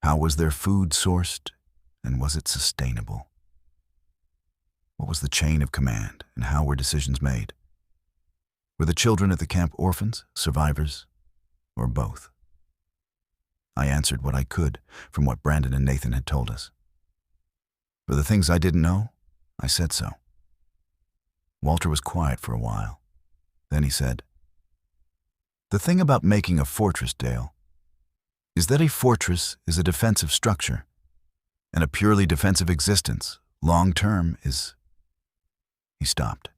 How was their food sourced? And was it sustainable? What was the chain of command, and how were decisions made? Were the children at the camp orphans, survivors, or both? I answered what I could from what Brandon and Nathan had told us. For the things I didn't know, I said so. Walter was quiet for a while. Then he said, the thing about making a fortress, Dale, is that a fortress is a defensive structure, and a purely defensive existence, long-term, is... He stopped.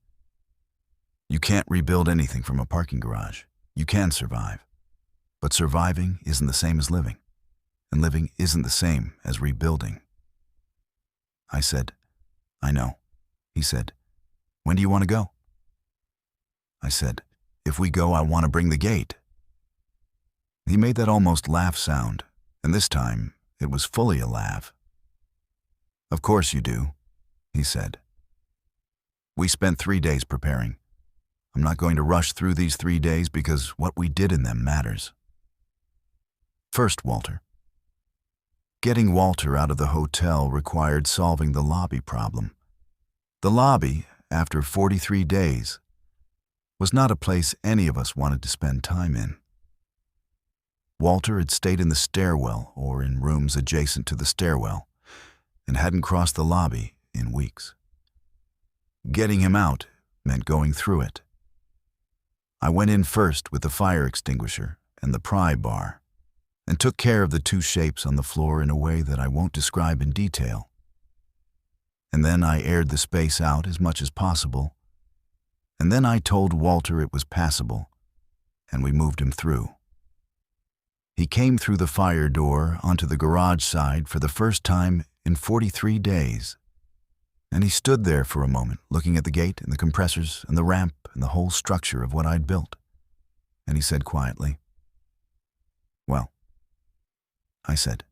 You can't rebuild anything from a parking garage. You can survive. But surviving isn't the same as living, and living isn't the same as rebuilding. I said, I know. He said, when do you want to go? I said, if we go, I want to bring the gate. He made that almost laugh sound, and this time it was fully a laugh. Of course you do, he said. We spent 3 days preparing. I'm not going to rush through these 3 days because what we did in them matters. First, Walter. Getting Walter out of the hotel required solving the lobby problem. The lobby, after 43 days, was not a place any of us wanted to spend time in. Walter had stayed in the stairwell or in rooms adjacent to the stairwell and hadn't crossed the lobby in weeks. Getting him out meant going through it. I went in first with the fire extinguisher and the pry bar and took care of the 2 shapes on the floor in a way that I won't describe in detail. And then I aired the space out as much as possible, and then I told Walter it was passable, and we moved him through. He came through the fire door onto the garage side for the first time in 43 days, and he stood there for a moment looking at the gate and the compressors and the ramp and the whole structure of what I'd built, and he said quietly, "Well," I said,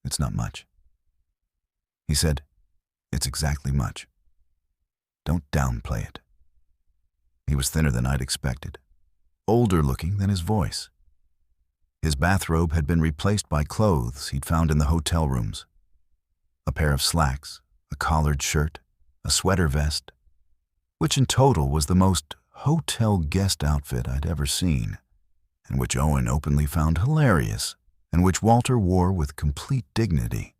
"it's not much." He said, "It's exactly much. Don't downplay it." He was thinner than I'd expected, older looking than his voice. His bathrobe had been replaced by clothes he'd found in the hotel rooms. A pair of slacks, a collared shirt, a sweater vest, which in total was the most hotel guest outfit I'd ever seen, and which Owen openly found hilarious, and which Walter wore with complete dignity.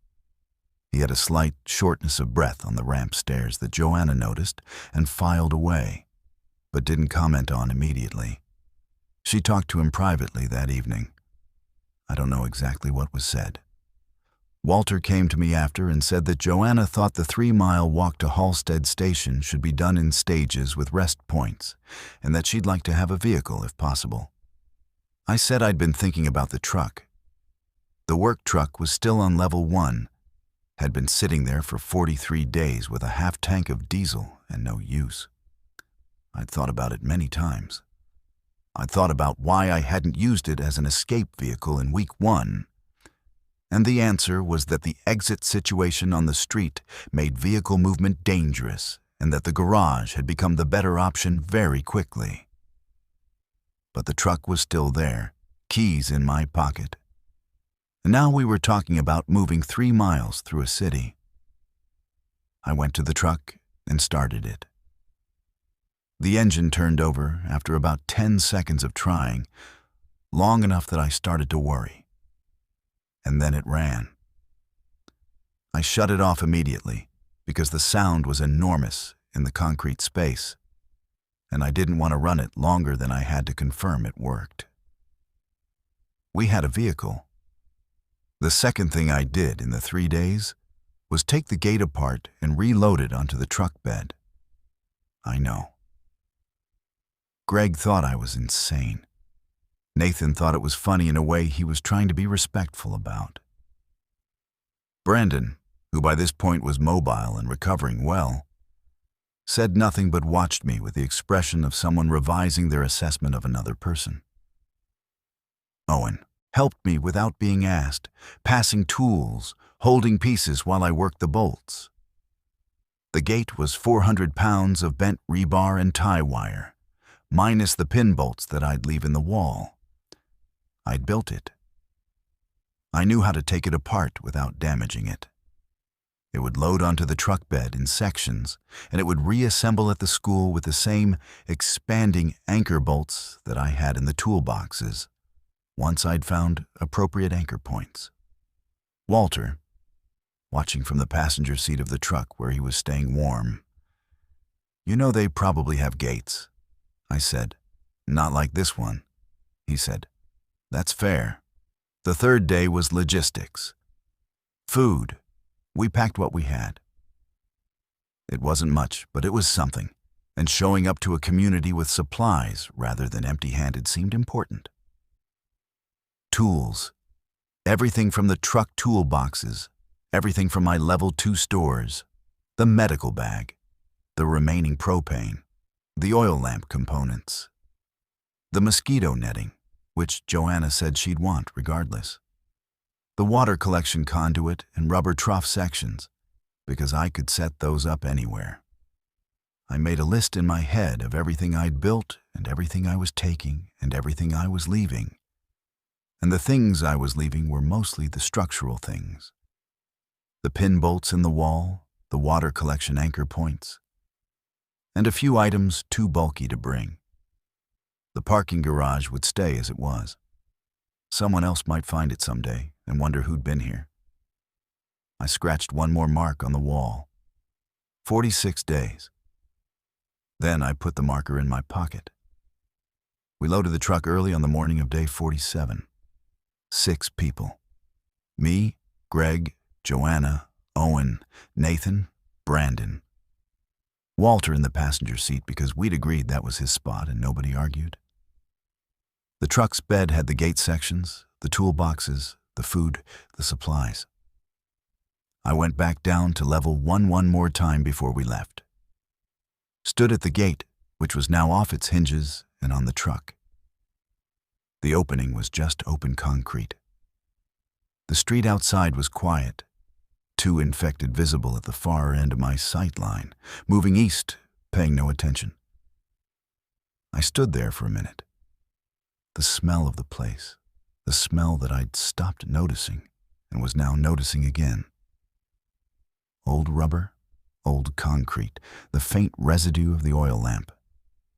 He had a slight shortness of breath on the ramp stairs that Joanna noticed and filed away, but didn't comment on immediately. She talked to him privately that evening. I don't know exactly what was said. Walter came to me after and said that Joanna thought the 3-mile walk to Hoffstead station should be done in stages with rest points, and that she'd like to have a vehicle if possible. I said I'd been thinking about the truck. The work truck was still on level 1, had been sitting there for 43 days with a half tank of diesel and no use. I'd thought about it many times. I'd thought about why I hadn't used it as an escape vehicle in week 1, and the answer was that the exit situation on the street made vehicle movement dangerous and that the garage had become the better option very quickly. But the truck was still there, keys in my pocket. And now we were talking about moving 3 miles through a city. I went to the truck and started it. The engine turned over after about 10 seconds of trying, long enough that I started to worry. And then it ran. I shut it off immediately because the sound was enormous in the concrete space, and I didn't want to run it longer than I had to confirm it worked. We had a vehicle. The second thing I did in the 3 days was take the gate apart and reload it onto the truck bed. I know. Greg thought I was insane. Nathan thought it was funny in a way he was trying to be respectful about. Brandon, who by this point was mobile and recovering well, said nothing but watched me with the expression of someone revising their assessment of another person. Owen helped me without being asked, passing tools, holding pieces while I worked the bolts. The gate was 400 pounds of bent rebar and tie wire, minus the pin bolts that I'd leave in the wall. I'd built it. I knew how to take it apart without damaging it. It would load onto the truck bed in sections, and it would reassemble at the school with the same expanding anchor bolts that I had in the toolboxes, once I'd found appropriate anchor points. Walter, watching from the passenger seat of the truck where he was staying warm, "You know they probably have gates," I said. "Not like this one." He said, "That's fair. The third day was logistics. Food. We packed what we had. It wasn't much, but it was something, and showing up to a community with supplies rather than empty-handed seemed important. Tools. Everything from the truck toolboxes, everything from my level 2 stores, the medical bag, the remaining propane, the oil lamp components, the mosquito netting, which Joanna said she'd want regardless, the water collection conduit and rubber trough sections, because I could set those up anywhere. I made a list in my head of everything I'd built and everything I was taking and everything I was leaving. And the things I was leaving were mostly the structural things. The pin bolts in the wall, the water collection anchor points, and a few items too bulky to bring. The parking garage would stay as it was. Someone else might find it someday and wonder who'd been here. I scratched one more mark on the wall. 46 days. Then I put the marker in my pocket. We loaded the truck early on the morning of day 47. 6 people. Me, Greg, Joanna, Owen, Nathan, Brandon. Walter in the passenger seat because we'd agreed that was his spot and nobody argued. The truck's bed had the gate sections, the toolboxes, the food, the supplies. I went back down to level 1 one more time before we left. Stood at the gate, which was now off its hinges and on the truck. The opening was just open concrete. The street outside was quiet. 2 infected visible at the far end of my sight line, moving east, paying no attention. I stood there for a minute. The smell of the place, the smell that I'd stopped noticing and was now noticing again. Old rubber, old concrete, the faint residue of the oil lamp,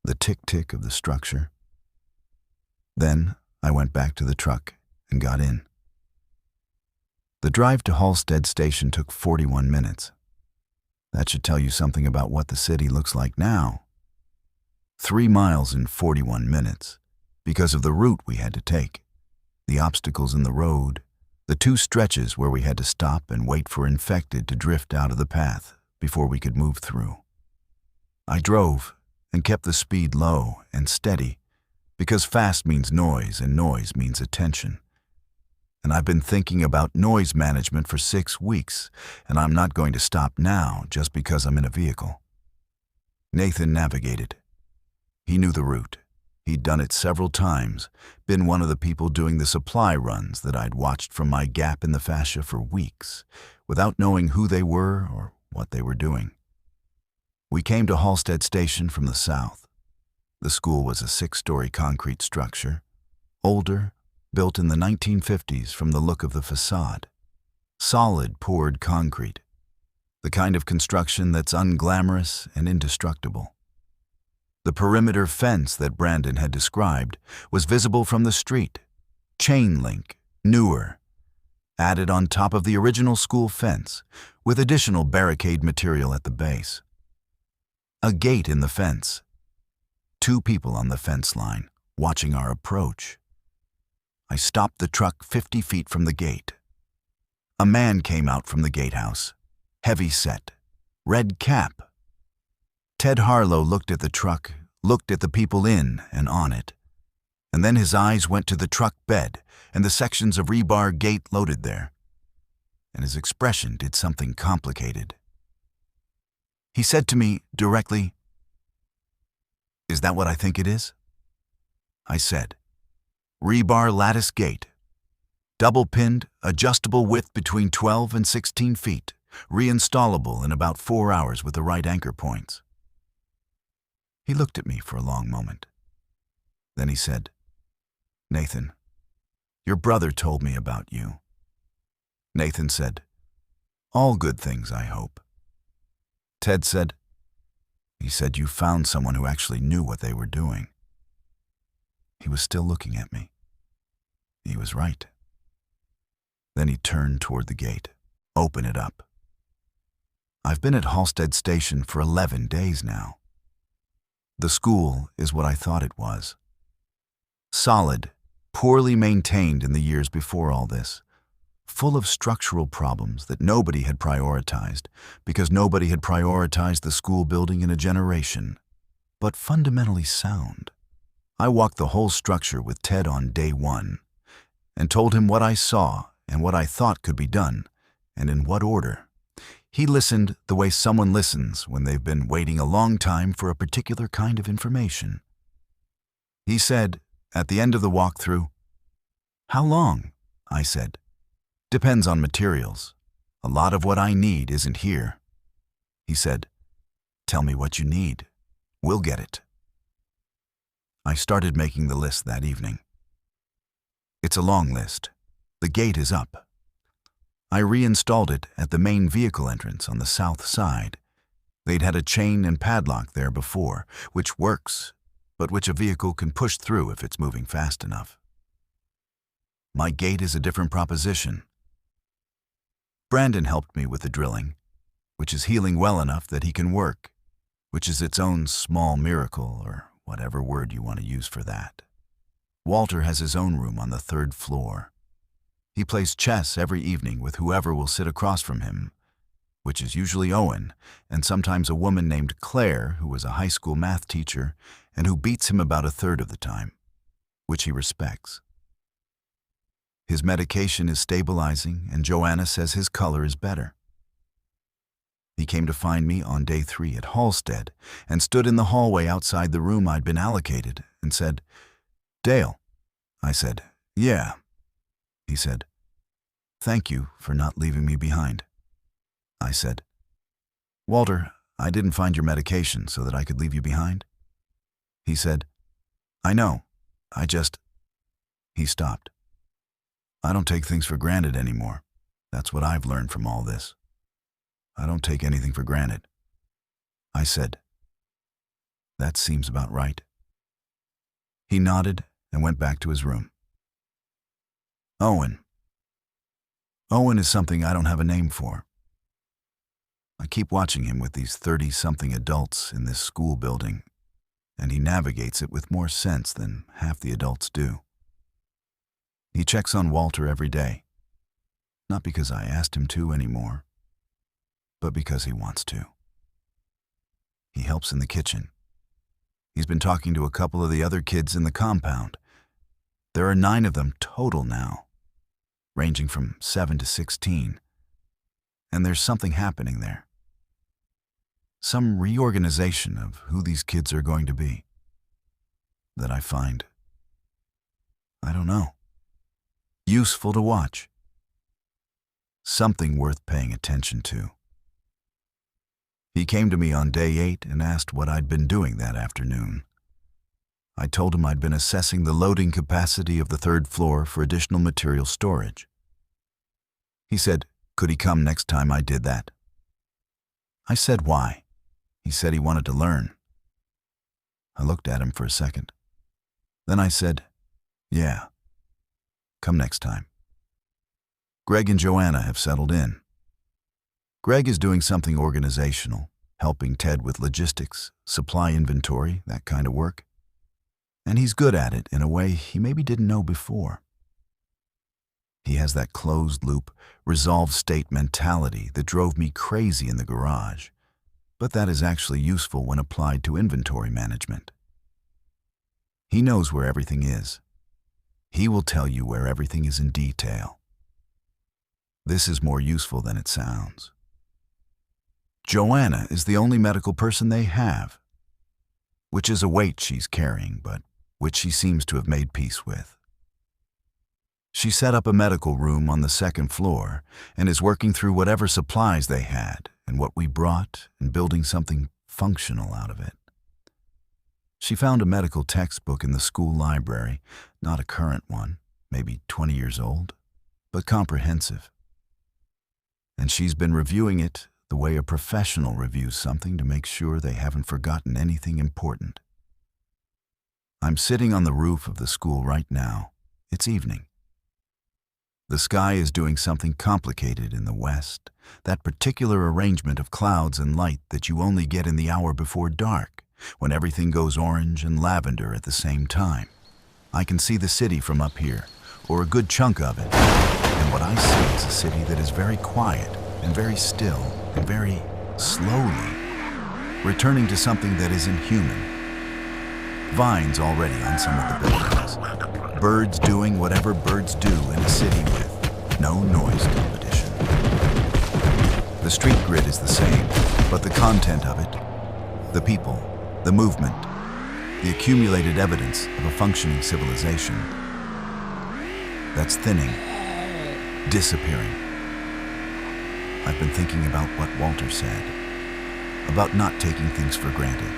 the tick-tick of the structure. Then I went back to the truck and got in. The drive to Hoffstead station took 41 minutes. That should tell you something about what the city looks like now. 3 miles in 41 minutes, because of the route we had to take, the obstacles in the road, the 2 stretches where we had to stop and wait for infected to drift out of the path before we could move through. I drove and kept the speed low and steady, because fast means noise and noise means attention. And I've been thinking about noise management for 6 weeks, and I'm not going to stop now just because I'm in a vehicle. Nathan navigated. He knew the route. He'd done it several times, been one of the people doing the supply runs that I'd watched from my gap in the fascia for weeks, without knowing who they were or what they were doing. We came to Hoffstead Station from the south. The school was a 6-story concrete structure, older, built in the 1950s from the look of the facade. Solid poured concrete, the kind of construction that's unglamorous and indestructible. The perimeter fence that Brandon had described was visible from the street, chain link, newer, added on top of the original school fence, with additional barricade material at the base. A gate in the fence. 2 people on the fence line, watching our approach. I stopped the truck 50 feet from the gate. A man came out from the gatehouse, heavy set, red cap. Ted Harlow looked at the truck, looked at the people in and on it, and then his eyes went to the truck bed and the sections of rebar gate loaded there, and his expression did something complicated. He said to me directly, "Is that what I think it is?" I said, "Rebar lattice gate, double-pinned, adjustable width between 12 and 16 feet, reinstallable in about 4 hours with the right anchor points." He looked at me for a long moment. Then he said, "Nathan, your brother told me about you." Nathan said, "All good things, I hope." Ted said, "He said you found someone who actually knew what they were doing." He was still looking at me. He was right. Then he turned toward the gate. "Open it up." I've been at Hoffstead Station for 11 days now. The school is what I thought it was. Solid, poorly maintained in the years before all this, full of structural problems that nobody had prioritized because nobody had prioritized the school building in a generation, but fundamentally sound. I walked the whole structure with Ted on day one and told him what I saw and what I thought could be done, and in what order. He listened the way someone listens when they've been waiting a long time for a particular kind of information. He said, at the end of the walkthrough, "How long?" I said. "Depends on materials. A lot of what I need isn't here." He said, "Tell me what you need. We'll get it." I started making the list that evening. It's a long list. The gate is up. I reinstalled it at the main vehicle entrance on the south side. They'd had a chain and padlock there before, which works, but which a vehicle can push through if it's moving fast enough. My gate is a different proposition. Brandon helped me with the drilling, which is healing well enough that he can work, which is its own small miracle, or whatever word you want to use for that. Walter has his own room on the 3rd floor. He plays chess every evening with whoever will sit across from him, which is usually Owen, and sometimes a woman named Claire, who was a high school math teacher and who beats him about 1/3 of the time, which he respects. His medication is stabilizing, and Joanna says his color is better. He came to find me on day 3 at Hoffstead and stood in the hallway outside the room I'd been allocated and said, "Dale." I said, "Yeah." He said, "Thank you for not leaving me behind." I said, "Walter, I didn't find your medication so that I could leave you behind." He said, "I know, I just..." He stopped. "I don't take things for granted anymore. That's what I've learned from all this. I don't take anything for granted." I said, "That seems about right." He nodded and went back to his room. Owen. Owen is something I don't have a name for. I keep watching him with these 30-something adults in this school building, and he navigates it with more sense than half the adults do. He checks on Walter every day, not because I asked him to anymore, but because he wants to. He helps in the kitchen. He's been talking to a couple of the other kids in the compound. There are 9 of them total now, ranging from 7 to 16, and there's something happening there. Some reorganization of who these kids are going to be that I find, I don't know, useful to watch. Something worth paying attention to. He came to me on day 8 and asked what I'd been doing that afternoon. I told him I'd been assessing the loading capacity of the 3rd floor for additional material storage. He said, could he come next time I did that? I said why. He said he wanted to learn. I looked at him for a second. Then I said, yeah, come next time. Greg and Joanna have settled in. Greg is doing something organizational, helping Ted with logistics, supply inventory, that kind of work. And he's good at it in a way he maybe didn't know before. He has that closed-loop, resolved state mentality that drove me crazy in the garage, but that is actually useful when applied to inventory management. He knows where everything is. He will tell you where everything is in detail. This is more useful than it sounds. Joanna is the only medical person they have, which is a weight she's carrying, but which she seems to have made peace with. She set up a medical room on the 2nd floor and is working through whatever supplies they had and what we brought and building something functional out of it. She found a medical textbook in the school library, not a current one, maybe 20 years old, but comprehensive. And she's been reviewing it the way a professional reviews something to make sure they haven't forgotten anything important. I'm sitting on the roof of the school right now. It's evening. The sky is doing something complicated in the west, that particular arrangement of clouds and light that you only get in the hour before dark, when everything goes orange and lavender at the same time. I can see the city from up here, or a good chunk of it. And what I see is a city that is very quiet and very still and very slowly returning to something that isn't human. Vines already on some of the buildings. Birds doing whatever birds do in a city with no noise competition. The street grid is the same, but the content of it, the people, the movement, the accumulated evidence of a functioning civilization, that's thinning, disappearing. I've been thinking about what Walter said, about not taking things for granted,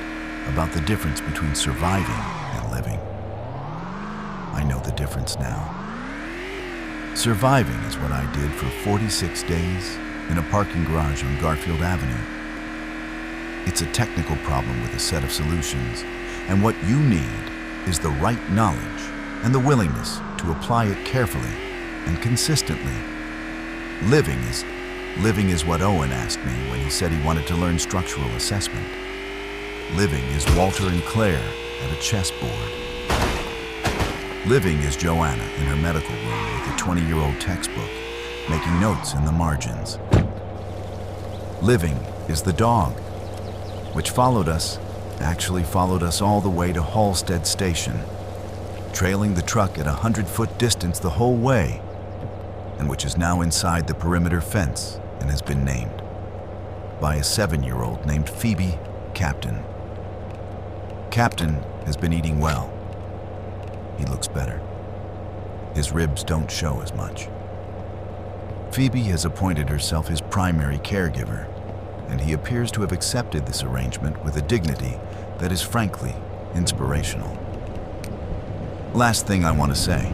about the difference between surviving and living. I know the difference now. Surviving is what I did for 46 days in a parking garage on Garfield Avenue. It's a technical problem with a set of solutions, and what you need is the right knowledge and the willingness to apply it carefully and consistently. Living is what Owen asked me when he said he wanted to learn structural assessment. Living is Walter and Claire at a chessboard. Living is Joanna in her medical room with a 20-year-old textbook, making notes in the margins. Living is the dog, which actually followed us all the way to Hoffstead station, trailing the truck at a 100-foot distance the whole way, and which is now inside the perimeter fence and has been named by a 7-year-old named Phoebe Captain. Captain has been eating well. He looks better. His ribs don't show as much. Phoebe has appointed herself his primary caregiver, and he appears to have accepted this arrangement with a dignity that is frankly inspirational. Last thing I want to say.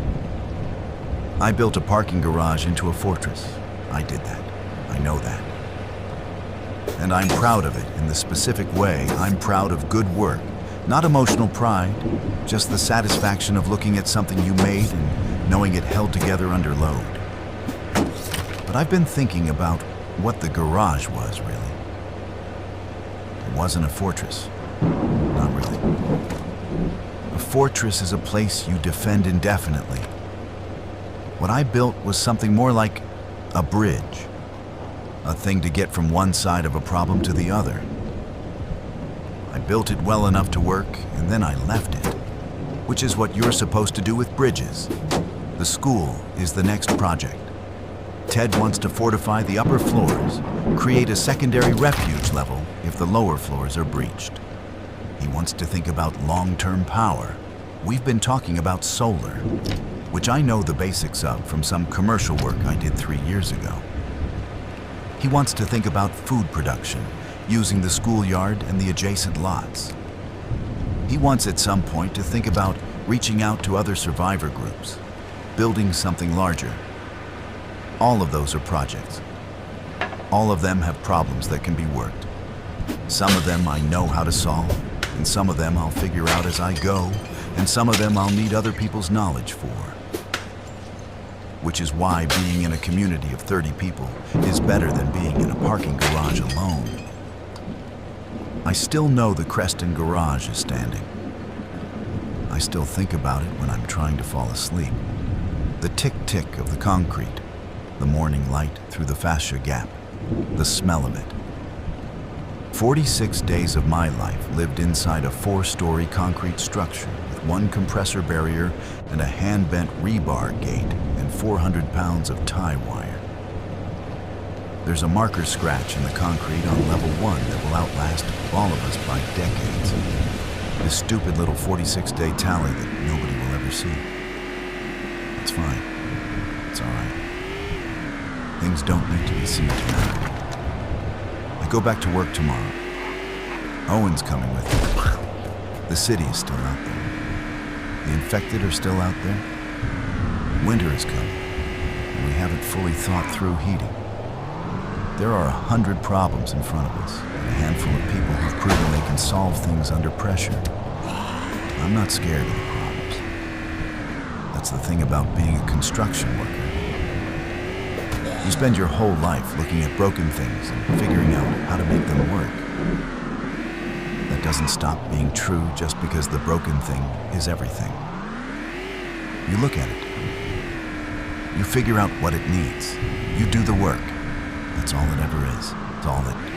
I built a parking garage into a fortress. I did that. I know that. And I'm proud of it in the specific way I'm proud of good work. Not emotional pride, just the satisfaction of looking at something you made and knowing it held together under load. But I've been thinking about what the garage was, really. It wasn't a fortress. Not really. A fortress is a place you defend indefinitely. What I built was something more like a bridge. A thing to get from one side of a problem to the other. I built it well enough to work, and then I left it, which is what you're supposed to do with bridges. The school is the next project. Ted wants to fortify the upper floors, create a secondary refuge level if the lower floors are breached. He wants to think about long-term power. We've been talking about solar, which I know the basics of from some commercial work I did 3 years ago. He wants to think about food production, using the schoolyard and the adjacent lots. He wants at some point to think about reaching out to other survivor groups, building something larger. All of those are projects. All of them have problems that can be worked. Some of them I know how to solve, and some of them I'll figure out as I go, and some of them I'll need other people's knowledge for. Which is why being in a community of 30 people is better than being in a parking garage alone. I still know the Creston garage is standing. I still think about it when I'm trying to fall asleep. The tick-tick of the concrete, the morning light through the fascia gap, the smell of it. 46 days of my life lived inside a 4-story concrete structure with 1 compressor barrier and a hand-bent rebar gate and 400 pounds of tie wire. There's a marker scratch in the concrete on level 1 that will outlast all of us by decades. This stupid little 46-day tally that nobody will ever see. It's fine. It's all right. Things don't need to be seen tonight. I go back to work tomorrow. Owen's coming with me. The city is still out there. The infected are still out there. Winter is coming, and we haven't fully thought through heating. There are 100 problems in front of us, and a handful of people who've proven they can solve things under pressure. I'm not scared of the problems. That's the thing about being a construction worker. You spend your whole life looking at broken things and figuring out how to make them work. That doesn't stop being true just because the broken thing is everything. You look at it. You figure out what it needs. You do the work. That's all it ever is. It's all that